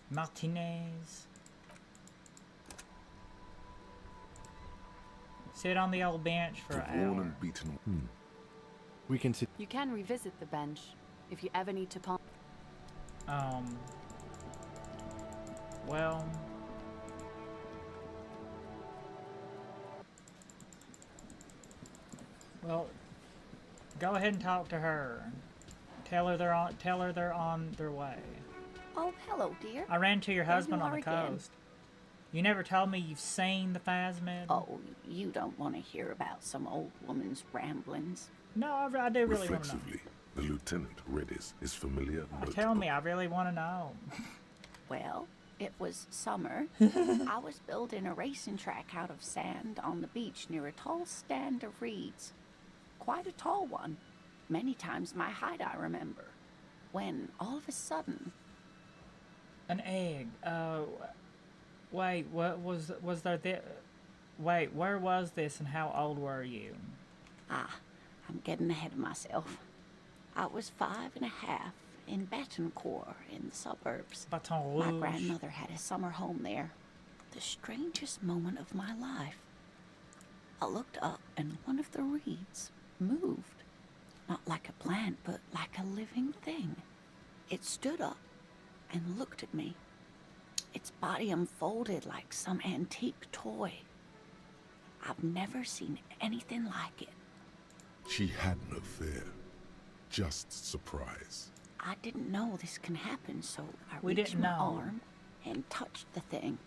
Martinez. Sit on the old bench for an Worn hour. and beaten. We can sit. You can revisit the bench if you ever need to ponder. Well, go ahead and talk to her. Tell her they're on their way. Oh, hello, dear. I ran to your There husband you on the are again. coast. You never told me you've seen the phasmid. Oh, you don't want to hear about some old woman's ramblings. No, I do really want to know. Reflexively, the lieutenant read his familiar Tell me, I really want to know. Well, it was summer. I was building a racing track out of sand on the beach near a tall stand of reeds. Quite a tall one. Many times my height I remember. When, all of a sudden... An egg. Wait, what was there wait, where was this and how old were you? Ah, I'm getting ahead of myself. I was 5.5 in Betancourt in the suburbs. Baton My Rouge. grandmother had a summer home there. The strangest moment of my life. I looked up and one of the reeds moved. Not like a plant, but like a living thing. It stood up and looked at me. Its body unfolded like some antique toy. I've never seen anything like it. She had no fear, just surprise. I didn't know this can happen, so I We reached didn't my know. arm and touched the thing.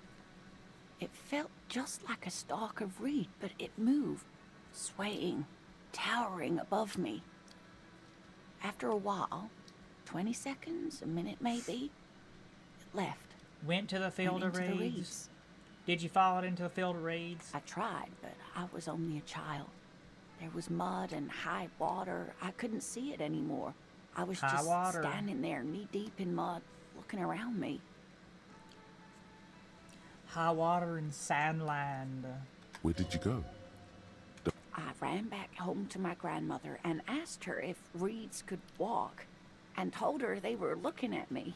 It felt just like a stalk of reed, but it moved, swaying, towering above me. After a while, 20 seconds, a minute maybe, it left. Went to the field Went of into the reeds. reeds. Did you follow it into the field of reeds? I tried, but I was only a child. There was mud and high water. I couldn't see it anymore. I was High just water. standing there knee-deep in mud, looking around me. High water and sandland. Where did you go? I ran back home to my grandmother and asked her if reeds could walk, and told her they were looking at me.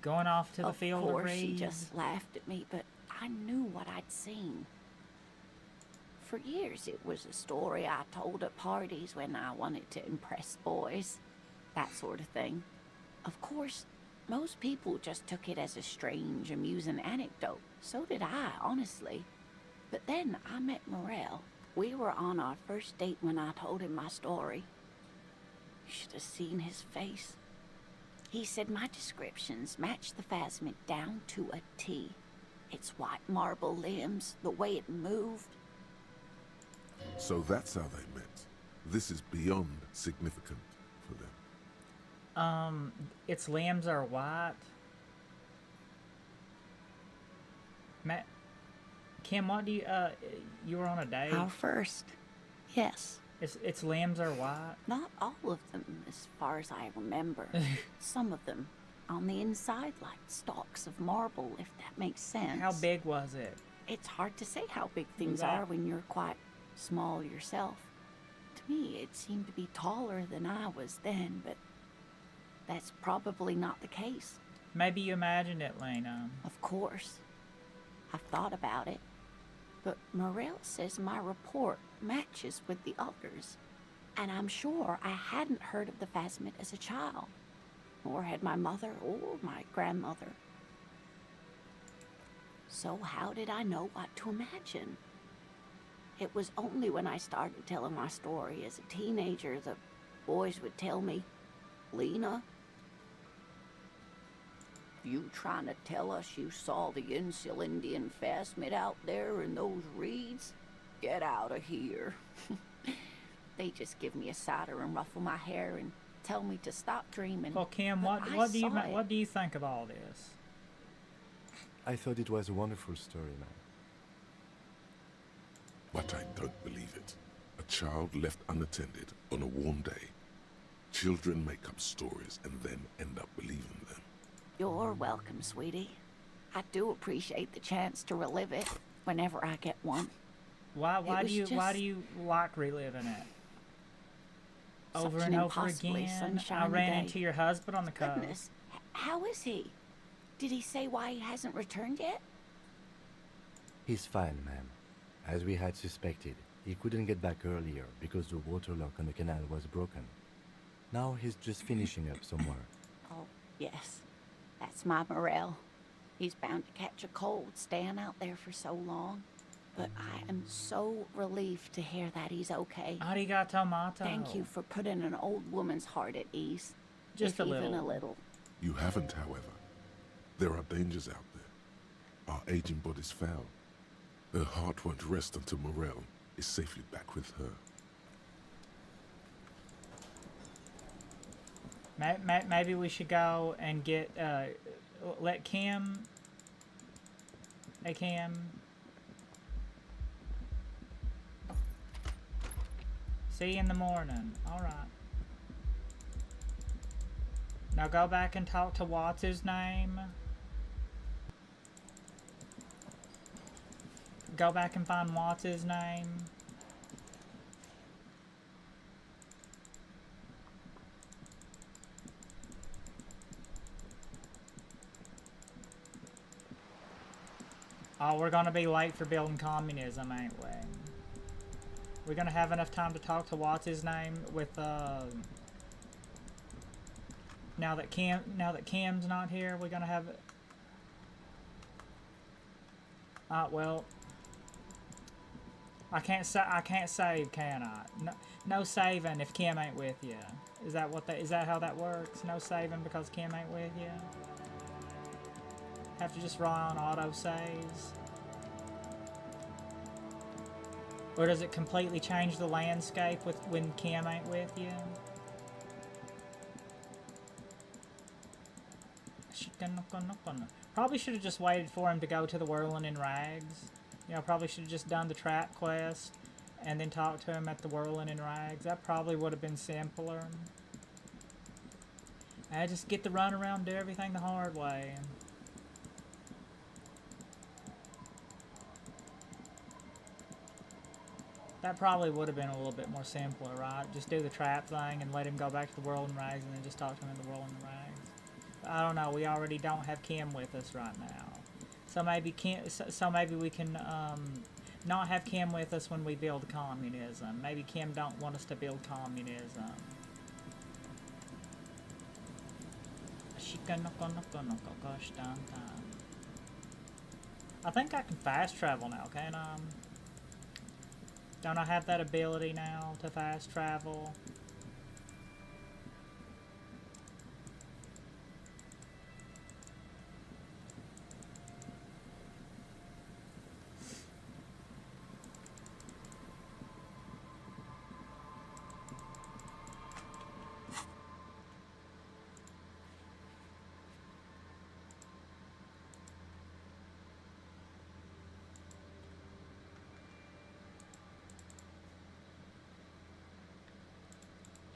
Going off to the field of Of course, reeds. she just laughed at me, but I knew what I'd seen. For years, it was a story I told at parties when I wanted to impress boys. That sort of thing. Of course, most people just took it as a strange, amusing anecdote. So did I, honestly. But then I met Morel. We were on our first date when I told him my story. You should have seen his face. He said my descriptions matched the phasmid down to a T. Its white marble limbs, the way it moved. So that's how they met. This is beyond significant for them. Its limbs are white. Kim, what do you were on a date? Our first, yes. Its limbs are white. Not all of them, as far as I remember. Some of them, on the inside, like stalks of marble, if that makes sense. How big was it? It's hard to say how big things that- are when you're quite small yourself. To me, it seemed to be taller than I was then, but that's probably not the case. Maybe you imagined it, Lena. Of course. I've thought about it. But Morel says my report matches with the others. And I'm sure I hadn't heard of the phasmid as a child. Nor had my mother or my grandmother. So how did I know what to imagine? It was only when I started telling my story as a teenager the boys would tell me, Lena, you trying to tell us you saw the Insulindian phasmid out there in those reeds? Get out of here. They just give me a cider and ruffle my hair and tell me to stop dreaming. Well, Kim, But I what do you saw it. what do you think of all this? I thought it was a wonderful story, man. But I don't believe it. A child left unattended on a warm day. Children make up stories and then end up believing them. You're welcome, sweetie. I do appreciate the chance to relive it whenever I get one. Why was do you just like reliving it? Over Such and an over impossibly again. I sunshiny ran day. into your husband on the coast. Goodness, how is he? Did he say why he hasn't returned yet? He's fine, ma'am. As we had suspected, he couldn't get back earlier because the water lock on the canal was broken. Now he's just finishing up somewhere. Oh, yes. That's my Morel. He's bound to catch a cold staying out there for so long. But I am so relieved to hear that he's okay. Arigato mato. Thank you for putting an old woman's heart at ease. Just if a even little. a little. You haven't, however. There are dangers out there. Our aging body's foul. Her heart won't rest until Morel is safely back with her. Maybe we should go and get let Kim. Hey Kim. See you in the morning. All right. Now go back and talk to what's his name. Go back and find what's his name. Oh, we're gonna be late for building communism, ain't we? We're gonna have enough time to talk to what's his name with now that Cam's not here, we're gonna have well, I can't save, can I? No saving if Kim ain't with you. Is that how that works? No saving because Kim ain't with you? Have to just rely on auto saves? Or does it completely change the landscape when Kim ain't with you? Probably should have just waited for him to go to the Whirling in Rags. You know, probably should have just done the trap quest and then talked to him at the Whirling in Rags. That probably would have been simpler. I just get to run around and do everything the hard way. That probably would have been a little bit more simpler, right? Just do the trap thing and let him go back to the Whirling Rags and then just talk to him in the Whirling Rags. But I don't know, we already don't have Kim with us right now. So maybe we can not have Kim with us when we build communism. Maybe Kim don't want us to build communism. I think I can fast travel now, can I? Don't I have that ability now to fast travel?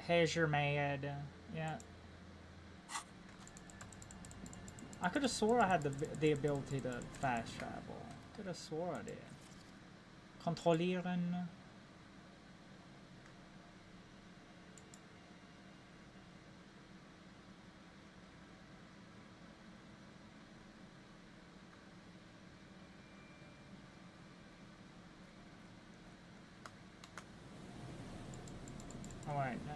Here's your med. Yeah. I could have swore I had the ability to fast travel. Could have swore I did. Kontrollieren. Oh wait, no.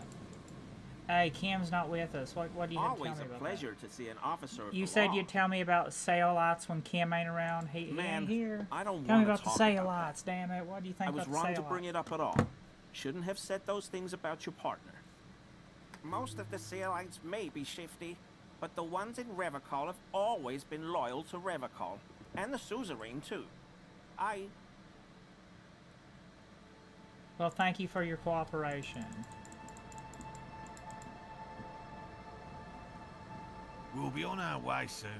Hey, Cam's not with us. What do you have to tell me about Always a pleasure to see an officer of You the said law. you'd tell me about Sayolites when Cam ain't around. He Man, ain't here. I don't Tell me want about to the talk about Sayolites, damn it. What do you think I was about the wrong to Sayolites? bring it up at all. Shouldn't have said those things about your partner. Most of the Sealites may be shifty, but the ones in Revachol have always been loyal to Revachol, and the suzerain too. Well, thank you for your cooperation. We'll be on our way soon.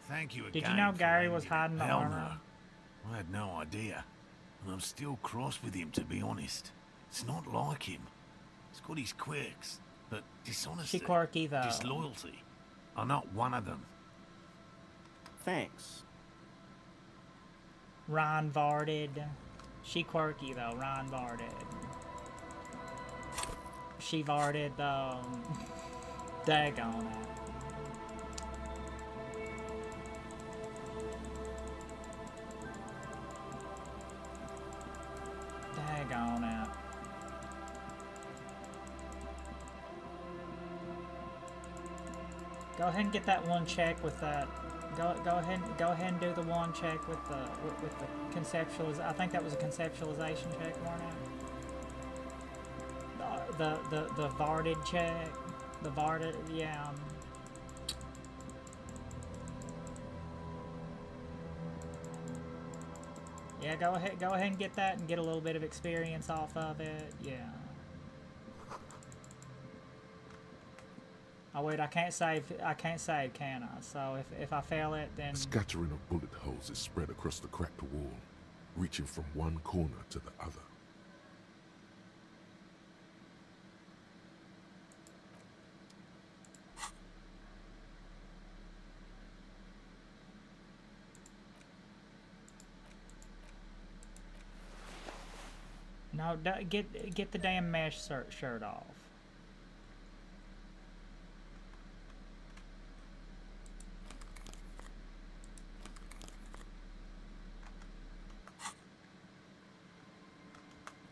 Thank you again. Did you know for Gary lending was me hiding the hell armor? no. I had no idea. And I'm still cross with him, to be honest. It's not like him. He's got his quirks, but dishonesty, She quirky, though. disloyalty are not one of them. Thanks. Ron Varded. She quirky, though. Ron Varded. She Varded, though. Daggone it. Daggone it. Go ahead and get that one check with that. Go ahead and do the one check with the conceptualization. I think that was a conceptualization check, wasn't it? The Varded check. The Varded, yeah. Yeah, go ahead and get that and get a little bit of experience off of it. Yeah. Oh wait, I can't save, can I? So if I fail it, then... A scattering of bullet holes is spread across the cracked wall, reaching from one corner to the other. No, get the damn mesh shirt off.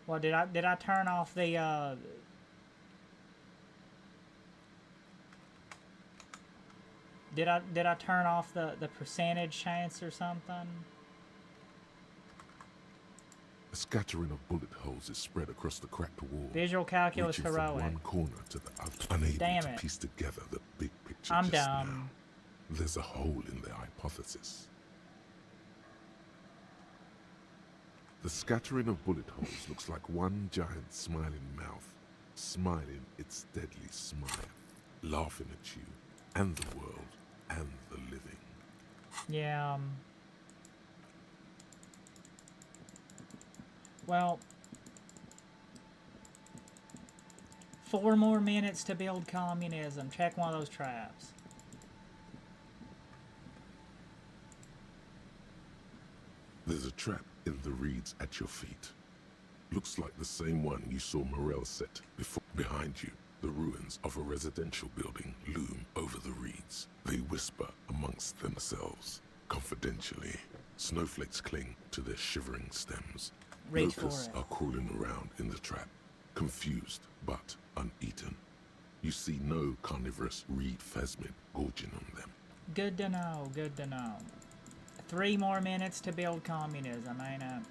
Well, did I turn off the Did I turn off the percentage chance or something? A scattering of bullet holes is spread across the cracked wall. Visual calculus reaching heroic. from one corner to the other, unable Damn to it. piece together the big picture I'm just dumb. now. There's a hole in their hypothesis. The scattering of bullet holes looks like one giant smiling mouth, smiling its deadly smile, laughing at you, and the world, and the living. Yeah, well, 4 more minutes to build communism. Check one of those traps. There's a trap in the reeds at your feet. Looks like the same one you saw Morel set before. Behind you, the ruins of a residential building loom over the reeds. They whisper amongst themselves, confidentially. Snowflakes cling to their shivering stems. Reach for Locusts it. are crawling around in the trap, confused but uneaten. You see no carnivorous reed phasmid gorging on them. Good to know, good to know. 3 more minutes to build communism, ain't it?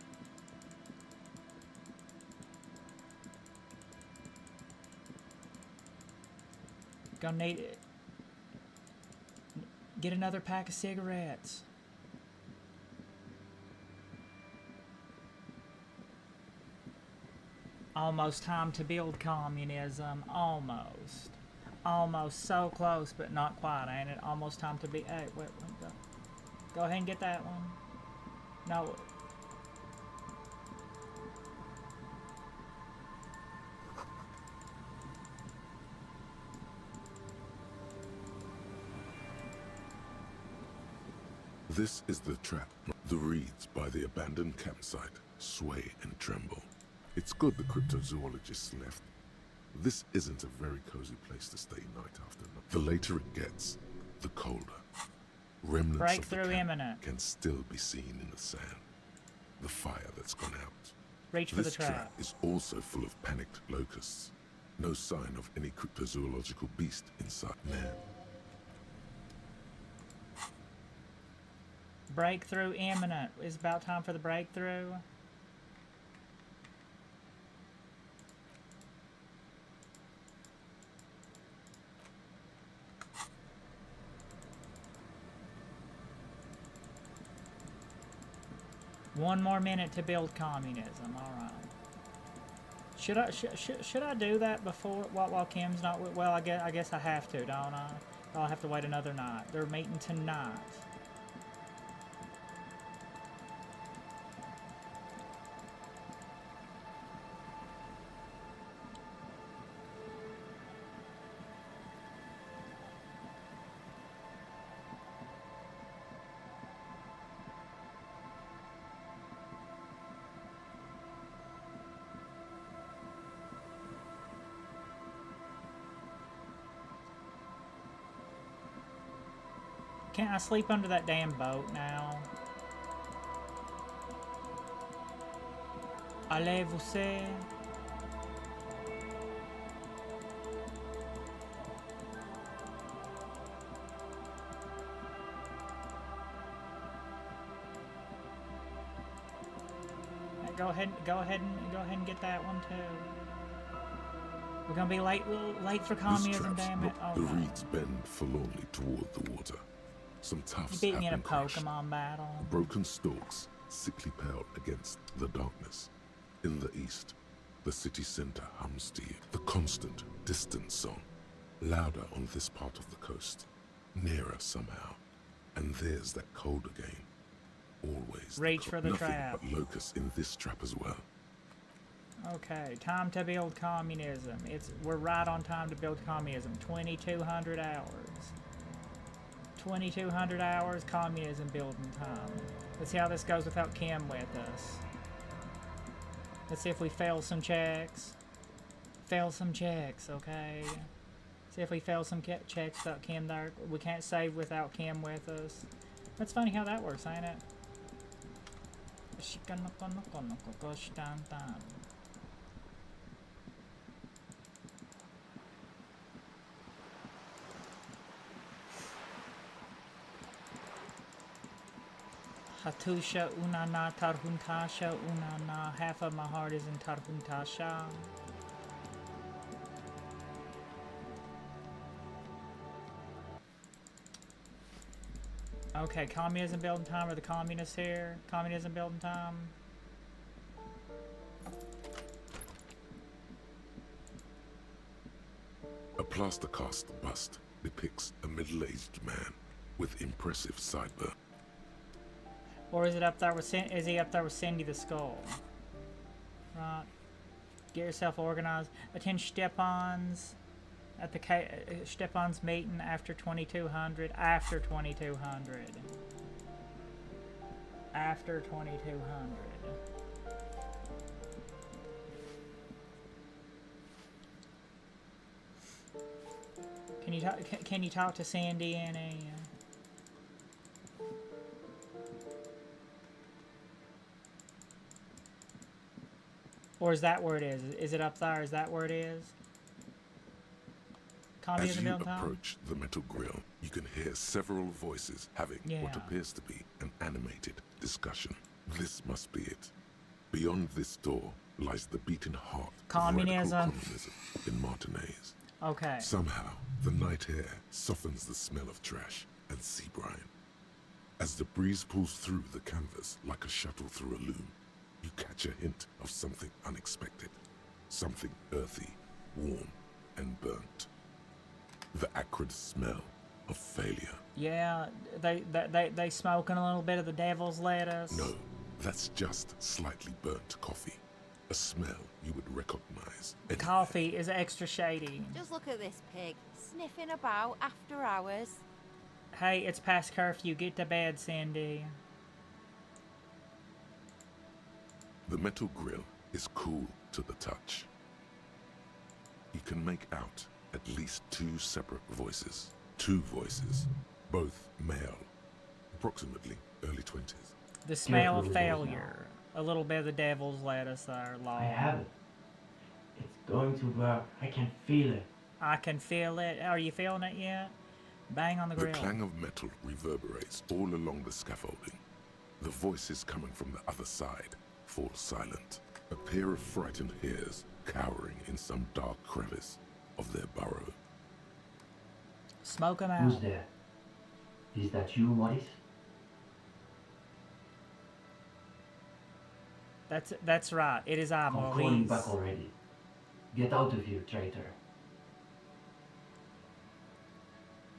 Gonna need it. Get another pack of cigarettes. Almost time to build communism. Almost. Almost. So close, but not quite, ain't it? Almost time to be... Hey, wait, go. Go ahead and get that one. No. This is the trap. The reeds by the abandoned campsite sway and tremble. It's good the cryptozoologists left. This isn't a very cozy place to stay night after night. The later it gets, the colder. Remnants of the Breakthrough camp imminent. can still be seen in the sand. The fire that's gone out. Reach for the This trap. is also full of panicked locusts. No sign of any cryptozoological beast inside. Man, Breakthrough imminent. It's about time for the breakthrough. One more minute to build communism. All right. Should I do that before while Kim's not? Well, I guess I have to, don't I? I'll have to wait another night. They're meeting tonight. Can't I sleep under that damn boat now? Allez-vous? Go ahead and get that one too. We're gonna be late for this communism, trap's damn it! not- Oh the no. reeds bend forlornly toward the water. Some You tufts beat have me in a been crushed. Pokemon battle. Broken stalks, sickly pale against the darkness. In the east, the city center hums to you. The constant, distant song, louder on this part of the coast, nearer somehow. And there's that cold again. Always. Reach for the Nothing trap. but locusts in this trap as well. Okay, time to build communism. We're right on time to build communism. 2,200 hours. 2,200 hours communism building time. Let's see how this goes without Kim with us. Let's see if we fail some checks. Fail some checks, okay? See if we fail some checks without Kim there. We can't save without Kim with us. That's funny how that works, ain't it? Hatusha unana tarhuntasha unana. Half of my heart is in tarhuntasha. Okay, communism building time. Are the communists here? Communism building time. A plaster cast bust depicts a middle-aged man with impressive sideburn. Or is it up there with is he up there with Cindy the Skull? Right. Get yourself organized. Attend Stepan's at the Stepan's meeting after 2200. After 2200. After 2200. Can you talk to Sandy, Annie? Or is that where it is? Is it up there? Is that where it is? As you approach the metal grill, you can hear several voices having what appears to be an animated discussion. This must be it. Beyond this door lies the beating heart of communism in Martinez. Okay. Somehow, the night air softens the smell of trash and sea brine. As the breeze pulls through the canvas like a shuttle through a loom, you catch a hint of something unexpected. Something earthy, warm, and burnt. The acrid smell of failure. Yeah, they smoking a little bit of the devil's lettuce. No, that's just slightly burnt coffee. A smell you would recognize. The coffee is extra shady. Just look at this pig, sniffing about after hours. Hey, it's past curfew. Get to bed, Cindy. The metal grill is cool to the touch. You can make out at least two separate voices. Two voices, both male, approximately early 20s. The smell of failure. A little bit of the devil's lettuce there, I have it. It's going to work. I can feel it. I can feel it. Are you feeling it yet? Bang on the grill. The clang of metal reverberates all along the scaffolding. The voices coming from the other side fall silent. A pair of frightened hares cowering in some dark crevice of their burrow. Smoke 'em out. Who's there? Is that you, Morris? That's right. It is I, I'm calling back already. Get out of here, traitor.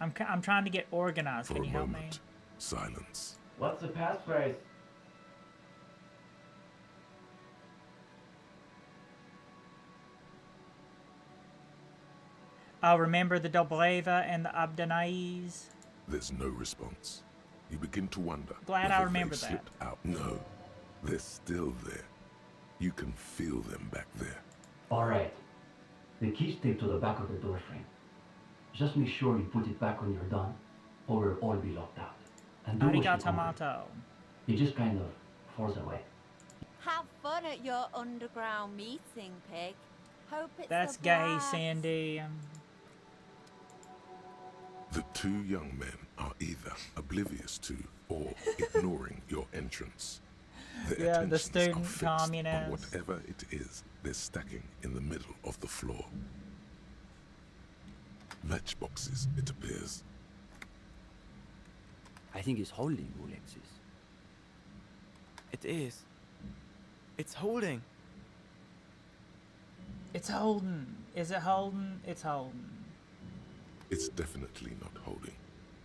I'm trying to get organized. Can you help me? Silence. What's the passphrase? I'll remember the Dobleva and the Abdanais. There's no response. You begin to wonder. Glad I remember that. Slipped out. No, they're still there. You can feel them back there. All right. The key's taped to the back of the door frame. Just make sure you put it back when you're done, or we'll all be locked out. And don't Arigato. It just kind of falls away. Have fun at your underground meeting, pig. Hope it's That's a gay, blast. Sandy. The two young men are either oblivious to or ignoring your entrance. Their the attentions student are fixed communist. on whatever it is they're stacking in the middle of the floor. Matchboxes, it appears. I think it's holding, Alexis. It is. It's holding. It's holding. Is it holding? It's holding. It's definitely not holding.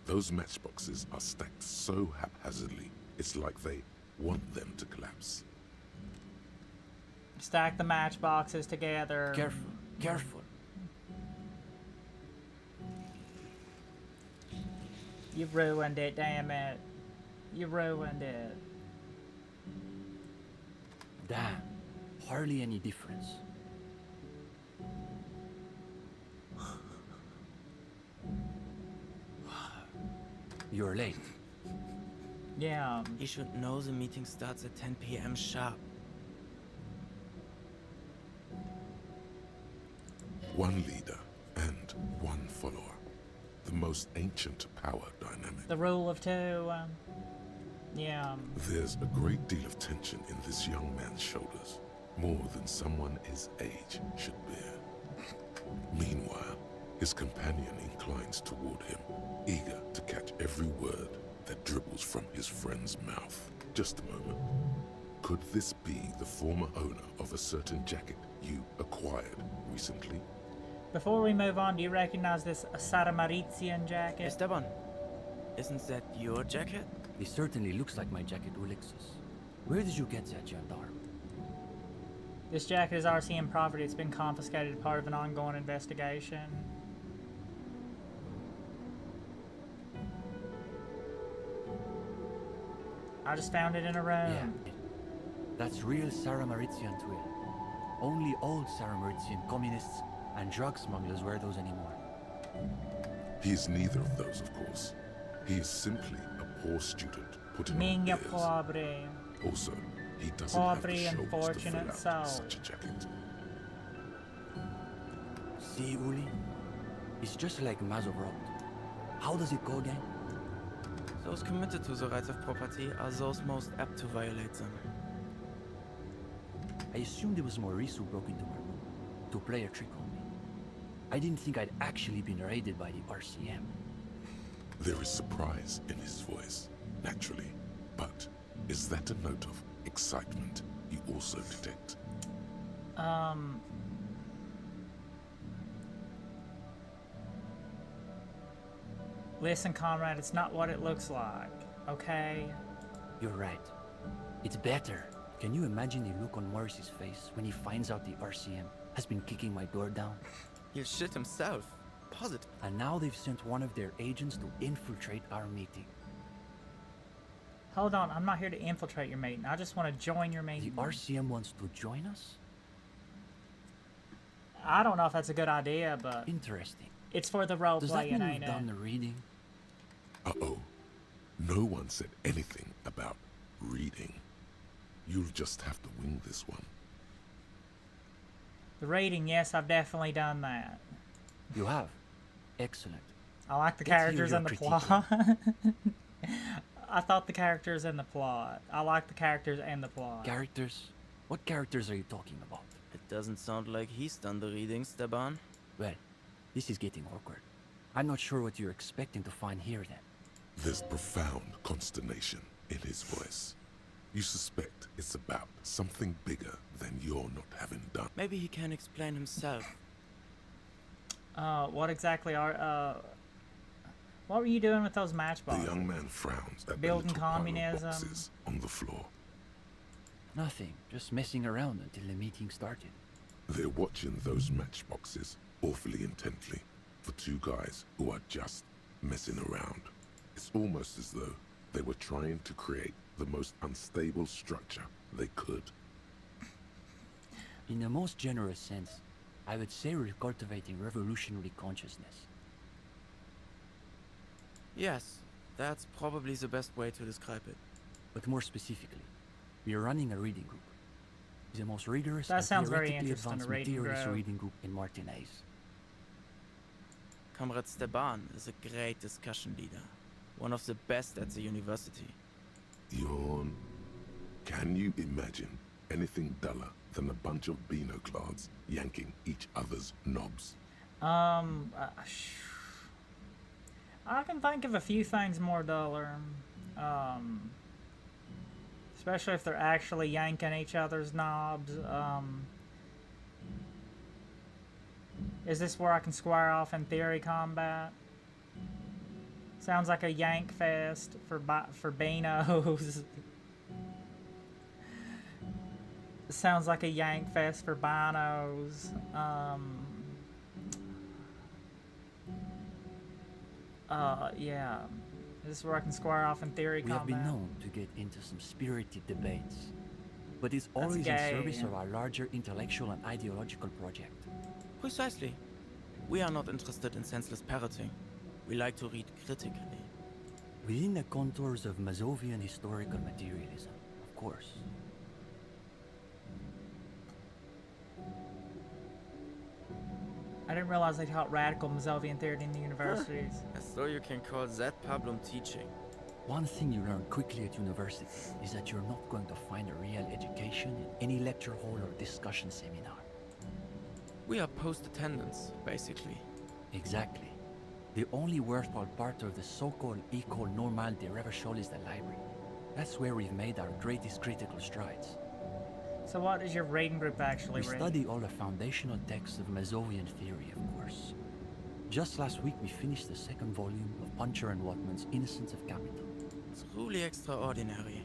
Those matchboxes are stacked so haphazardly, it's like they want them to collapse. Stack the matchboxes together. Careful, careful. You ruined it, damn it. You ruined it. Damn. hardly any difference. You're late. Yeah. He should know the meeting starts at 10 p.m. sharp. One leader and one follower. The most ancient power dynamic. The rule of two. Yeah. There's a great deal of tension in this young man's shoulders. More than someone his age should bear. Meanwhile, his companion inclines toward him, eager to catch every word that dribbles from his friend's mouth. Just a moment. Could this be the former owner of a certain jacket you acquired recently? Before we move on, do you recognize this Saramaritian jacket? Esteban, isn't that your jacket? This certainly looks like my jacket, Ulexus. Where did you get that, gendarme? This jacket is RCM property. It's been confiscated, part of an ongoing investigation. I just found it in a room. Yeah. That's real Saramaritian twill. Only old Saramaritian communists and drug smugglers wear those anymore. He is neither of those, of course. He is simply a poor student putting on Minha airs. pobre. Also, he doesn't have the Pobre and shoulders to fill fortunate out soul. such a jacket. See, Uli? It's just like Mazov wrote. How does it go again? Those committed to the rights of property are those most apt to violate them. I assumed it was Maurice who broke into my room to play a trick on me. I didn't think I'd actually been raided by the RCM. There is surprise in his voice, naturally. But is that a note of excitement you also detect? Listen, comrade, it's not what it looks like, okay? You're right. It's better. Can you imagine the look on Morris's face when he finds out the RCM has been kicking my door down? He'll shit himself. Positive. And now they've sent one of their agents to infiltrate our meeting. Hold on, I'm not here to infiltrate your meeting. I just want to join your meeting. The RCM wants to join us? I don't know if that's a good idea, but... Interesting. It's for the role Does that playing, mean ain't we've it? done the reading? Uh-oh. No one said anything about reading. You'll just have to wing this one. The reading, yes, I've definitely done that. You have? Excellent. I like the Let's hear characters your and the critique. plot. I thought the characters and the plot. I like the characters and the plot. Characters? What characters are you talking about? It doesn't sound like he's done the reading, Esteban. Well, this is getting awkward. I'm not sure what you're expecting to find here then. There's profound consternation in his voice. You suspect it's about something bigger than you're not having done. Maybe he can explain himself. What exactly are, what were you doing with those matchboxes? The young man frowns at Building the little pile of communism. boxes on the floor. Nothing. Just messing around until the meeting started. They're watching those matchboxes awfully intently for two guys who are just messing around. It's almost as though they were trying to create the most unstable structure they could. In the most generous sense, I would say we're cultivating revolutionary consciousness. Yes, that's probably the best way to describe it. But more specifically, we are running a reading group. It's the most rigorous That and sounds very theoretically interesting, advanced a reading materialist group. reading group in Martinez. Comrade Esteban is a great discussion leader. One of the best at the university. Yawn. Can you imagine anything duller than a bunch of Beano-clads yanking each other's knobs? I can think of a few things more duller. Especially if they're actually yanking each other's knobs. Is this where I can square off in theory combat? Sounds like a yank fest for Beanos. Sounds like a yank fest for Binos. Yeah. This is where I can square off in theory We have combat. been known to get into some spirited debates. but it's That's always in gay. service of our larger intellectual and ideological project. Precisely. We are not interested in senseless parroting. We like to read critically. Within the contours of Mazovian historical materialism, of course. I didn't realize they taught radical Mazovian theory in the universities. As though you can call that problem teaching. One thing you learn quickly at university is that you're not going to find a real education in any lecture hall or discussion seminar. We are post-attendance, basically. Exactly. The only worthwhile part of the so-called École Normale de Recherche is the library. That's where we've made our greatest critical strides. So what does your reading group actually We read? study all the foundational texts of Mazovian theory, of course. Just last week we finished the second volume of Puncher and Watman's Innocence of Capital. Truly extraordinary.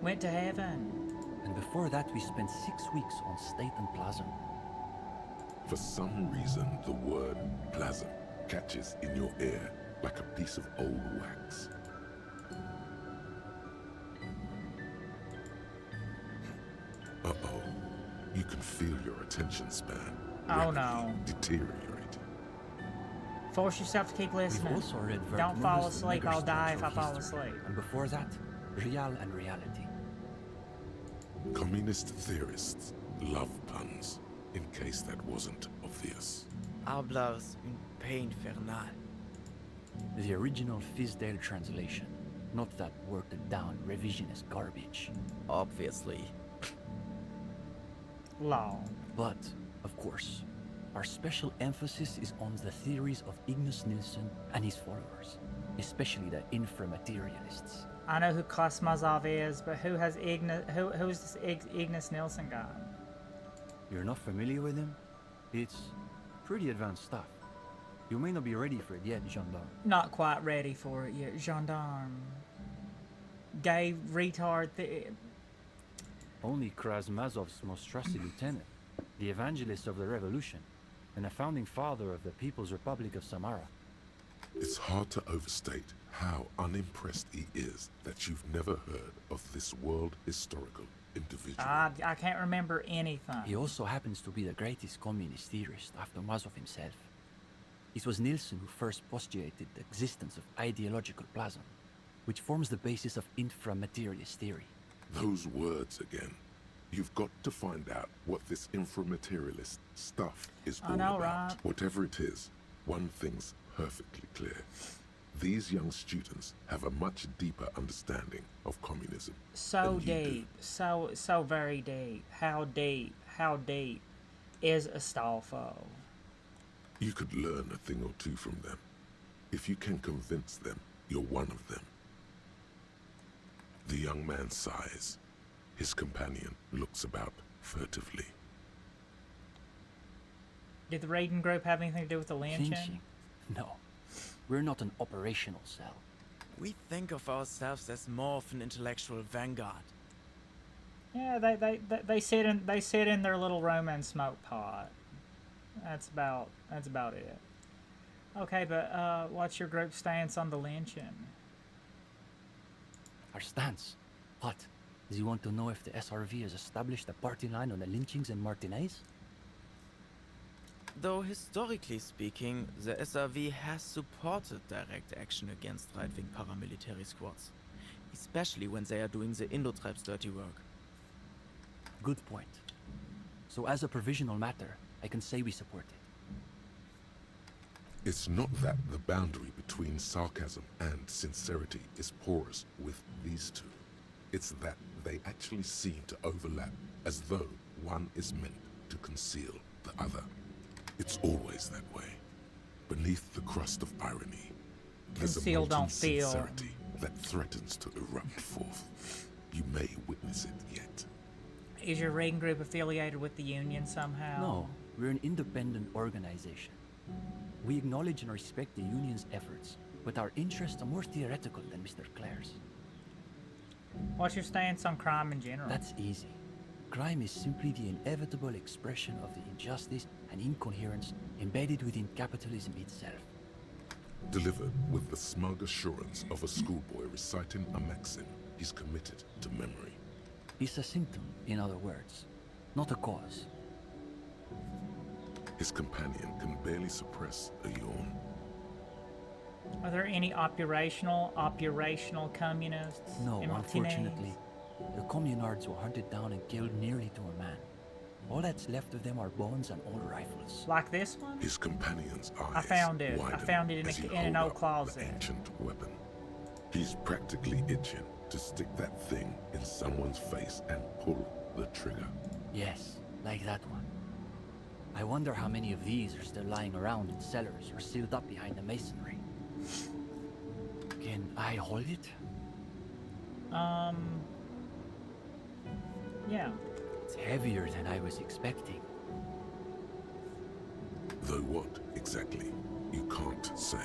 Went to heaven. And before that we spent 6 weeks on State and Plasm. For some reason, the word plasm catches in your ear like a piece of old wax. Uh-oh. You can feel your attention span Oh, rapidly no. deteriorating. Force yourself to keep listening. We've also read Don't fall Vergniaud's The asleep. I'll die if I Megastructure of fall History. asleep. And before that, Real and Reality. Communist theorists love puns, in case that wasn't obvious. Hablas un pain infernal. The original Fizdale translation, not that watered down revisionist garbage. Obviously. Long. But, of course, our special emphasis is on the theories of Ignace Nilsson and his followers, especially the inframaterialists. I know who Kosmazov is, but who's this Ignace Nilsson guy? You're not familiar with him? It's pretty advanced stuff. You may not be ready for it yet, gendarme. Not quite ready for it yet, gendarme. Gay retard. Only Krasmazov's most trusted lieutenant, the evangelist of the revolution, and a founding father of the People's Republic of Samara. It's hard to overstate how unimpressed he is that you've never heard of this world historical individual. I can't remember anything. He also happens to be the greatest communist theorist after Mazov himself. It was Nilsson who first postulated the existence of ideological plasm, which forms the basis of inframaterialist theory. Those words again. You've got to find out what this inframaterialist stuff is all know, about. right? Whatever it is, one thing's perfectly clear. These young students have a much deeper understanding of communism. So than you do. deep. So very deep. How deep is Astolfo? You could learn a thing or two from them. If you can convince them you're one of them. The young man sighs. His companion looks about furtively. Did the raiding group have anything to do with the lynching? Lynching? No. We're not an operational cell. We think of ourselves as more of an intellectual vanguard. Yeah, they sit in their little room and smoke pot. That's about it. Okay, but what's your group's stance on the lynching? Our stance? What? Do you want to know if the SRV has established a party line on the lynchings in Martinez? Though historically speaking, the SRV has supported direct action against right-wing paramilitary squads, especially when they are doing the Indo-Tribe's dirty work. Good point. So as a provisional matter, I can say we support it. It's not that the boundary between sarcasm and sincerity is porous with these two. It's that they actually seem to overlap, as though one is meant to conceal the other. It's always that way. Beneath the crust of irony, there's Conceal, a molten don't feel. sincerity that threatens to erupt forth. You may witness it yet. Is your raiding group affiliated with the Union somehow? No, we're an independent organization. We acknowledge and respect the Union's efforts, but our interests are more theoretical than Mr. Clare's. What's your stance on crime in general? That's easy. Crime is simply the inevitable expression of the injustice an incoherence embedded within capitalism itself. Delivered with the smug assurance of a schoolboy reciting a maxim he's committed to memory. It's a symptom, in other words, not a cause. His companion can barely suppress a yawn. Are there any operational communists? No, in unfortunately. The communards were hunted down and killed nearly to a man. All that's left of them are bones and old rifles. Like this one? His companion's eyes I found it. widen I found it as he in an hold old up closet. the ancient weapon. He's practically itching to stick that thing in someone's face and pull the trigger. Yes, like that one. I wonder how many of these are still lying around in cellars or sealed up behind the masonry. Can I hold it? Yeah. It's heavier than I was expecting. Though what, exactly, you can't say.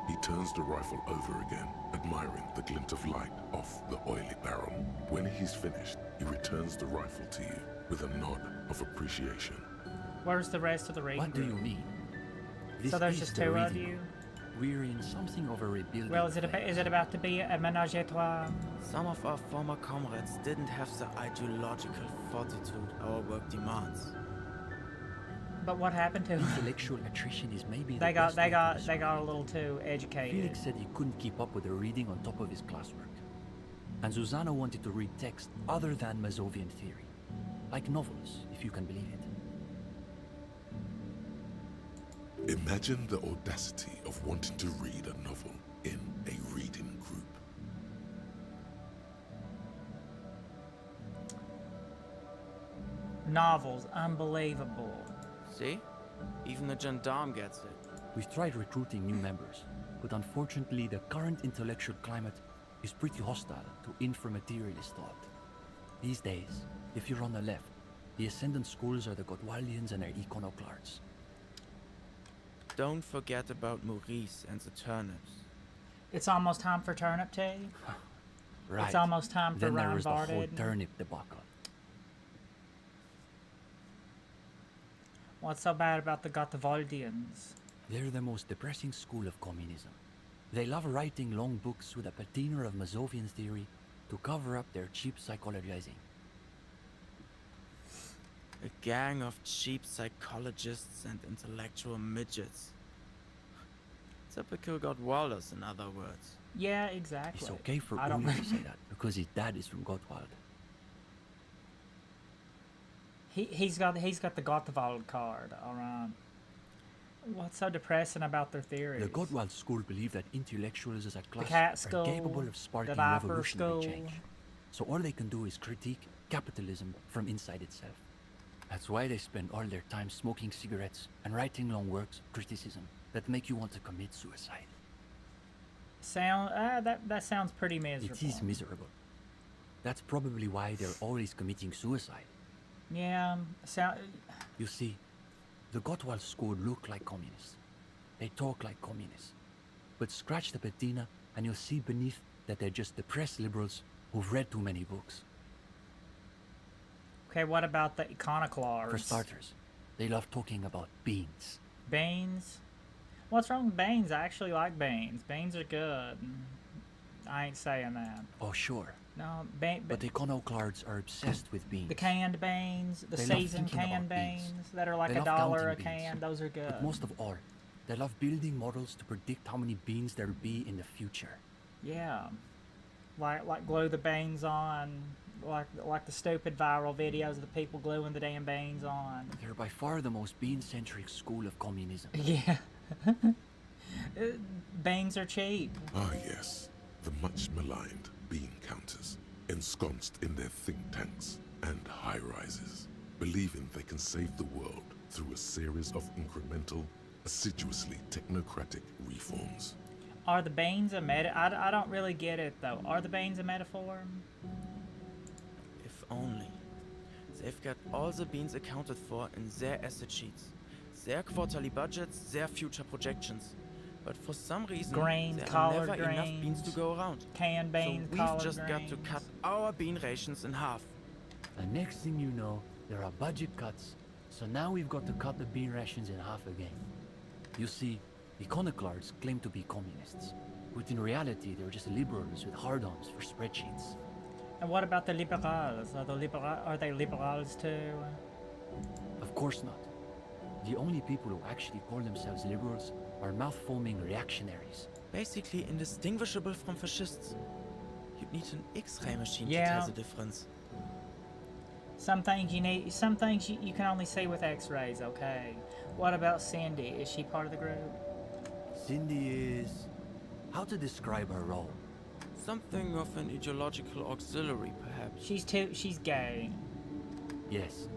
He turns the rifle over again, admiring the glint of light off the oily barrel. When he's finished, he returns the rifle to you with a nod of appreciation. Where's the rest of the reading What do you group? mean? So there's is just the two of reading you? room. We're in something of a rebuilding Well, is it phase. about to be a ménage à trois? Some of our former comrades didn't have the ideological fortitude our work demands. But what happened to them? Intellectual attrition is maybe They the got best way to they describe got a it. little too educated. Felix said he couldn't keep up with the reading on top of his classwork. And Susanna wanted to read text other than Mazovian theory. Like novels, if you can believe it. Imagine the audacity of wanting to read a novel in a reading group. Novels, unbelievable. See? Even the gendarme gets it. We've tried recruiting new members, but unfortunately the current intellectual climate is pretty hostile to inframaterialist thought. These days, if you're on the left, the Ascendant schools are the Godwaldians and their iconoclasts. Don't forget about Maurice and the turnips. It's almost time for turnip tea. Right. It's almost time for Then there was the whole Reinbarded. turnip debacle. What's so bad about the Gottwaldians? They're the most depressing school of communism. They love writing long books with a patina of Mazovian theory to cover up their cheap psychologizing. A gang of cheap psychologists and intellectual midgets. Typical Gottwalders, in other words. Yeah, exactly. It's okay for I don't Uli to say that, because his dad is from Gottwald. He's got the Gottwald card, alright. What's so depressing about their theories? The Gottwald school believe that intellectuals as a class cat are school, capable of sparking the Viper revolutionary school. change. So all they can do is critique capitalism from inside itself. That's why they spend all their time smoking cigarettes and writing long works of criticism that make you want to commit suicide. That sounds pretty miserable. It is miserable. That's probably why they're always committing suicide. Yeah, You see, the Gottwald school look like communists. They talk like communists. But scratch the patina and you'll see beneath that they're just depressed liberals who've read too many books. Okay, what about the iconoclasts? For starters, they love talking about beans. Beans? What's wrong with beans? I actually like beans. Beans are good. I ain't saying that. Oh, sure. No, But iconoclasts are obsessed with beans. the canned beans, the They love seasoned thinking canned about beans. beans that are like They $1 love a counting can. beans. Those are good. But most of all, they love building models to predict how many beans there'll be in the future. Yeah, like glue the beans on, like the stupid viral videos of the people gluing the damn beans on. They're by far the most bean-centric school of communism. Yeah. Beans are cheap. Ah yes, the much maligned bean counters, ensconced in their think tanks and high-rises, believing they can save the world through a series of incremental, assiduously technocratic reforms. Are the beans a I don't really get it though. Are the beans a metaphor? If only. They've got all the beans accounted for in their asset sheets, their quarterly budgets, their future projections. But for some reason, Grains, there are collard never enough beans greens, to go around. Canned beans, so we've collard just got to greens. cut our bean rations in half. And next thing you know, there are budget cuts So now we've got to cut the bean rations in half again. You see, iconoclasts claim to be communists, but in reality they're just liberals with hard-ons for spreadsheets. And what about the liberals? Are they liberals too? Of course not. The only people who actually call themselves liberals are mouth-foaming reactionaries. Basically indistinguishable from fascists. You'd need an X-ray machine to Yeah. tell the difference. Some things you can only see with X-rays. Okay. What about Cindy? Is she part of the group? Cindy is... how to describe her role? Something of an ideological auxiliary, perhaps. She's gay. Yes,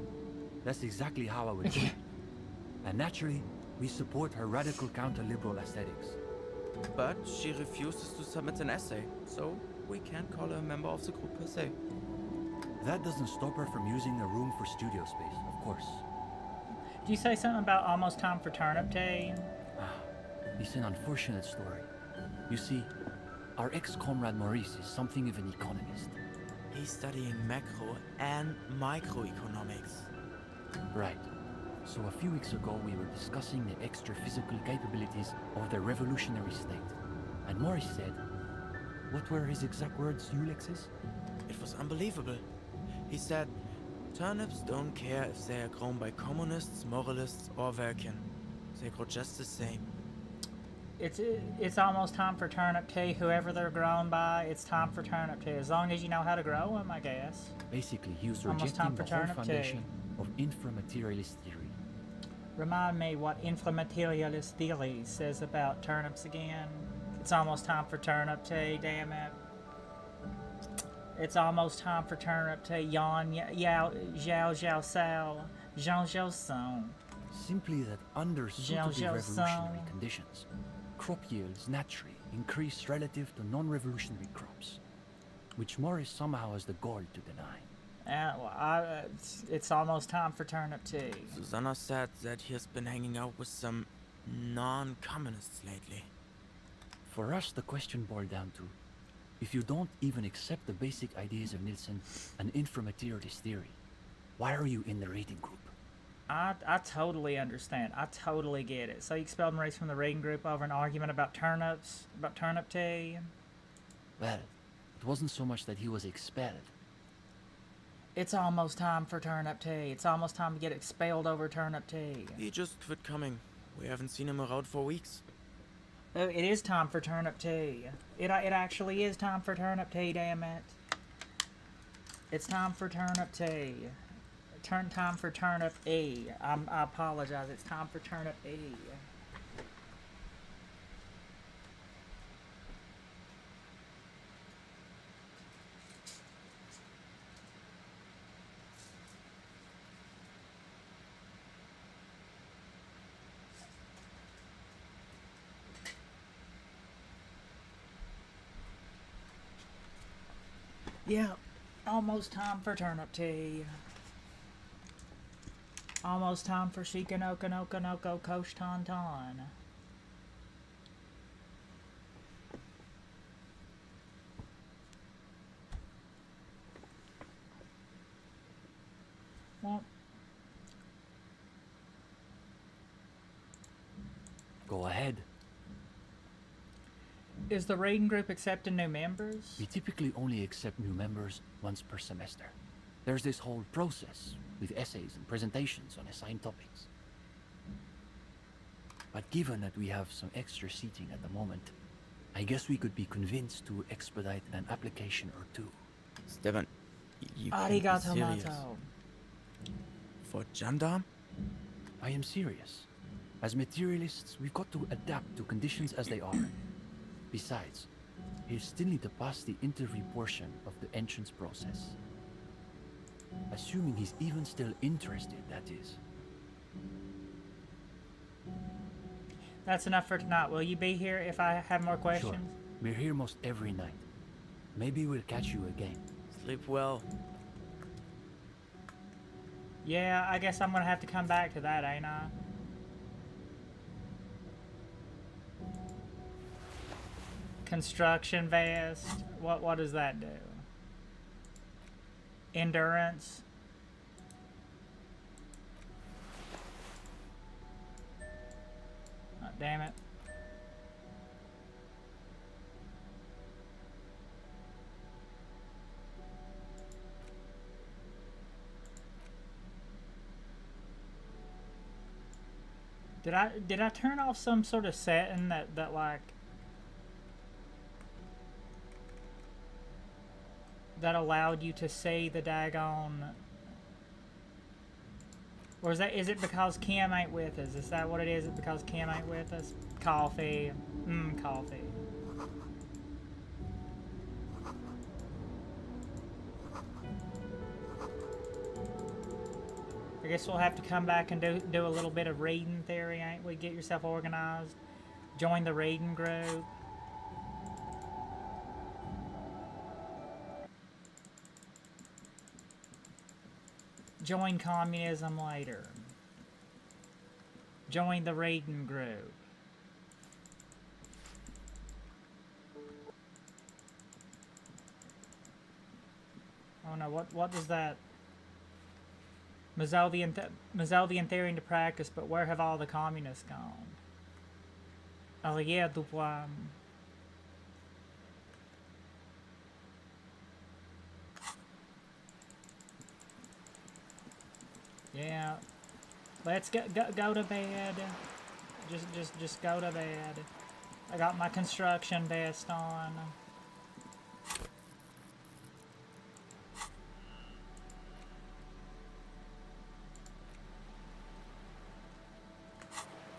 that's exactly how I would put it. And naturally, we support her radical counter-liberal aesthetics. But she refuses to submit an essay, so we can't call her a member of the group per se. That doesn't stop her from using the room for studio space, of course. Did you say something about almost time for turnip tea? It's an unfortunate story. You see, our ex-comrade Maurice is something of an economist. He's studying macro and microeconomics. Right. So a few weeks ago we were discussing the extra physical capabilities of the revolutionary state. And Maurice said... what were his exact words, Ulexis? It was unbelievable. He said, turnips don't care if they are grown by communists, moralists, or Vulcan. They grow just the same. It's almost time for turnip tea. Whoever they're grown by, it's time for turnip tea. As long as you know how to grow them, I guess. Basically, he was Almost time rejecting for the whole turnip foundation tea. of inframaterialist theory. Remind me what inframaterialist theory says about turnips again. It's almost time for turnip tea, damn it. It's almost time for turnip tea. Yan, yao, zhao, zhao, sao, zhao, zhao, song. Simply that under suitably Zhao, revolutionary song. conditions, crop yields naturally increase relative to non-revolutionary crops, which Morris somehow has the gall to deny. It's almost time for turnip tea. Susanna said that he has been hanging out with some non-communists lately. For us, the question boiled down to, if you don't even accept the basic ideas of Nielsen and inframaterialist theory, why are you in the reading group? I totally understand. I totally get it. So you expelled Maurice from the reading group over an argument about turnips, about turnip tea? Well, it wasn't so much that he was expelled. It's almost time for turnip tea. It's almost time to get expelled over turnip tea. He just quit coming. We haven't seen him around for weeks. Oh, it is time for turnip tea. It actually is time for turnip tea, damn it. It's time for turnip tea. Time for turnip E. I apologize. It's time for turnip E. Yeah, almost time for turnip tea. Almost time for Shikanokanoko Kosh Ton Ton. Well, Go ahead. is the reading group accepting new members? We typically only accept new members once per semester. There's this whole process with essays and presentations on assigned topics. But given that we have some extra seating at the moment, I guess we could be convinced to expedite an application or two. Stefan, you can't be Arigato serious. mato. For gendarme? I am serious. As materialists, we've got to adapt to conditions as they are. Besides, he'll still need to pass the interview portion of the entrance process. Assuming he's even still interested, that is. That's enough for tonight. Will you be here if I have more questions? Sure. We're here most every night. Maybe we'll catch you again. Sleep well. Yeah, I guess I'm gonna have to come back to that, ain't I? Construction vest. What does that do? Endurance. damn it. Did I turn off some sort of setting that like that allowed you to see the daggone, or is it because Kim ain't with us? Is that what it is? Is it because Kim ain't with us? Coffee. Coffee. I guess we'll have to come back and do a little bit of reading theory, ain't we? Get yourself organized. Join the reading group. Join communism later. Join the reading group. Oh no, what does that... Mazovian theory into practice, but where have all the communists gone? Oh yeah, yeah. Let's go to bed. Just go to bed. I got my construction vest on.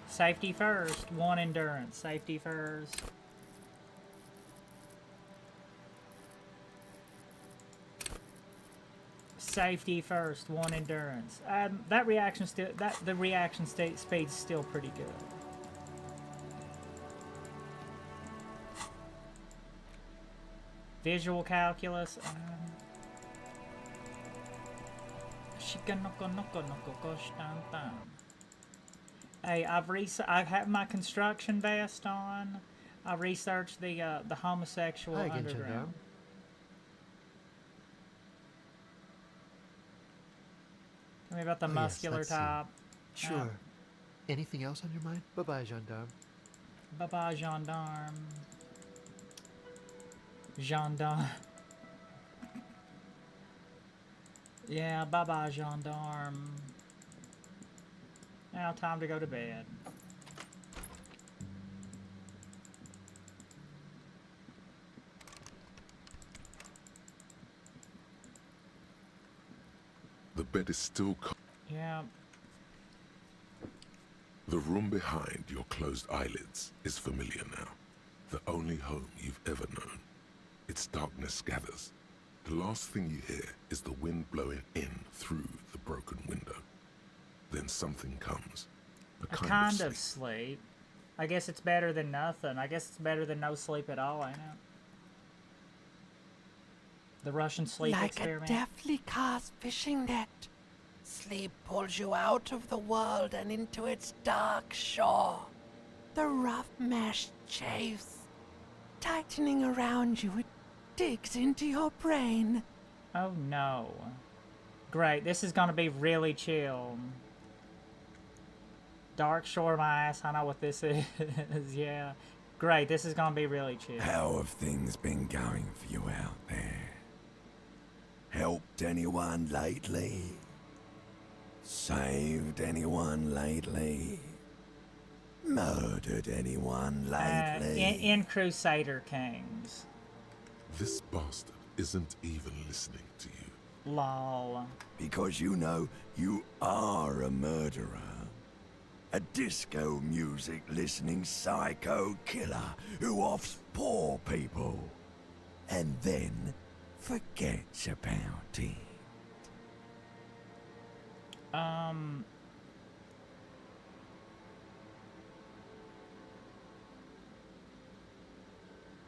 Safety first. 1 endurance. Safety first. Safety first. 1 endurance. That reaction still. The reaction speed's still pretty good. Visual calculus. Hey, I have my construction vest on. I researched the homosexual underground. Tell me about the muscular type. Sure. Anything else on your mind? Bye-bye, gendarme. Bye-bye, gendarme. Gendarme. Yeah, bye-bye, gendarme. Now time to go to bed. The bed is still Yeah. The room behind your closed eyelids is familiar now. The only home you've ever known. Its darkness gathers. The last thing you hear is the wind blowing in through the broken window. Then something comes. A kind of sleep. I guess it's better than nothing. I guess it's better than no sleep at all, ain't it? The Russian sleep experiment. Like a deftly cast fishing net. Sleep pulls you out of the world and into its dark shore. The rough mesh chafes. Tightening around you, it digs into your brain. Oh no. Great, this is gonna be really chill. Dark shore my ass, I know what this is. Yeah. Great, this is gonna be really chill. How have things been going for you out there? Helped anyone lately? Saved anyone lately? Murdered anyone lately? In Crusader Kings. This bastard isn't even listening to you. Lol. Because you know you are a murderer. A disco music listening psycho killer who offs poor people. And then forgets about it.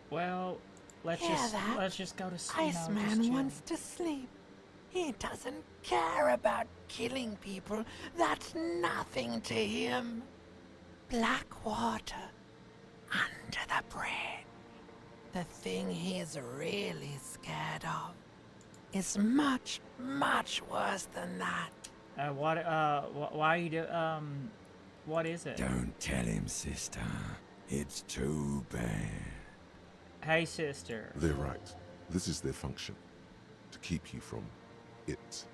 Well, let's just go to sleep. Iceman wants to sleep. He doesn't care about killing people. That's nothing to him. Black water under the bridge. The thing he's really scared of is much, much worse than that. Why are you What is it? Don't tell him, sister. It's too bad. Hey, sister. They're right. This is their function. To keep you from it.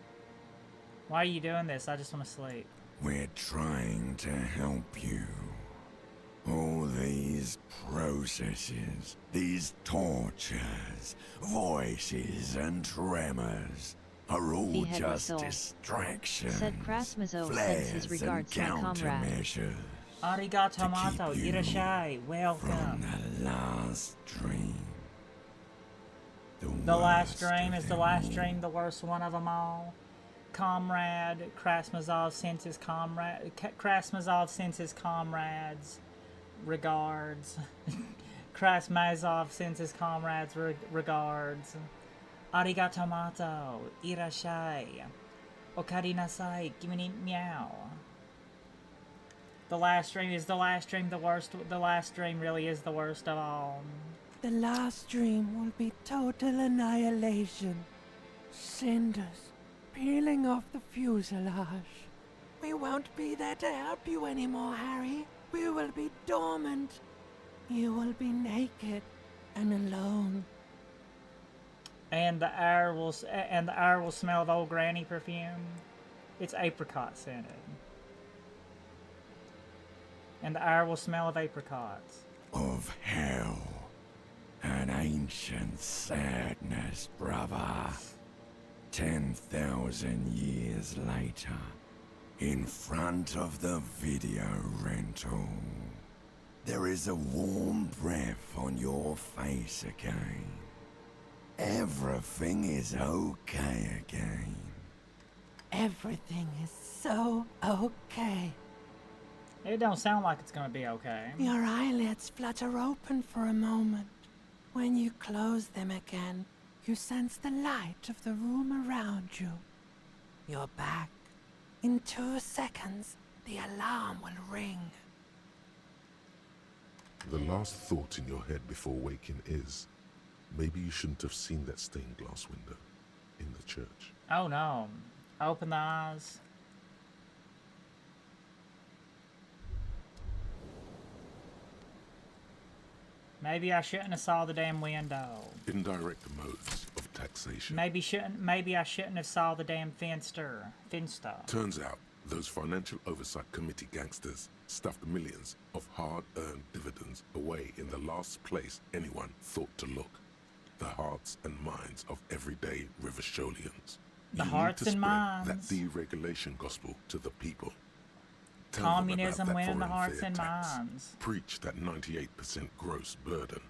Why are you doing this? I just want to sleep. We're trying to help you. All these processes, these tortures, voices and tremors are all Behead just Soul. distractions, Said Krasmazov sends flares his and regards, my comrade. countermeasures Arigato mato, irashai, from welcome. the last dream. The last worst dream of is the them last all. dream, the worst one of them all. Comrade Krasmazov sends his comrade. Krasmazov sends his comrades regards. Krasmazov sends his comrades regards. Arigato mato, irashai, okari nasai, kimi ni meow. The last dream is the last dream, the worst. The last dream really is the worst of all. The last dream will be total annihilation. Cinders peeling off the fuselage. We won't be there to help you anymore, Harry. We will be dormant. You will be naked and alone. And the air will smell of old granny perfume. It's apricot scented. And the air will smell of apricots. Of hell. An ancient sadness, brother. 10,000 years later, in front of the video rental, there is a warm breath on your face again. Everything is okay again. Everything is so okay. It don't sound like it's gonna be okay. Your eyelids flutter open for a moment. When you close them again, you sense the light of the room around you. You're back. In 2 seconds, the alarm will ring. The last thought in your head before waking is, maybe you shouldn't have seen that stained glass window in the church. Oh no. Open the eyes. Maybe I shouldn't have saw the damn window. Indirect modes of taxation. Maybe I shouldn't have saw the damn finster. Turns out, those financial oversight committee gangsters stuffed millions of hard-earned dividends away in the last place anyone thought to look. The hearts and minds of everyday Rivasholians. The You hearts need to and spread minds. that deregulation gospel to the people. Tell Communism them about that winning the foreign hearts fair and tax. minds. Preach that 98% gross burden.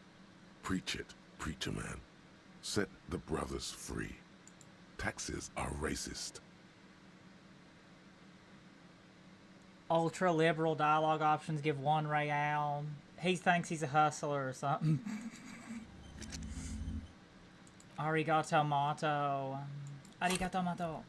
Preach it, preacher man. Set the brothers free. Taxes are racist. Ultra liberal dialogue options give 1 real. He thinks he's a hustler or something. Arigato mato. Arigato mato.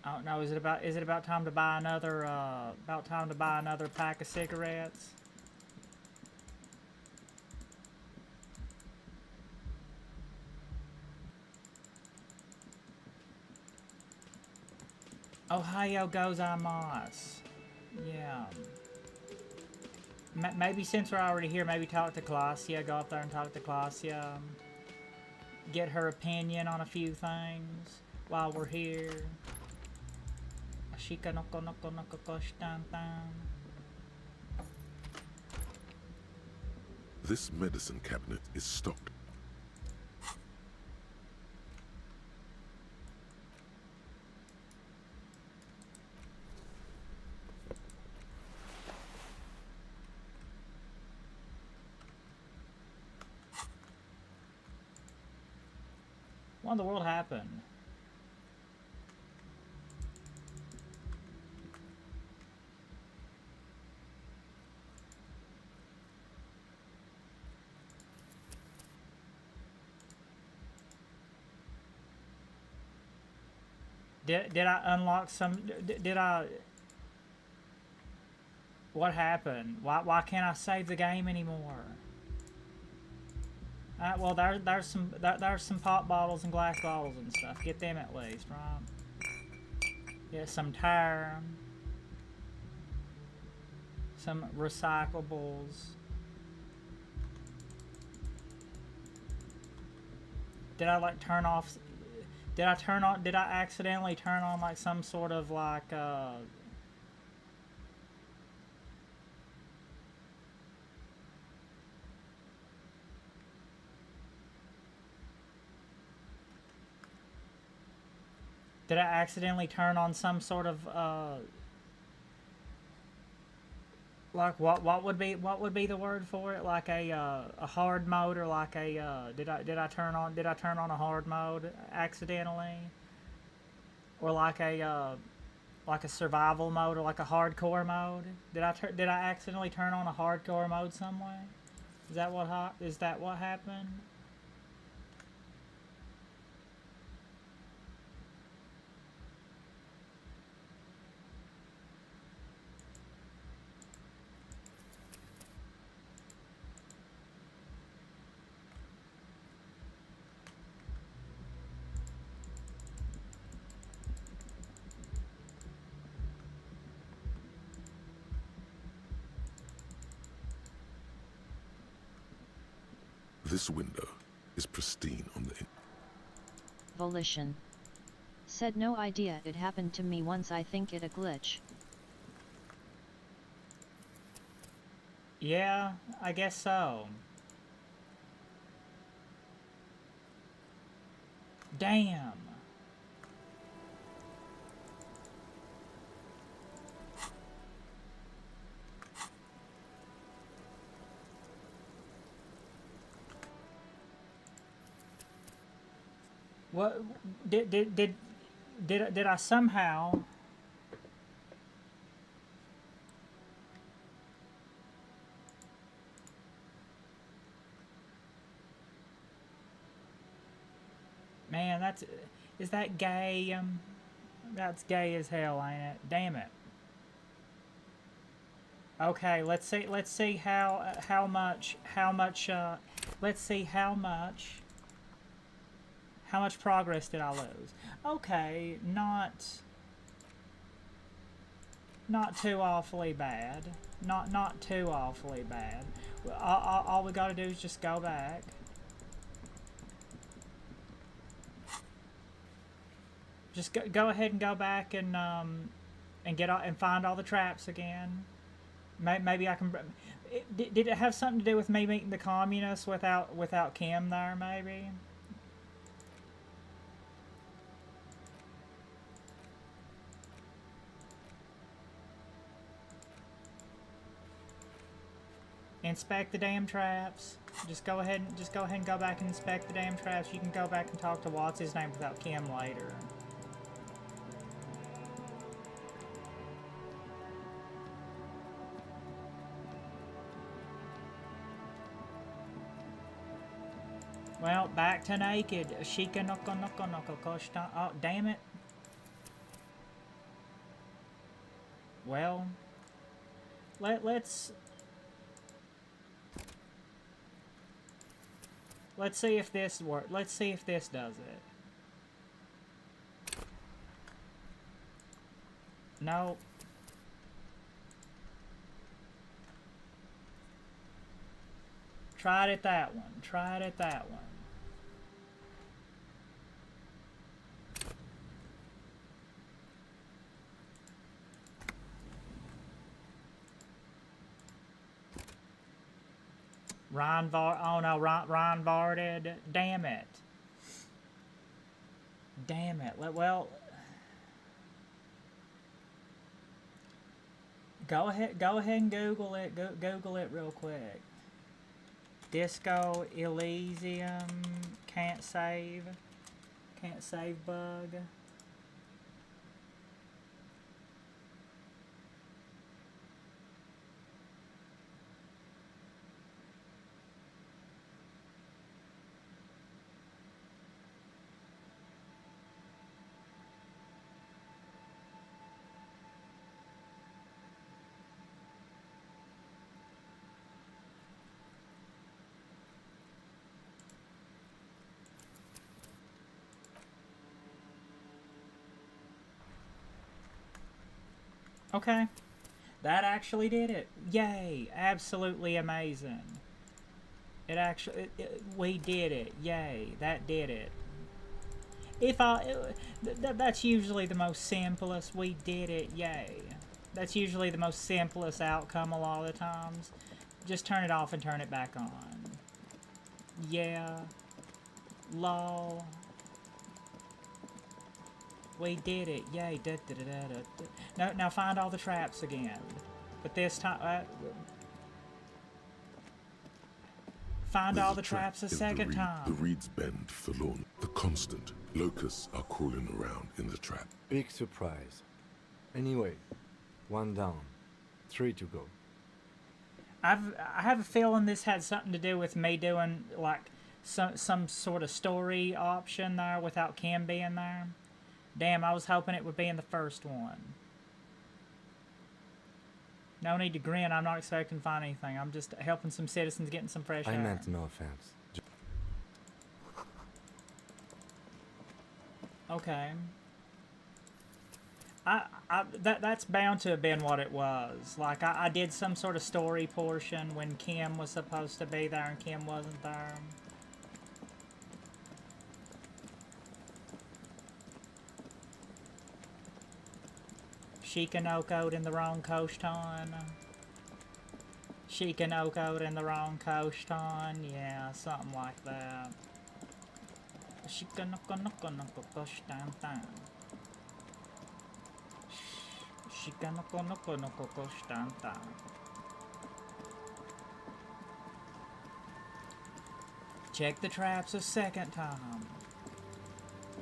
Oh no, is it about time to buy another pack of cigarettes? Ohio gozaimasu. Yeah. Maybe since we're already here, maybe talk to Klasia. Go up there and talk to Klasia. Get her opinion on a few things while we're here. Ashika noko noko noko koshtantan. This medicine cabinet is stocked. What in the world happened? Did I unlock some? Did I? What happened? Why can't I save the game anymore? Well, there's some pop bottles and glass bottles and stuff. Get them at least, right? Yeah, some tire, some recyclables. Did I like turn off? Did I accidentally turn on like some sort of like did I accidentally turn on some sort of like what would be the word for it? Like a hard mode, or like a did I turn on a hard mode accidentally? Or like a survival mode, or like a hardcore mode? Did I accidentally turn on a hardcore mode somewhere? Is that what happened? This window is pristine on the Volition. Said no idea, it happened to me once, I think it a glitch. Yeah, I guess so. Damn. What did I somehow? Man, is that gay? That's gay as hell, ain't it? Damn it. Okay, let's see how much let's see how much progress did I lose? Okay, not too awfully bad. Not too awfully bad. All we gotta do is just go back. Just go ahead and go back and get and find all the traps again. Maybe I can. Did it have something to do with me meeting the communists without Kim there? Maybe. Inspect the damn traps. Just go ahead and go back and inspect the damn traps. You can go back and talk to what's his name without Kim later. Well, back to naked. Shika noko noko noko koshita. Oh, damn it. Well, let's see if this works. Let's see if this does it. No. Try it at that one. Try it at that one. Oh no, Ron Varded. Damn it. Damn it. Well, go ahead and Google it. Google it real quick. Disco Elysium can't save bug. Okay. That actually did it. Yay. Absolutely amazing. It actually... we did it. Yay. That did it. If that's usually the most simplest. We did it. Yay. That's usually the most simplest outcome a lot of the times. Just turn it off and turn it back on. Yeah. Lol. We did it. Yay. Da, da, da, da, da. Now find all the traps again. But this time... find all the traps a second time. The reeds bend forlorn. The constant locusts are crawling around in the trap. Big surprise. Anyway, 1 down. 3 to go. I have a feeling this had something to do with me doing like some sort of story option there without Kim being there. Damn, I was hoping it would be in the first one. No need to grin. I'm not expecting to find anything. I'm just helping some citizens getting some fresh air. I meant no offense. Okay. That's bound to have been what it was. Like, I did some sort of story portion when Kim was supposed to be there and Kim wasn't there. Shikanoko'd in the wrong Koshton. Shikanoko'd in the wrong Koshton. Yeah, something like that. Shikanoko'noko'noko'noko'koshton. Shikanoko'noko'noko'koshton. Check the traps a second time.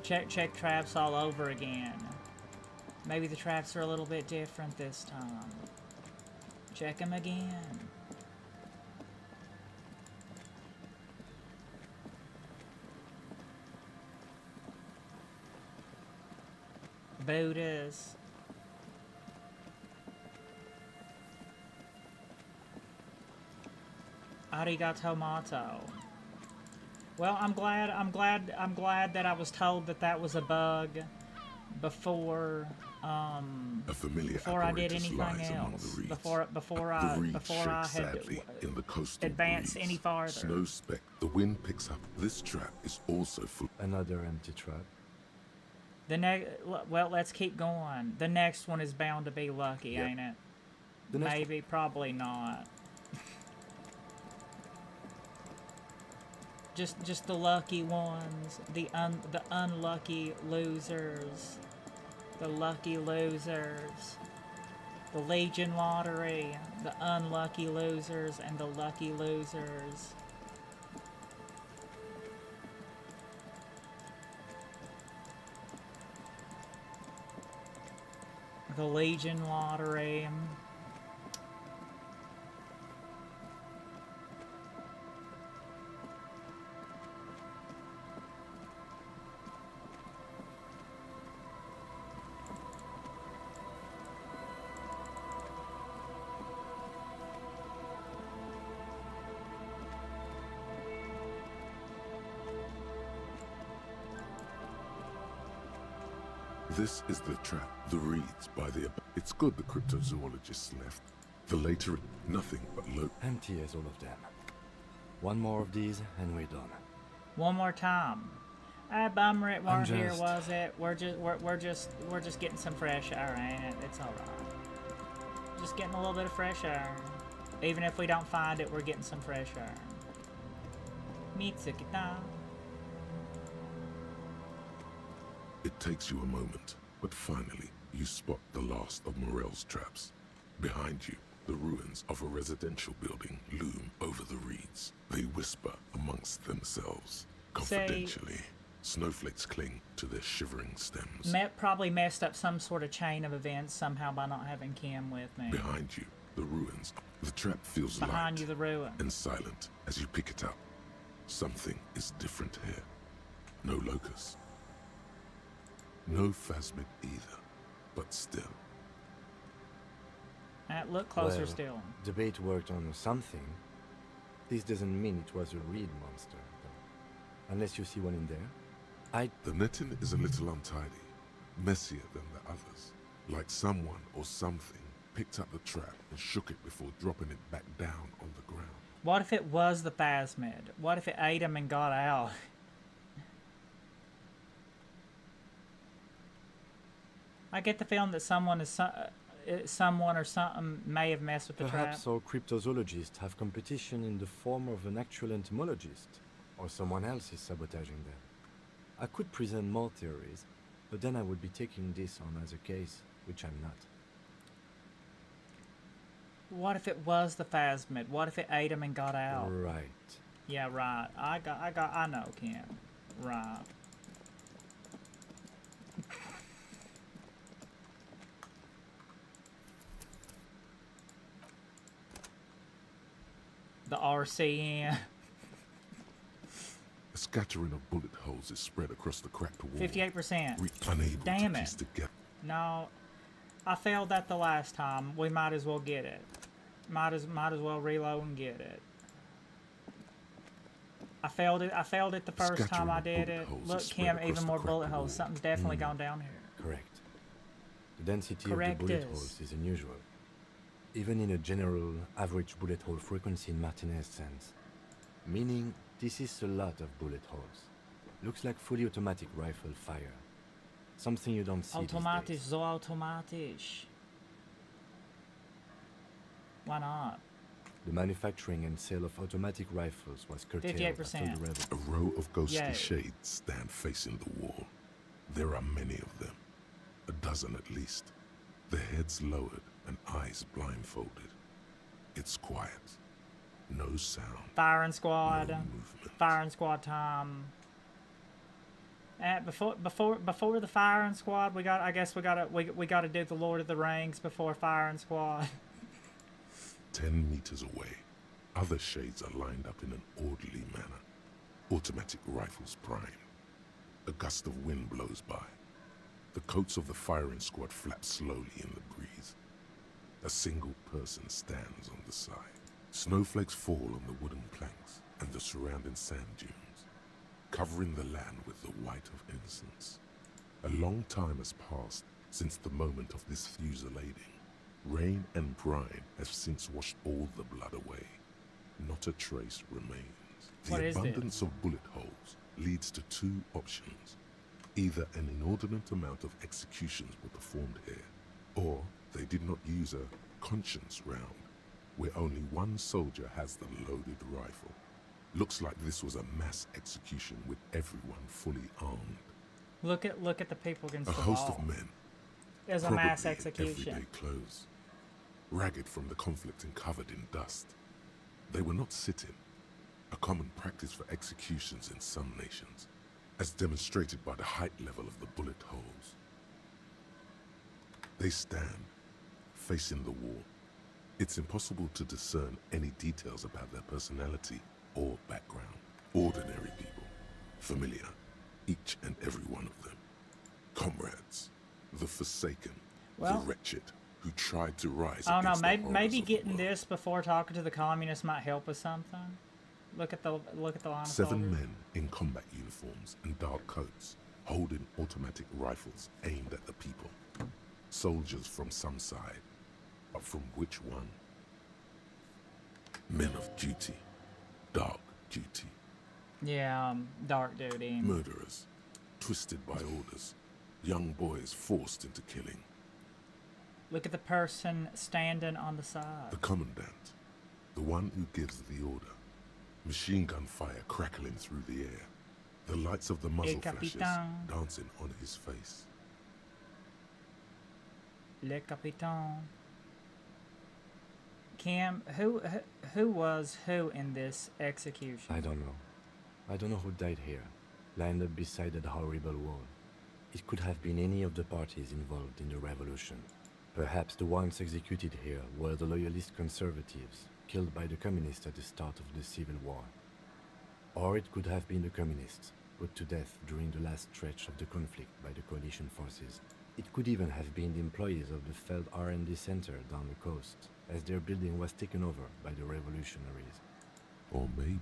Check traps all over again. Maybe the traps are a little bit different this time. Check them again. Buddhas. Arigato mato. Well, I'm glad that I was told that was a bug before I did anything else. Before I had advanced any farther. Snow speck. The wind picks up. This trap is also full. Another empty trap. Well, let's keep going. The next one is bound to be lucky, Yep. ain't it? Maybe, probably not. Just the lucky ones, the unlucky losers, the lucky losers, the Legion lottery, the unlucky losers, and the lucky losers. The Legion lottery. This is the trap. The reeds by the... It's good the cryptozoologists left. The later... Nothing but low... Empty as all of them. One more of these and we're done. One more time. Bummer it weren't here, was it? We're just getting some fresh air, ain't it? It's alright. Just getting a little bit of fresh air. Even if we don't find it, we're getting some fresh air. Mitsukita. It takes you a moment, but finally, you spot the last of Morel's traps. Behind you, the ruins of a residential building loom over the reeds. They whisper amongst themselves, confidentially. Snowflakes cling to their shivering stems. Probably messed up some sort of chain of events somehow by not having Kim with me. Behind you, the ruins. The trap feels Behind light you, the ruin. and silent as you pick it up. Something is different here. No locust. No phasmid either, but still. Look closer Well, still. Debate worked on something. This doesn't mean it was a reed monster, though. Unless you see one in there. The netting is a little untidy, messier than the others. Like someone or something picked up the trap and shook it before dropping it back down on the ground. What if it was the phasmid? What if it ate him and got out? I get the feeling that someone or something may have messed with the trap. Perhaps our cryptozoologists have competition in the form of an actual entomologist, or someone else is sabotaging them. I could present more theories, but then I would be taking this on as a case, which I'm not. What if it was the phasmid? What if it ate him and got out? Right. Yeah, right. I know, Kim. Right. The RCN. A scattering of bullet holes is spread across the cracked wall. 58%. Unable Damn to it. piece together. No, I failed that the last time. We might as well get it. Might as well reload and get it. I failed it the first time I did it. Look, Kim, even more bullet holes. Something's definitely gone down here. Correct. The density of the bullet holes is unusual. Even in a general average bullet hole frequency in Martinez sense. Meaning, this is a lot of bullet holes. Looks like fully automatic rifle fire. Something you don't see Automatisch, these days. so automatisch. Why not? The manufacturing and sale of automatic rifles was curtailed 58%. after the revolution. A row of ghostly Yay. shades stand facing the wall. There are many of them. A dozen at least. Their heads lowered and eyes blindfolded. It's quiet. No sound. Firing squad. No movement. Firing squad time. Before the firing squad, we gotta do the Lord of the Rings before firing squad. 10 meters away, other shades are lined up in an orderly manner. Automatic rifles primed. A gust of wind blows by. The coats of the firing squad flap slowly in the breeze. A single person stands on the side. Snowflakes fall on the wooden planks and the surrounding sand dunes, covering the land with the white of innocence. A long time has passed since the moment of this fusillading. Rain and brine have since washed all the blood away. Not a trace remains. What The is abundance of bullet holes leads to two options. Either an inordinate amount of executions were performed here, or they did not use a conscience round, where only one soldier has the loaded rifle. Looks like this was a mass execution with everyone fully armed. Look at the people against A the host wall. of men, There's a probably mass in execution. everyday clothes, ragged from the conflict and covered in dust. They were not sitting, a common practice for executions in some nations, as demonstrated by the height level of the bullet holes. They stand, facing the wall. It's impossible to discern any details about their personality or background. Ordinary people, familiar, each and every one of them. Comrades, the forsaken, Well, the wretched, who tried to rise I don't know. against the Maybe horrors of the getting world. this before talking to the communists might help with something. Look at the line of 7 soldiers. men in combat uniforms and dark coats, holding automatic rifles aimed at the people. Soldiers from some side, but from which one? Men of duty, dark duty, Yeah, dark duty. murderers, twisted by orders, young boys forced into killing. Look at the person standing on the side. The commandant, the one who gives the order. Machine gun fire crackling through the air. The lights of the muzzle flashes Capitán. dancing on his face. Le Capitan. Cam, who was who in this execution? I don't know. I don't know who died here, lined up beside that horrible wall. It could have been any of the parties involved in the revolution. Perhaps the ones executed here were the loyalist conservatives, killed by the communists at the start of the Civil War. Or it could have been the communists, put to death during the last stretch of the conflict by the coalition forces. It could even have been the employees of the failed R&D center down the coast, as their building was taken over by the revolutionaries. Or maybe...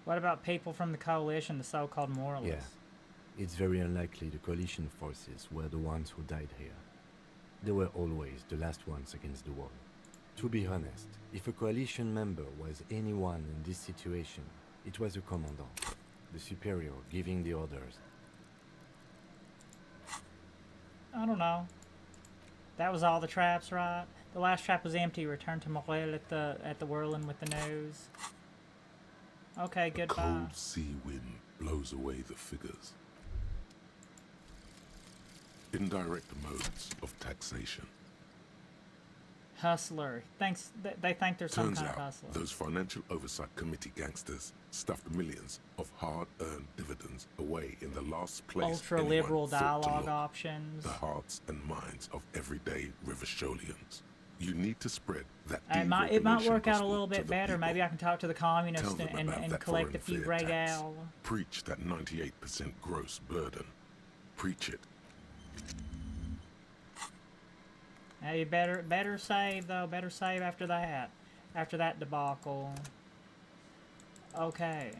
What about people from the coalition, the so-called moralists? Yeah. It's very unlikely the coalition forces were the ones who died here. They were always the last ones against the wall. To be honest, if a coalition member was anyone in this situation, it was a commandant, the superior giving the orders. I don't know. That was all the traps, right? The last trap was empty. Return to Morel at the whirling with the nose. Okay, A goodbye. cold sea wind blows away the figures. Indirect modes of taxation. Hustler. Thanks. They think they're some Turns kind of out, hustler. those Financial Oversight Committee gangsters stuffed millions of hard-earned dividends away in the last place Ultra-liberal anyone thought to dialogue look. options. The hearts and minds of everyday Rivisholians. You need to spread that It might deregulation work out a gospel little to bit the better. people. Maybe I can talk to the communists Tell them about and that collect a foreign few fair tax. regal. Preach that 98% gross burden. Preach it. Now you better save though. Better save after that. After that debacle. Okay.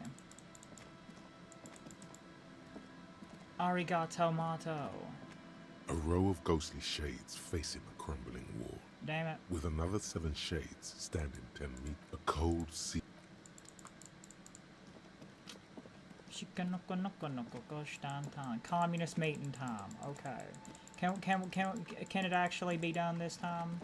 Arigato mato. A row of ghostly shades facing a crumbling wall. Damn it. With another 7 shades standing 10 meters. A cold sea. Time. Communist meeting time. Okay. Can it actually be done this time?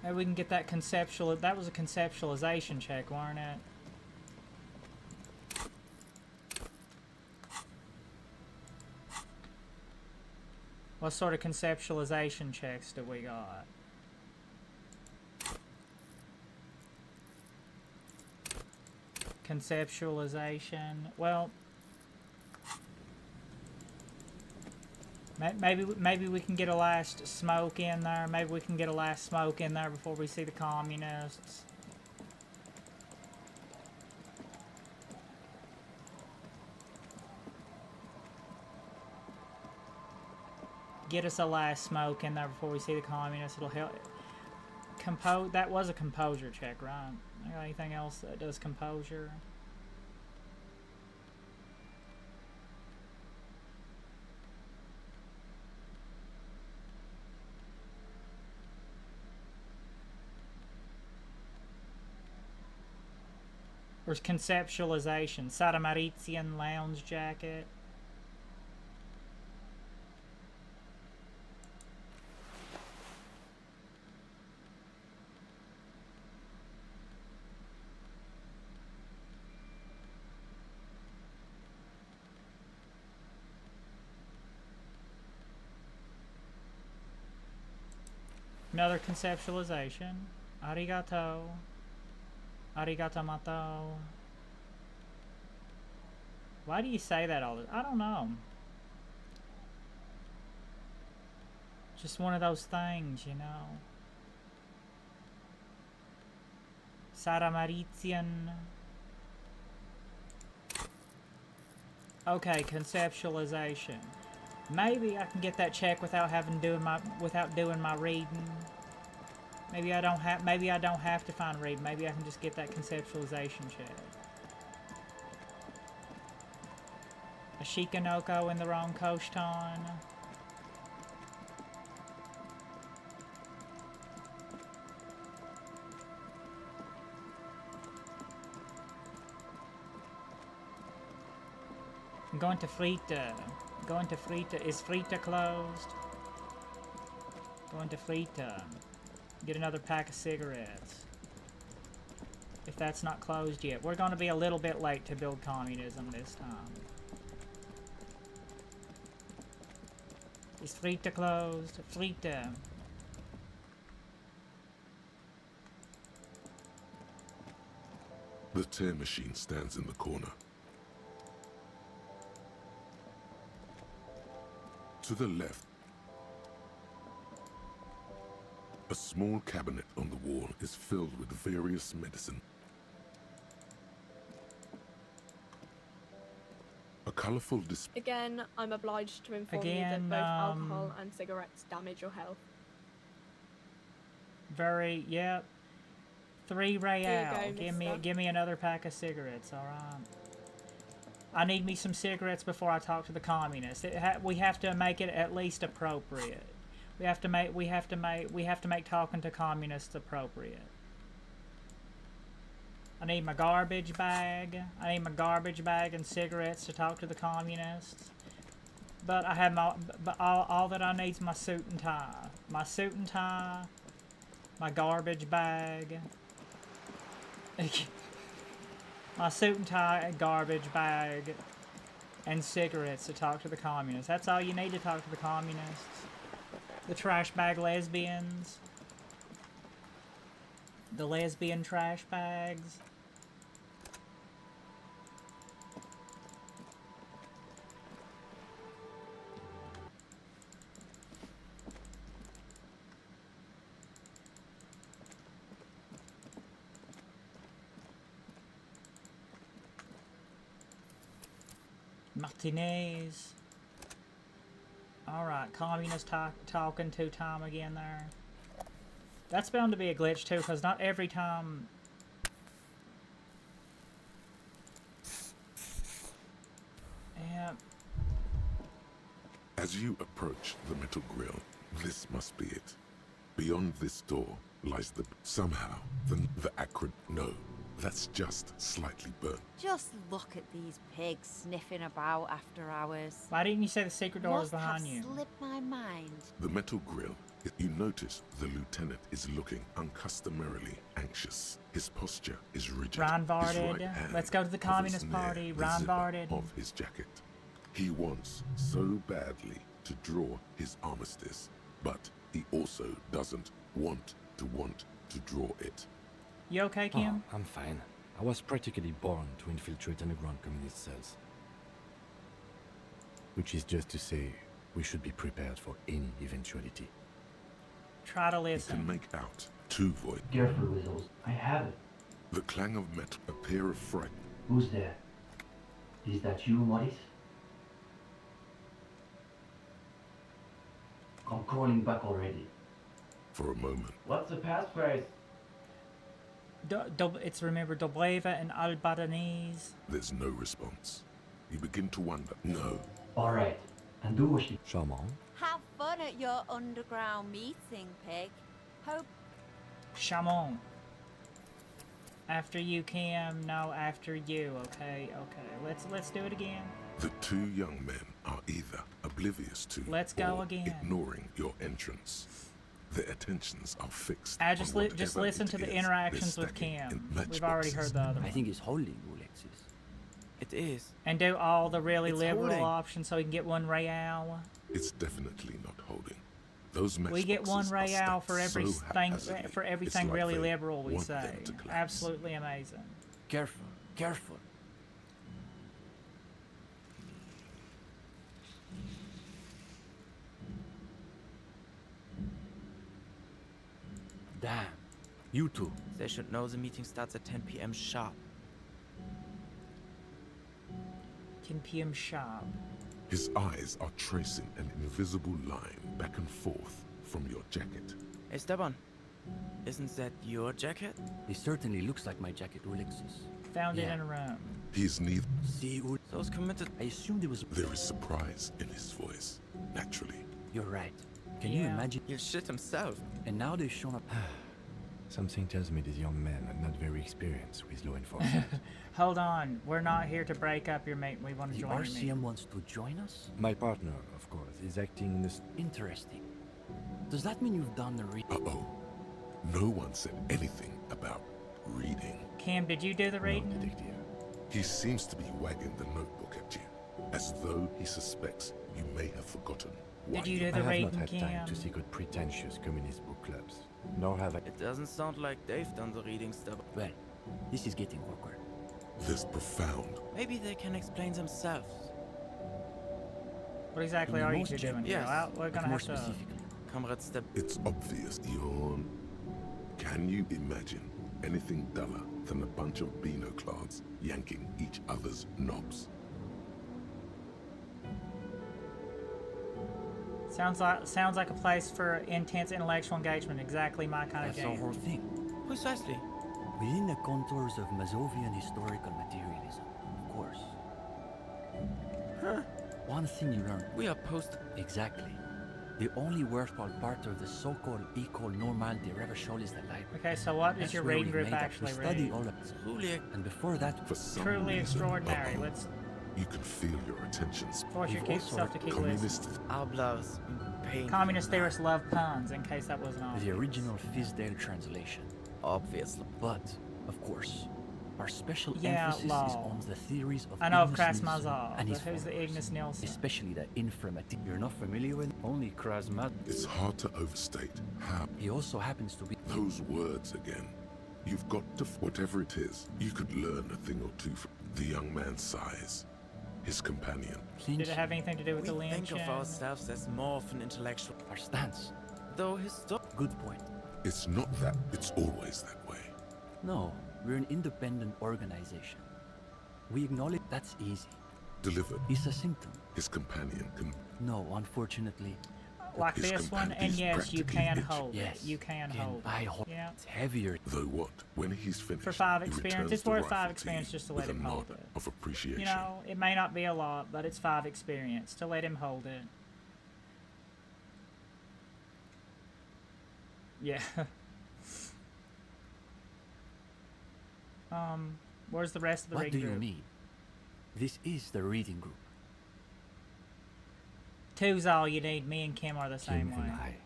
Maybe we can get that conceptual. That was a conceptualization check, wasn't it? What sort of conceptualization checks do we got? Conceptualization. Well, maybe we can get a last smoke in there. Maybe we can get a last smoke in there before we see the communists. Get us a last smoke in there before we see the communists. It'll help. That was a composure check, right? I got anything else that does composure? Where's conceptualization? Sadamaritian lounge jacket. Another conceptualization. Arigato. Arigato mato. Why do you say that all the time? I don't know. Just one of those things, you know. Sadamaritian. Okay, conceptualization. Maybe I can get that check without doing my reading. Maybe I don't have to find read. Maybe I can just get that conceptualization check. A Shikanoko in the wrong Koshton. I'm going to Frita. Going to Frita. Is Frita closed? Going to Frita. Get another pack of cigarettes. If that's not closed yet. We're going to be a little bit late to build communism this time. Is Frita closed? Frita. The tear machine stands in the corner. To the left, a small cabinet on the wall is filled with various medicine. colorful display. Again, I'm obliged to inform you Again, that both alcohol and cigarettes damage your health. Very, yep. 3 Here real. you go, Give me another pack of cigarettes, alright? I need me some cigarettes before I talk to the communists. We have to make it at least appropriate. We have to make talking to communists appropriate. I need my garbage bag. I need my garbage bag and cigarettes to talk to the communists. But I have all that I need is my suit and tie. My suit and tie, my garbage bag. My suit and tie, garbage bag, and cigarettes to talk to the communists. That's all you need to talk to the communists. The trash bag lesbians. The lesbian trash bags. Martinez. Alright, communist talking to Tom again there. That's bound to be a glitch too, because not every time... Yeah. As you approach the metal grill, this must be it. Beyond this door lies somehow the acrid... No, that's just slightly burnt. Just look at these pigs sniffing about after hours. Why didn't you say the secret door was behind you? Must have slipped my mind. The metal grill. You notice the lieutenant is looking uncustomarily anxious. His posture is rigid. Ron His right Varded. hand Let's go to the hovers Communist near Party. the Ron zipper Varded. of his jacket. He wants so badly to draw his armistice, but he also doesn't want to draw it. You okay, Kim? Oh, I'm fine. I was practically born to infiltrate underground communist cells. Which is just to say, we should be prepared for any eventuality. Try to You listen. can make out 2 void. Careful, Whistles. I have it. The clang of metal, a pair of fright. Who's there? Is that you, Morris? I'm calling back already. For a moment, What's the passphrase? It's remember Dobleva and Albanese. there's no response. You begin to wonder. No. Alright. And do what you... Charmant. Have fun at your underground meeting, pig. Hope... Chamon. After you, Kim. No, after you. Okay, okay. Let's do it again. The 2 young men are either oblivious to Let's go or again. ignoring your entrance. Their attentions are fixed. Just on just whatever listen it to the is interactions they're with stacking Kim. in We've already heard the other I one. think it's holding, Alexis. It is. And do all the really It's liberal holding. options so we can get 1 real. It's definitely not holding. Those We get 1 matchboxes are real stacked for so everything haphazardly, for it's everything like really they liberal we want say. them to collapse. Absolutely amazing. Careful, careful. Damn. You two. They should know the meeting starts at 10 p.m. sharp. 10 p.m. sharp. His eyes are tracing an invisible line back and forth from your jacket. Hey, Steban. Isn't that your jacket? It certainly looks like my jacket, Alexis. Found it Yeah. in a room. He is neither. See, So it's committed. I assumed it was... There is surprise in his voice, naturally. You're right. Can you Yeah. imagine? He'll shit himself. And now they've shown up... Something tells me these young men are not very experienced with law enforcement. Hold on. We're not here to break up your mate. We want to The join your meeting. RCM wants to join us? My partner, of course, is acting in this... Interesting. Does that mean you've done the Uh-oh. No one said anything about reading. Kim, did you do the reading? detective. He seems to be wagging the notebook at you, as though he suspects you may have forgotten why. Did you do I the have not reading, had time to Kim? secret pretentious communist book clubs, nor have I... It doesn't sound like they've done the reading, Steban. Well, this is getting awkward. This profound. Maybe they can explain themselves. What exactly In the are you most two doing? Yes. Well, we're But gonna more have to. specifically. Comrade Step. It's obvious, Yawn. Can you imagine anything duller than a bunch of Beano clans yanking each other's knobs? Sounds like a place for intense intellectual engagement. Exactly my kind of That's the game. whole thing. Precisely. Within the contours of Mazovian historical materialism, of course. Huh. One thing you learn. We are post. Exactly. The only worthwhile part of the so-called École Normale de Recherche is the library. Okay, so what is That's your where reading we group made up. actually We study read? all of Truly. And before that, For some Truly reason, extraordinary. Let's you can feel your attentions. force yourself to keep listening. Arblas pain. Communist theorists love puns, in case that wasn't obvious. the original Fisdale translation. Obviously. But, of course, our special Yeah, emphasis is lol. on the theories of I know of Ignis Krasmazov, Nilsson and his but who's the followers, Ignis Nilsson? especially the inframaterial. You're not familiar with only Krasmazov. It's hard to overstate how He also happens to be those words again. You've got to, whatever it is, you could learn a thing or two from the young man's size, his companion. Did it have anything to do with We the think lynching? of ourselves as more of an intellectual. our stance. Though his Good point. It's not that, it's always that way. No, we're an independent organization. We acknowledge that's easy. Delivered. It's a symptom. His companion can. No, unfortunately. Like His this one, companion and is yes, you practically can itchy. hold Yes, it. You can again, hold I it. hold Yeah. It's heavier. Though what? When he's finished, For 5 he experience, returns it's the worth rifle 5 to experience you just to with let him a hold nod it. of appreciation. You know, it may not be a lot, but it's 5 experience to let him hold it. Yeah. Where's the rest of the What reading do you group? mean? This is the reading group. 2's all you need. Me and Kim are the same Kim way. and I.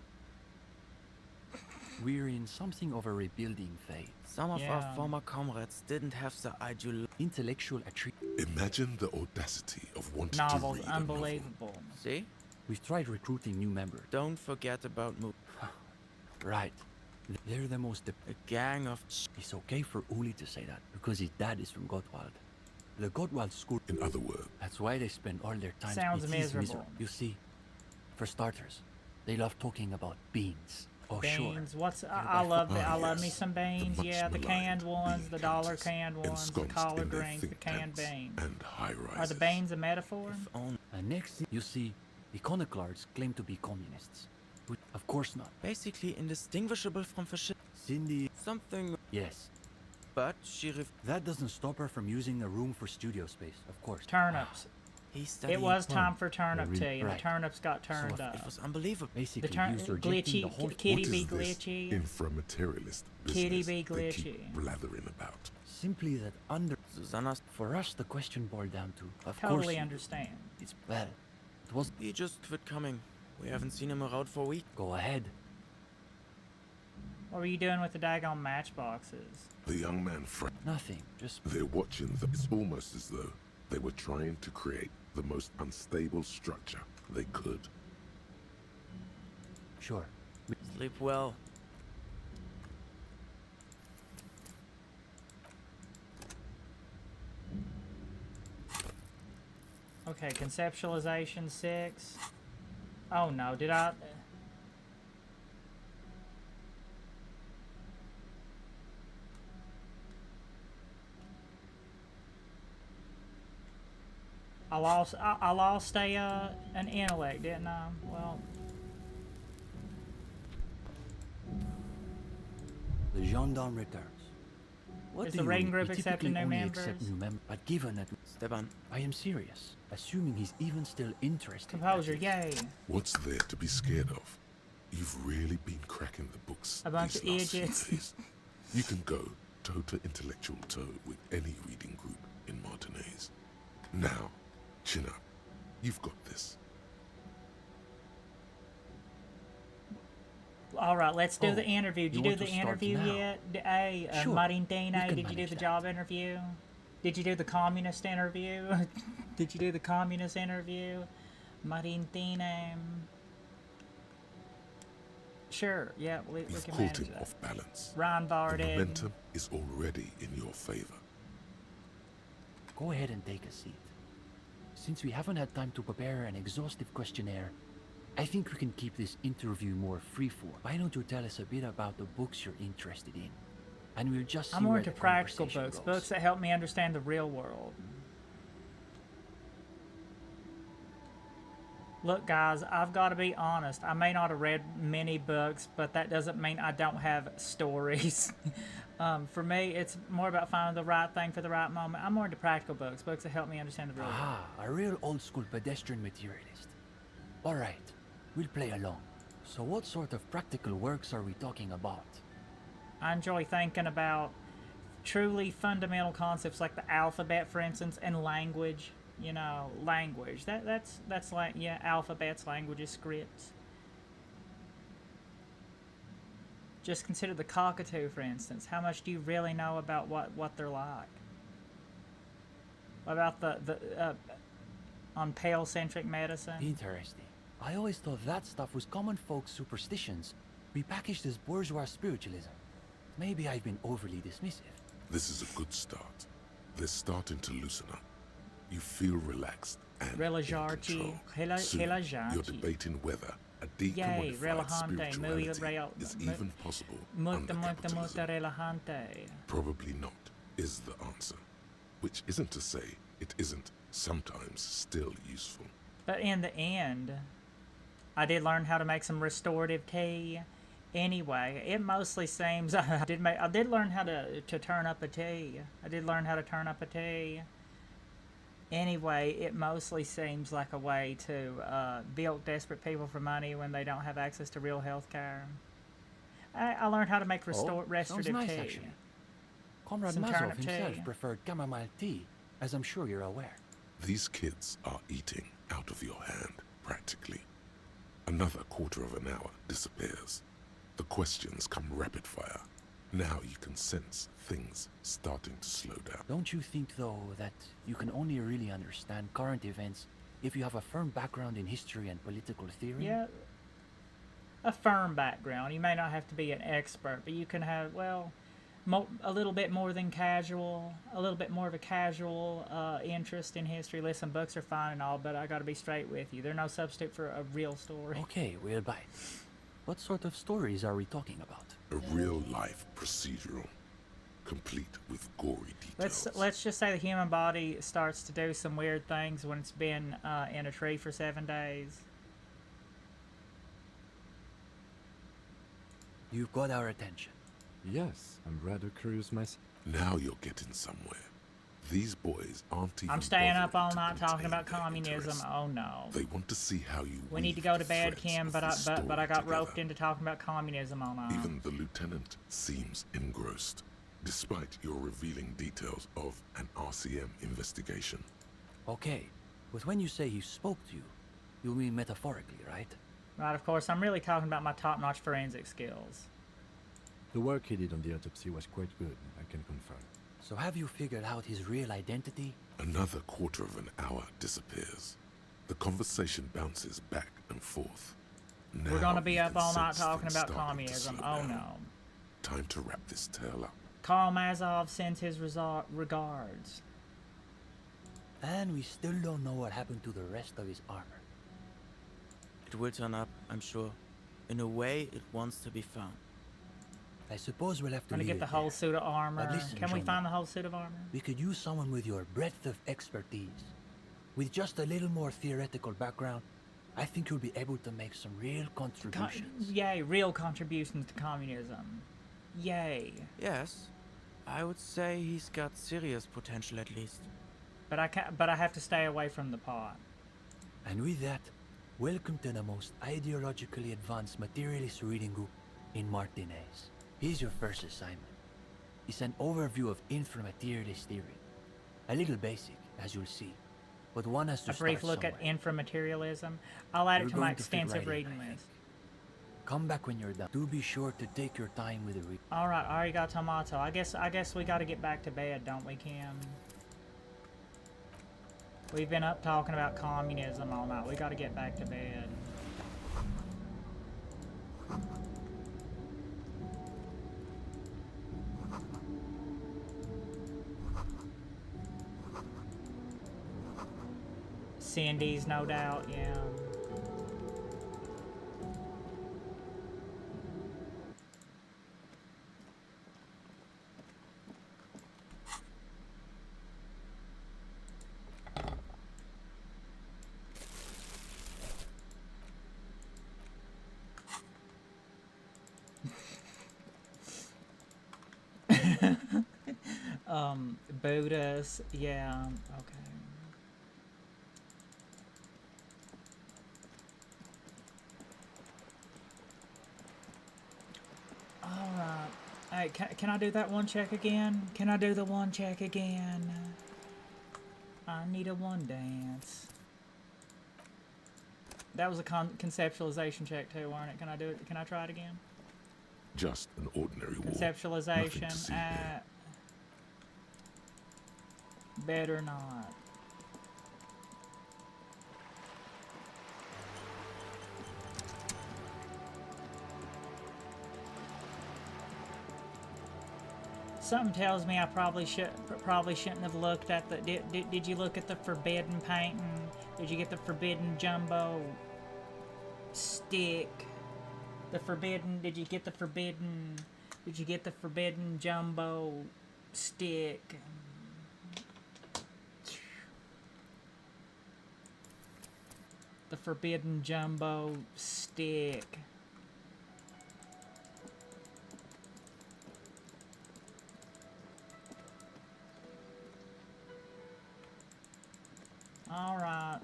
We're in something of a rebuilding phase. Some of Yeah. our former comrades didn't have the ideal. Intellectual achievement. Imagine the audacity of wanting Novels, to read a novel. unbelievable. See? We've tried recruiting new members. Don't forget about Right. They're the most. a gang of. It's okay for Uli to say that because his dad is from Gottwald. The Gottwald school. In other words, That's why they spend all their time. Sounds It is miserable. You see, for starters, they love talking about beans. Oh, sure. Beans. I love me yes. some beans. much Yeah, the canned maligned ones, the bean dollar counters canned ones, the ensconced collard in their greens, the think canned tanks beans. and high-rises. Are the beans a metaphor? And next thing you see, iconoclasts claim to be communists. But of course not. Basically indistinguishable from fascism. Cindy. Something. Yes. But she. That doesn't stop her from using the room for studio space, of course. Turnips. He studied. It was time for turnip really- tea, and right. the turnips got turned So up. it was unbelievable. Basically, The used rejecting glitchy, the whole. kitty What be is this glitchy. inframaterialist Kitty business be they glitchy. keep blathering about? Simply that under. Susanna's. For us, the question boiled down to. Of Totally course. understand. It's well. It was. He just quit coming. We haven't seen him around for a week. Go ahead. What were you doing with the daggone matchboxes? The young man Nothing. Just. They're watching it's almost as though they were trying to create the most unstable structure they could. Sure. Sleep well. Okay, conceptualization 6. Oh no, did I? I lost an intellect, didn't I? Well, The gendarme returns. What Is do the you reading read? group We accepting typically new only accept members? new members, but given that Steban. I am serious, assuming he's even still interested. composure, yay. What's there to be scared of? You've really been cracking the books A bunch these of last few idiots. days. You can go toe-to-intellectual toe with any reading group in Martinez. Now, chin up. You've got this. All right, let's do Oh, the interview. Did you you do want the to start interview now? yet? Hey, Sure, Marintine, we can did you do manage the that. job interview? Did you do the communist interview? Did you do the communist interview? Marintine. Sure, yeah, we You've can caught manage him that. off balance. Ron The Varden. momentum is already in your favor. Go ahead and take a seat. Since we haven't had time to prepare an exhaustive questionnaire, I think we can keep this interview more freeform. Why don't you tell us a bit about the books you're interested in? And we'll just see I'm more where into the practical conversation books, goes. books that help me understand the real world. Look, guys, I've got to be honest. I may not have read many books, but that doesn't mean I don't have stories. For me, it's more about finding the right thing for the right moment. I'm more into practical books that help me understand the real world. Ah, a real old-school pedestrian materialist. All right, we'll play along. So what sort of practical works are we talking about? I enjoy thinking about truly fundamental concepts like the alphabet, for instance, and language. You know, language. That's like, yeah, alphabets, languages, scripts. Just consider the cockatoo, for instance. How much do you really know about what they're like? What about the on pale-centric medicine? Interesting. I always thought that stuff was common folk superstitions, repackaged as bourgeois spiritualism. Maybe I've been overly dismissive. This is a good start. They're starting to loosen up. You feel relaxed and in control. Soon, you're debating whether a decodified spirituality is even possible under capitalism. Probably not, is the answer. Which isn't to say it isn't sometimes still useful. But in the end, I did learn how to make some restorative tea. Anyway, it mostly seems I did learn how to turn up a tea. I did learn how to turn up a tea. Anyway, it mostly seems like a way to bilk desperate people for money when they don't have access to real health care. I learned how to make restorative nice, tea. Actually. Comrade Some Mazov turnip himself tea. preferred chamomile tea, as I'm sure you're aware. These kids are eating out of your hand, practically. Another quarter of an hour disappears. The questions come rapid fire. Now you can sense things starting to slow down. Don't you think, though, that you can only really understand current events if you have a firm background in history and political theory? Yeah, a firm background. You may not have to be an expert, but you can have, well, a little bit more than casual, a little bit more of a casual interest in history. Listen, books are fine and all, but I gotta be straight with you. They're no substitute for a real story. Okay, we'll bite. What sort of stories are we talking about? A real-life procedural, complete with gory details. Let's just say the human body starts to do some weird things when it's been in a tree for 7 days. You've got our attention. Yes, I'm rather curious myself. Now you're getting somewhere. These boys aren't even I'm staying up all bothering to night talking contain about their communism. interest. Oh no. They want to see how you We need to weave go to the bed, threads Kim, of but the I story got roped together. into talking about communism all night. Even the lieutenant seems engrossed, despite your revealing details of an RCM investigation. Okay, but when you say he spoke to you, you mean metaphorically, right? Right, of course. I'm really talking about my top-notch forensic skills. The work he did on the autopsy was quite good, I can confirm. So have you figured out his real identity? Another quarter of an hour disappears. The conversation bounces back and forth. We're gonna Now be you up can all night sense talking things about starting to communism. slow Oh down. no. Time to wrap this tale up. Karl Mazov sends his regards. And we still don't know what happened to the rest of his armor. It will turn up, I'm sure. In a way, it wants to be found. I suppose we'll have to I'm gonna leave get the it whole there. suit of armor. But listen, Can we Jean-Luc, find the whole suit of armor? We could use someone with your breadth of expertise. With just a little more theoretical background, I think you'll be able to make some real contributions. Yay, real contributions to communism. Yay. Yes, I would say he's got serious potential at least. But I have to stay away from the pot. And with that, welcome to the most ideologically advanced materialist reading group in Martinez. Here's your first assignment. It's an overview of inframaterialist theory. A little basic, as you'll see, but one has to A brief look at inframaterialism. I'll add it to my extensive reading list. Come back when you're done. Do be sure to take your time with the read. All right, arigato. I guess we got to get back to bed, don't we, Kim? We've been up talking about communism all night. We got to get back to bed. Cindy's, no doubt, yeah. Buddhas, yeah, okay. Alright. Hey, can I do that one check again? Can I do the one check again? I need a one dance. That was a conceptualization check too, wasn't it? Can I do it? Can I try it again? Just an ordinary war. Conceptualization at... Better not. Something tells me I probably shouldn't have looked at the. Did you look at the forbidden painting? Did you get the forbidden jumbo stick? The forbidden. Did you get the forbidden? Did you get the forbidden jumbo stick? The forbidden jumbo stick. Alright.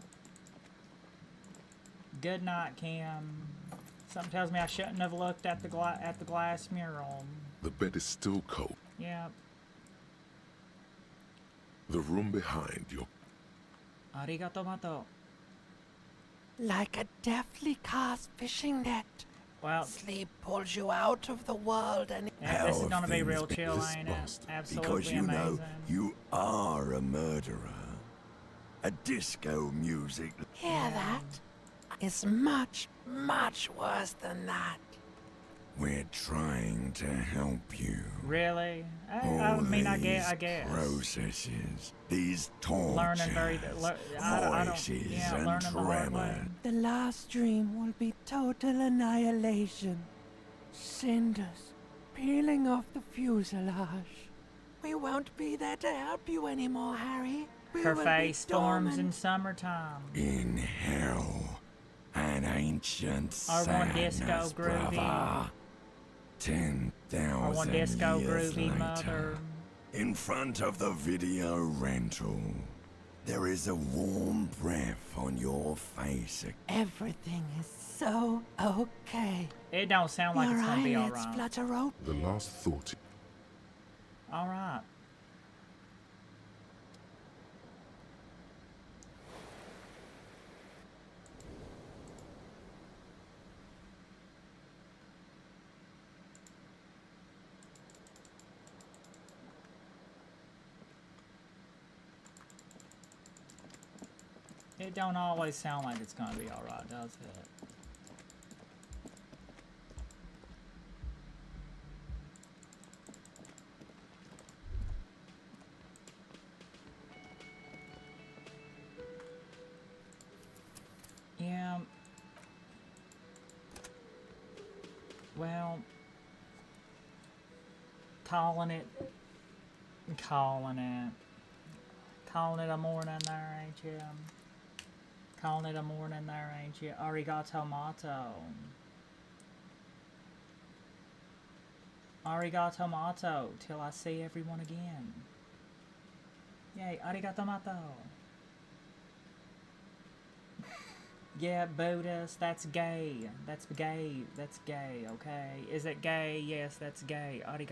Good night, Kim. Something tells me I shouldn't have looked at the glass mural. The bed is still cold. Yep. The room behind your... Arigato mato. Like a deftly cast fishing net. Well, sleep pulls you out of the world and... Yeah, this is gonna be real chill, ain't it? Absolutely because you amazing. know you are a murderer. A disco music... Hear that? It's much, much worse than that. We're trying to help you. Really? I mean, I guess. Processes, these tortures, Learning voices and tremor. The last dream will be total annihilation. Cinders peeling off the fuselage. We won't be there to help you anymore, Harry. Her face storms in summertime. In hell, an ancient R1 disco sadness, groovy. brother. 10,000 R1 disco years groovy later, mother. in front of the video rental, there is a warm breath on your face. Everything is so okay. It don't sound like Your it's gonna be eyelids alright. flutter open. The last thought... Alright. It don't always sound like it's gonna be alright, does it? Yeah. Well, calling it a morning there, ain't you? Calling it a morning there, ain't you? Arigato mato. Arigato mato, till I see everyone again. Yay, arigato mato. Yeah, Buddhist, that's gay. That's gay. That's gay, okay? Is it gay? Yes, that's gay. Arigato.